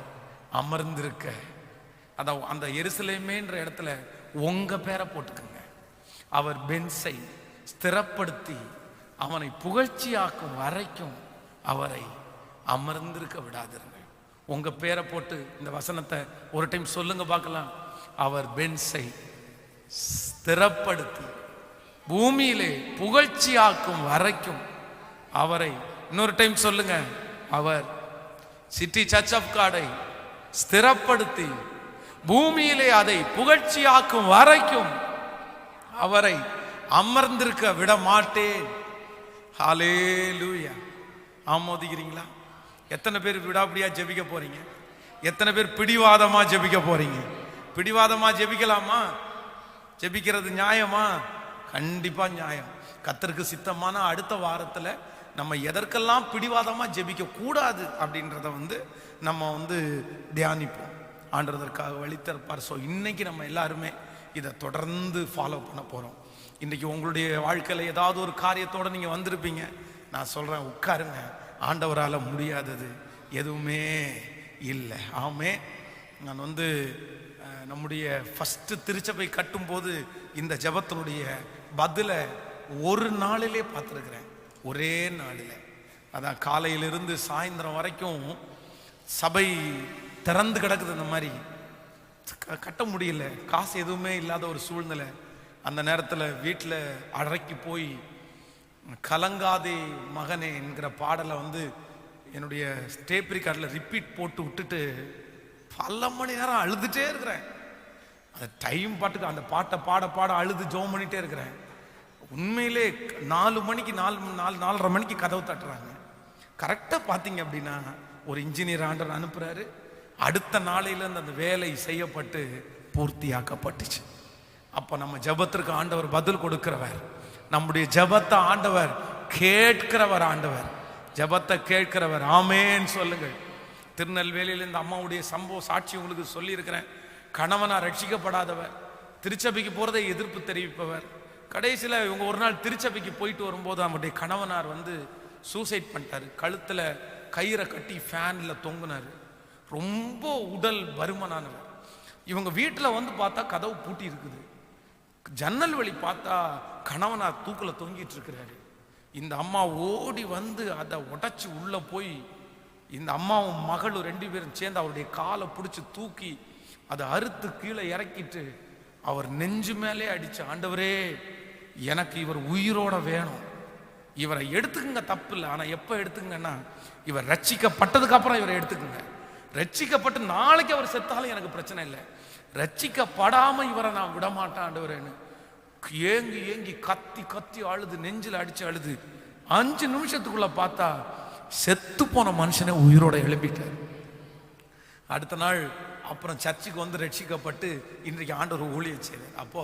அமர்ந்திருக்க, அந்த எருசலேமேன்ற இடத்துல உங்க பேரை போட்டுக்குங்க. அவர் பென்சை ஸ்திரப்படுத்தி அவனை புகழ்ச்சியாக்கும் வரைக்கும் அவரை அமர்ந்திருக்க விடாதிருங்கள். உங்க பேரை போட்டு இந்த வசனத்தை ஒரு டைம் சொல்லுங்க பார்க்கலாம். அவர் பென்சை ஸ்திரப்படுத்தி பூமியிலே புகழ்ச்சியாக்கும் வரைக்கும் அவரை, இன்னொரு டைம் சொல்லுங்க, அவர் சிட்டி சர்ச் ஆஃப் காடை ஸ்திரப்படுத்தி பூமியிலே அதை புகழ்ச்சியாக்கும் வரைக்கும் அவரை அமர்ந்திருக்க விட மாட்டேன். ஹல்லேலூயா. ஆமோதிக்கிறீங்களா? எத்தனை பேர் விடாப்பிடியா ஜெபிக்க போறீங்க? எத்தனை பேர் பிடிவாதமா ஜெபிக்க போறீங்க? பிடிவாதமா ஜெபிக்கலாமா? ஜெபிக்கிறது நியாயமா? கண்டிப்பா நியாயம். கர்த்தருக்கு சித்தமான அடுத்த வாரத்துல நம்ம எதற்கெல்லாம் பிடிவாதமா ஜெபிக்க கூடாது அப்படின்றத நம்ம தியானிப்போம். ஆண்டதற்காக வழித்திருப்பார். ஸோ இன்னைக்கு நம்ம எல்லாருமே இதை தொடர்ந்து ஃபாலோ பண்ண போறோம். இன்னைக்கு உங்களுடைய வாழ்க்கையில் ஏதாவது ஒரு காரியத்தோட நீங்க வந்திருப்பீங்க. நான் சொல்றேன், உட்காருங்க. ஆண்டவரால முடியாதது எதுவுமே இல்லை. ஆமே. நான் நம்முடைய ஃபர்ஸ்ட் திருச்சபை கட்டும் போது இந்த ஜெபத்தினுடைய பதில ஒரு நாளிலே பார்த்துருக்கிறேன். ஒரே நாளில், அதான் காலையிலிருந்து சாயந்தரம் வரைக்கும் சபை திறந்து கிடக்குது. இந்த மாதிரி கட்ட முடியல, காசு எதுவுமே இல்லாத ஒரு சூழ்நிலை. அந்த நேரத்தில் வீட்டில் அடக்கி போய் கலங்காதே மகனே என்கிற பாடலை என்னுடைய டேப் ரெக்கார்டில் ரிப்பீட் போட்டு விட்டுட்டு பல மணி நேரம் அழுதுட்டே இருக்கிறேன். அந்த டைம் பாட்டுக்கு அந்த பாட்டை பாட பாட அழுது ஜோம் பண்ணிட்டே இருக்கிறேன். உண்மையிலே 4 மணிக்கு 4:30 மணிக்கு கதவு தட்டுறாங்க. கரெக்டாக பார்த்தீங்க அப்படின்னா ஒரு இன்ஜினியர் ஆண்டவர் அனுப்புறாரு. அடுத்த நாளையிலிருந்து அந்த வேலை செய்யப்பட்டு பூர்த்தியாக்கப்பட்டுச்சு. அப்ப நம்ம ஜெபத்திற்கு ஆண்டவர் பதில் கொடுக்கிறவர். நம்முடைய ஜெபத்தை ஆண்டவர் கேட்கிறவர். ஆண்டவர் ஜெபத்தை கேட்கிறவர். ஆமேன்னு சொல்லுங்கள். திருநெல்வேலியில் இந்த அம்மாவுடைய சம்பவ சாட்சி உங்களுக்கு சொல்லி இருக்கிறேன். கணவனா ரட்சிக்கப்படாதவர், திருச்சபைக்கு போறதை எதிர்ப்பு தெரிவிப்பவர். கடைசியில் இவங்க ஒரு நாள் திருச்சபைக்கு போயிட்டு வரும்போது அவருடைய கணவனார் சூசைட் பண்ணிட்டாரு. கழுத்துல கயிறை கட்டி ஃபேன்ல தொங்குனாரு. ரொம்ப உடல் பருமனானவர். இவங்க வீட்டில் பார்த்தா கதவு பூட்டி இருக்குது. ஜன்னல் வழி பார்த்தா கணவனார் தூக்கில் தொங்கிட்டு இருக்கிறாரு. இந்த அம்மா ஓடி அதை உடைச்சு உள்ள போய் இந்த அம்மாவும் மகளும் 2 பேரும் சேர்ந்து அவருடைய காலை பிடிச்சி தூக்கி அதை அறுத்து கீழே இறக்கிட்டு அவர் நெஞ்சு மேலே அடிச்சு, ஆண்டவரே எனக்கு இவர் உயிரோட வேணும், இவரை எடுத்துக்குங்க, தப்பு இல்லை, ஆனா எப்ப எடுத்துங்கன்னா இவர் ரட்சிக்கப்பட்டதுக்கு அப்புறம் இவரை எடுத்துக்குங்க. ரட்சிக்கப்பட்டு நாளைக்கு அவர் செத்தாலும் எனக்கு பிரச்சனை இல்லை, ரட்சிக்கப்படாம இவரை நான் விடமாட்டேன் ஆண்டவரேன்னு ஏங்கி ஏங்கி கத்தி கத்தி அழுது, நெஞ்சில் அடிச்சு அழுது 5 நிமிஷத்துக்குள்ள பார்த்தா செத்து போன மனுஷனை உயிரோட எழுப்பிட்டார். அடுத்த நாள் அப்புறம் சர்ச்சுக்கு ரட்சிக்கப்பட்டு இன்றைக்கு ஆண்டவர் ஊழியம் செய்தார். அப்போ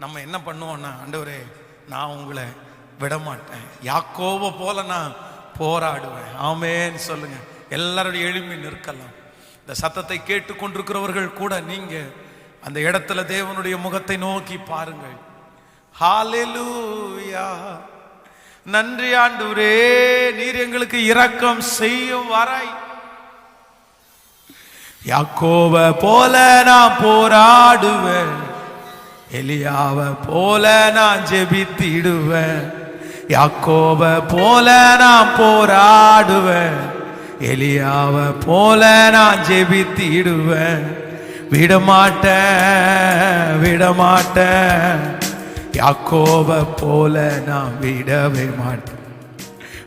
நம்ம என்ன பண்ணுவோம்னா, ஆண்டவரே நான் உங்களை விடமாட்டேன், யாக்கோபை போல நான் போராடுவேன். ஆமேன்னு சொல்லுங்க. எல்லாருடைய எழுப்பி நிற்கலாம். இந்த சத்தத்தை கேட்டு கொண்டிருக்கிறவர்கள் கூட நீங்க அந்த இடத்துல தேவனுடைய முகத்தை நோக்கி பாருங்கள். ஹல்லேலூயா. நன்றி ஆண்டவரே, நீர் எங்களுக்கு இரக்கம் செய்யும் வரை யாக்கோபை போல நான் போராடுவேன், எலியாவை போல நான் ஜெபித்திடுவேன். யாக்கோபை போல நான் போராடுவேன், எலியாவை போல நான் ஜெபித்திடுவேன். விடமாட்டேன் விடமாட்டேன், யாக்கோபை போல நான் விடவே மாட்டேன்.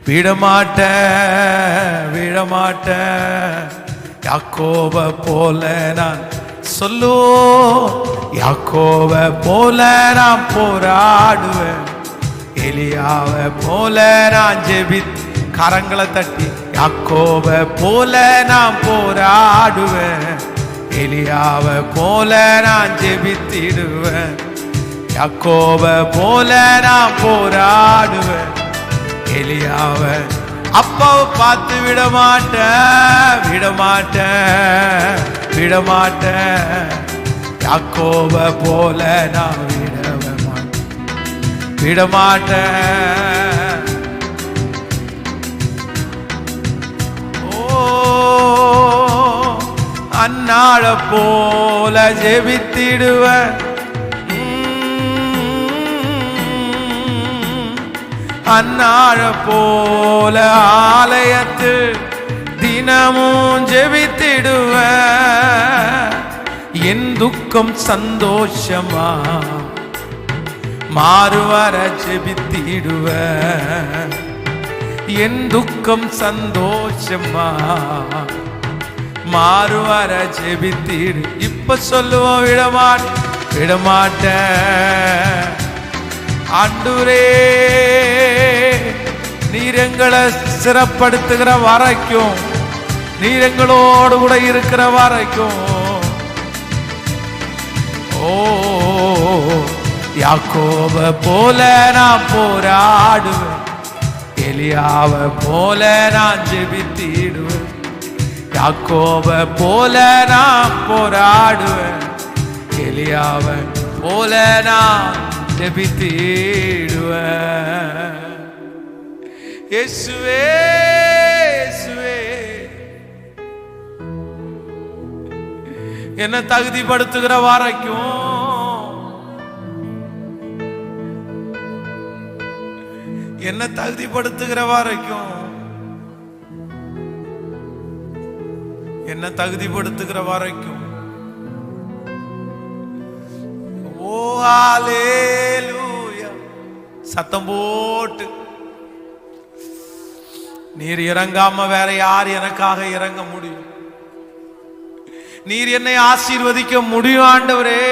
விடமாட்டேன் விடமாட்டேன், யாக்கோபை போல நான் சொல்லோ, யாக்கோபை போல நான் போராடுவேன், எலியாவை போல நான் ஜெபித்து, கரங்களை தட்டி யாக்கோபை போல நான் போராடுவேன், எலியாவை போல நான் ஜெபித்திடுவேன். யாக்கோபை போல நான் போராடுவேன், எலியாவை அப்பாவை பார்த்து விடமாட்டேன் விடமாட்டேன் விடமாட்டேன், யாக்கோபை போல நான் விடவே மாட்டேன் விடமாட்டேன். ஓ அன்னாள போல ஜெபித்திடுவேன், அன்னாழ போல ஆலயத்தில் தினமும் ஜெபித்திடுவேன். என் துக்கம் சந்தோஷமா மாறுவர ஜெபித்திடுவேன், என் துக்கம் சந்தோஷமா மாறுவர ஜெபித்திடு. இப்ப சொல்லுவோம் விடமாட்டேன் விடமாட்டேன். ஆண்டவரே நீர் எங்களை சிறப்படுத்துகிற வரைக்கும், நீர் எங்களோடு கூட இருக்கிற வரைக்கும், ஓ யாக்கோபை போல நான் போராடுவேன், எலியாவை போல நான் ஜெபித்திடுவேன். யாக்கோபை போல நான் போராடுவேன், எலியாவை போல நான் ஜெபித்திடுவேன். இயேசுவே இயேசுவே என்ன தகுதிப்படுத்துகிற வரைக்கும், என்ன தகுதிப்படுத்துகிற வரைக்கும், என்ன தகுதிப்படுத்துகிற வரைக்கும். ஓ ஹல்லேலூயா. சத்தம் போட்டு நீர் இறங்காம வேற யார் எனக்காக இறங்க முடியும்? நீர் என்னை ஆசீர்வதிக்க முடியும் ஆண்டவரே,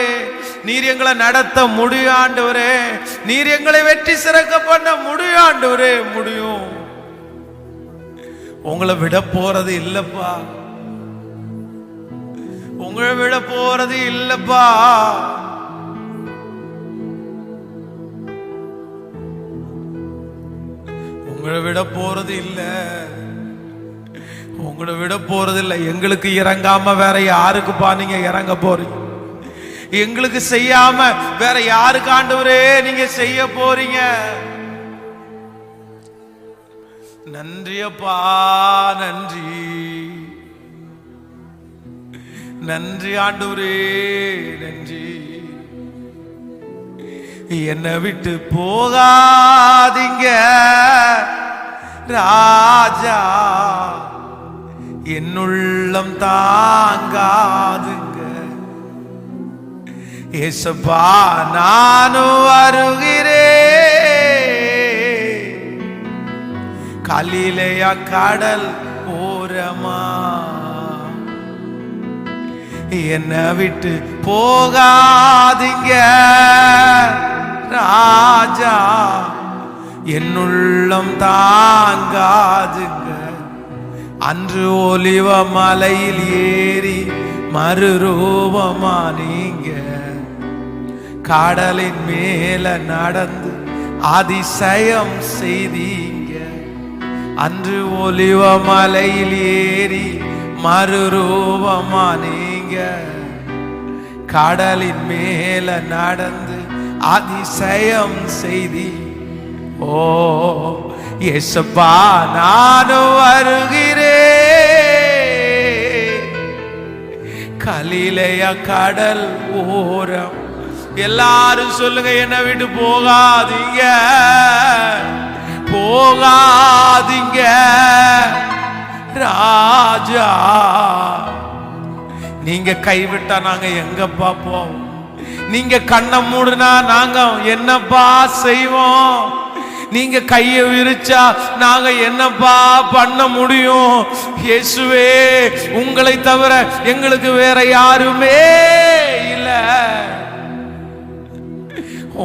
நீர் எங்களை நடத்த முடியும் ஆண்டவரே, நீர் எங்களை வெற்றி சிறக்க பண்ண முடியும் ஆண்டவரே, முடியும். உங்களை விட போறது இல்லப்பா. உங்களை விட போறது இல்லப்பா. உங்களை விட போறது இல்ல, உங்களை விட போறது இல்ல. எங்களுக்கு இறங்காம வேற யாருக்குப்பா நீங்க இறங்க போறீங்க? எங்களுக்கு செய்யாம வேற யாருக்கு ஆண்டவரே நீங்க செய்ய போறீங்க? நன்றியப்பா, நன்றி நன்றி ஆண்டவரே, நன்றி. என்னை விட்டு போகாதீங்க ராஜா, என்னுள்ளம் தாங்காதுங்க ஏசப்பா, நானும் வருகிறேன் கலிலேயா கடல் ஓரமா. என்னை விட்டு போகாதீங்க ராஜா, என்னுள்ளம் தாங்காதுங்க. அன்று ஒலிவ மலையில் ஏறி மறுரூபமா நீங்க கடலின் மேல நடந்து அதிசயம் செய்தீங்க. அன்று ஒலிவ மலையில் ஏறி மறுரூபமா நீங்க கடலின் மேல நடந்து அதிசயம் செய்தி. ஓ இயேசுப்பா, நானும் வருகிறேன் கலிலேயா கடல் ஓரம். எல்லாரும் சொல்லுங்க, என்னை விட்டு போகாதீங்க போகாதீங்க ராஜா. நீங்க கைவிட்டா நாங்க எங்கப்பா போவோம்? நீங்க கண்ணை மூடுனா நாங்க என்னப்பா செய்வோம்? நீங்க கையை விரிச்சா நாங்க என்னப்பா பண்ண முடியும்? இயேசுவே, உங்களை தவிர எங்களுக்கு வேற யாருமே இல்ல.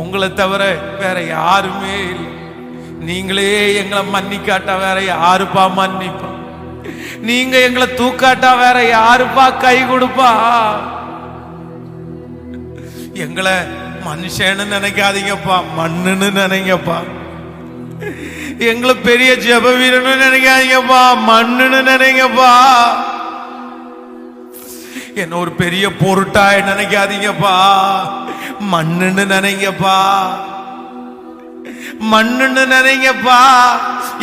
உங்களை தவிர வேற யாருமே இல்லை. நீங்களே எங்களை மன்னிக்காட்டா வேற யாருப்பா மன்னிப்பா? நீங்க எங்களை தூக்காட்டா வேற யாருப்பா கை கொடுப்பா? எங்களை மனுஷன்னு நினைக்காதீங்கப்பா, மண்ணுன்னு நினைங்கப்பா. எங்களை பெரிய ஜெப வீரன்னு நினைக்காதீங்கப்பா, மண்ணுன்னு நினைங்கப்பா. என்ன ஒரு பெரிய பொருட்டா நினைக்காதீங்கப்பா, மண்ணுன்னு நினைங்கப்பா. மண்ணுன்னு நினைங்கப்பா,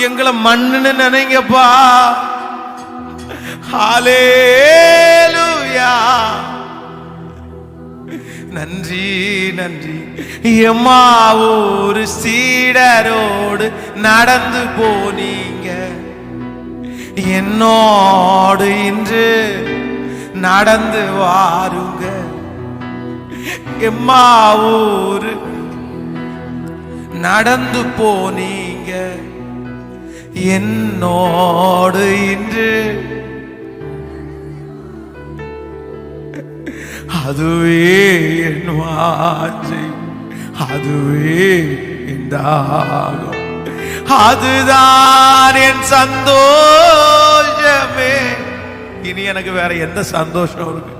எங்களை மண்ணுன்னு நினைங்கப்பா. ஹல்லேலூயா, நன்றி நன்றி. எம்மாவூர் சீடரோடு நடந்து போனீங்க, என்னோடு இன்று நடந்து வாருங்க. எம்மாவூர் நடந்து போனீங்க, என்னோடு இன்று. அதுவே என் வாஞ்சை, அதுவே என் தாகம், அதுதான் என் சந்தோஷமே. இனி எனக்கு வேற எந்த சந்தோஷம் இருக்கு?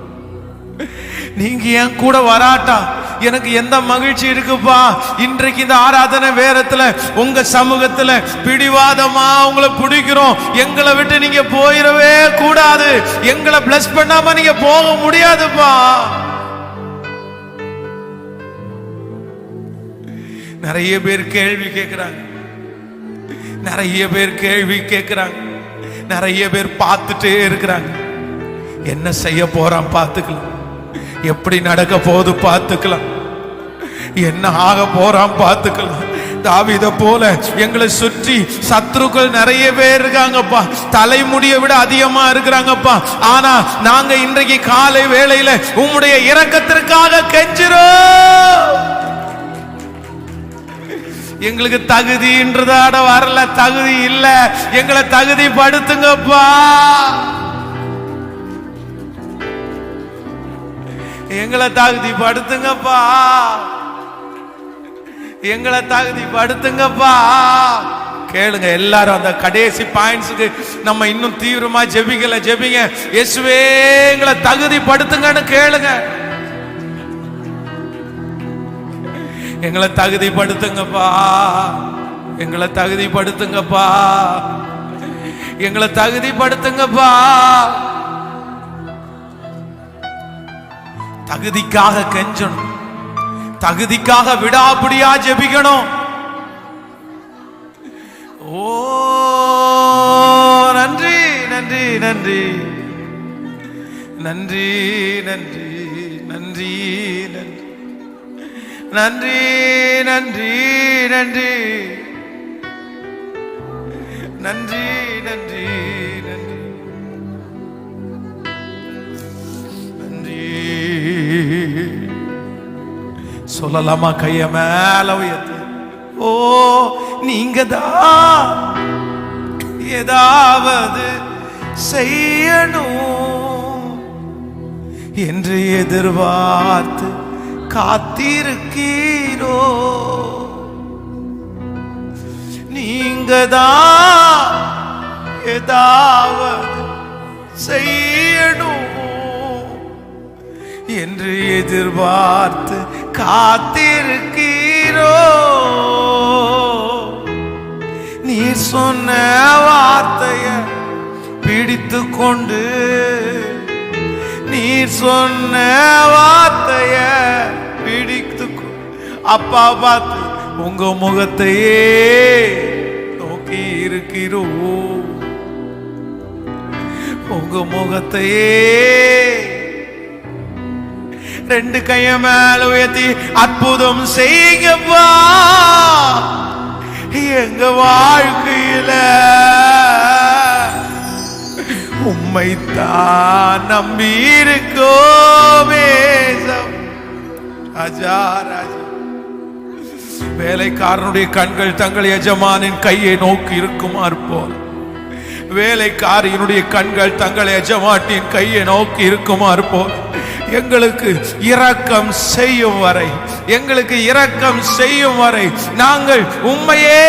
நீங்க என் கூட வராட்டா எனக்கு எந்த மகிழ்ச்சி இருக்குப்பா? இன்றைக்கு இந்த ஆராதனை வேரத்துல உங்க சமூகத்துல பிடிவாதமா உங்களை பிடிக்கிறோம். எங்களை விட்டு நீங்க போயிடவே கூடாது. எங்களை பிளஸ் பண்ணாம நீங்க போக முடியாதுப்பா. நிறைய பேர் கேள்வி கேட்கிறாங்க, நிறைய பேர் கேள்வி கேட்கிறாங்க, நிறைய பேர் பார்த்துட்டே இருக்கிறாங்க. என்ன செய்ய போறான் பார்த்துக்கலாம், எப்படி நடக்க போகுது பார்த்துக்கலாம், என்ன ஆக போறான் பார்த்துக்கலாம். தாவீதை போல எங்களை சுற்றி சத்துருக்கள் நிறைய பேர் இருக்காங்கப்பா, தலைமுடியை விட அதிகமா இருக்கிறாங்கப்பா. ஆனா நாங்க இன்றைக்கு காலை வேளையில உம்முடைய இரக்கத்திற்காக கெஞ்சுறோம். எங்களுக்கு தகுதின்றதாட வரல, தகுதி இல்ல, எங்களை தகுதி படுத்துங்கப்பா. எங்களை தகுதி படுத்துங்கப்பா, எங்களை தகுதி படுத்துங்கப்பா. கேளுங்க எல்லாரும் அந்த கடைசி பாயிண்ட்ஸுக்கு நம்ம இன்னும் தீவிரமா ஜெபிங்க. இயேசுவே எங்களை தகுதிப்படுத்துங்கன்னு கேளுங்க. எங்களை தகுதிப்படுத்துங்கப்பா, எங்களை தகுதிப்படுத்துங்கப்பா, எங்களை தகுதிப்படுத்துங்கப்பா. தகுதிக்காக கெஞ்சணும், தகுதிக்காக விடாப்பிடியா ஜெபிக்கணும். ஓ நன்றி நன்றி நன்றி நன்றி நன்றி நன்றி நன்றி நன்றி நன்றி நன்றி நன்றி நன்றி நன்றி. சொல்லலாமா? கைய மேல உயர்த்து. ஓ நீங்க தான் ஏதாவது செய்யணும் என்று எதிர்பார்த்து காத்திருக்கீரோ. நீங்க தான் ஏதாவது செய்யணும் என்று எதிர்பார்த்து காத்திருக்கீரோ. நீ சொன்ன வார்த்தைய பிடித்து கொண்டு, நீ சொன்ன வார்த்தைய பிடித்து அப்பா பார்த்து உங்க முகத்தையே நோக்கி இருக்கிறோ. உங்க முகத்தையே ரெண்டு கைய மேல உயர்த்தி அற்புதம் செய்யுங்கப்பா. எங்க வாழ்க்கையில உம்மைத்தான் நம்பி இருக்கோமே. ராஜா ராஜா, வேலைக்காரனுடைய கண்கள் தங்கள் எஜமானின் கையை நோக்கி இருக்குமாறு போல், வேலைக்காரியினுடைய கண்கள் தங்கள் எஜமாட்டின் கையை நோக்கி இருக்குமாறு போல் எங்களுக்கு இரக்கம் செய்யும் வரை, எங்களுக்கு இரக்கம் செய்யும் வரை நாங்கள் உம்மையே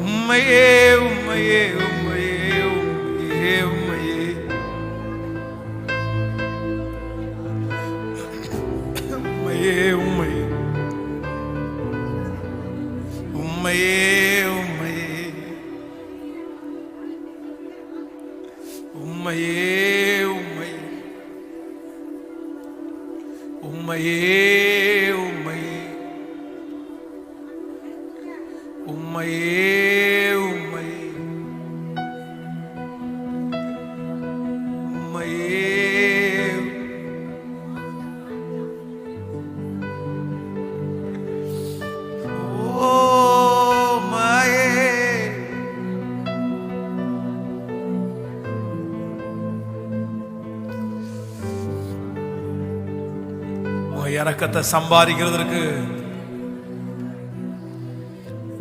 உம்மையே உம்மையே உம்மையே உம்மையே உம்மையே உம்மையே உம்மையே உம்மையே உம்மையே உம்மையே உம்மையே இரக்கத்தை சம்பாதிக்கிறதுக்கு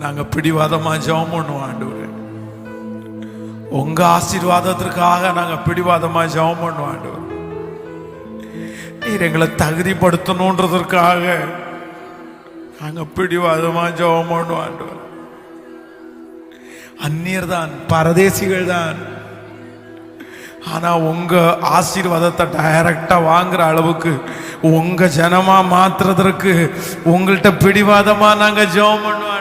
நாங்க பிடிவாதமா ஜெபம் பண்ணுவோம் ஆண்டவரே. உங்க ஆசீர்வாதத்திற்காக நாங்க பிடிவாதமா ஜெபம் பண்ணுவோம் ஆண்டவரே. நீர் எங்களை தகுதிப்படுத்தணுன்றதற்காக நாங்க பிடிவாதமா ஜெபம் பண்ணுவோம் ஆண்டவரே. அந்நியர் தான், பரதேசிகள் தான், ஆனா உங்க ஆசீர்வாதத்தை டைரக்டா வாங்குற அளவுக்கு உங்க ஜனமா மாத்துறதற்கு உங்கள்கிட்ட பிடிவாதமா நாங்க ஜெபம் பண்ணுவோம்.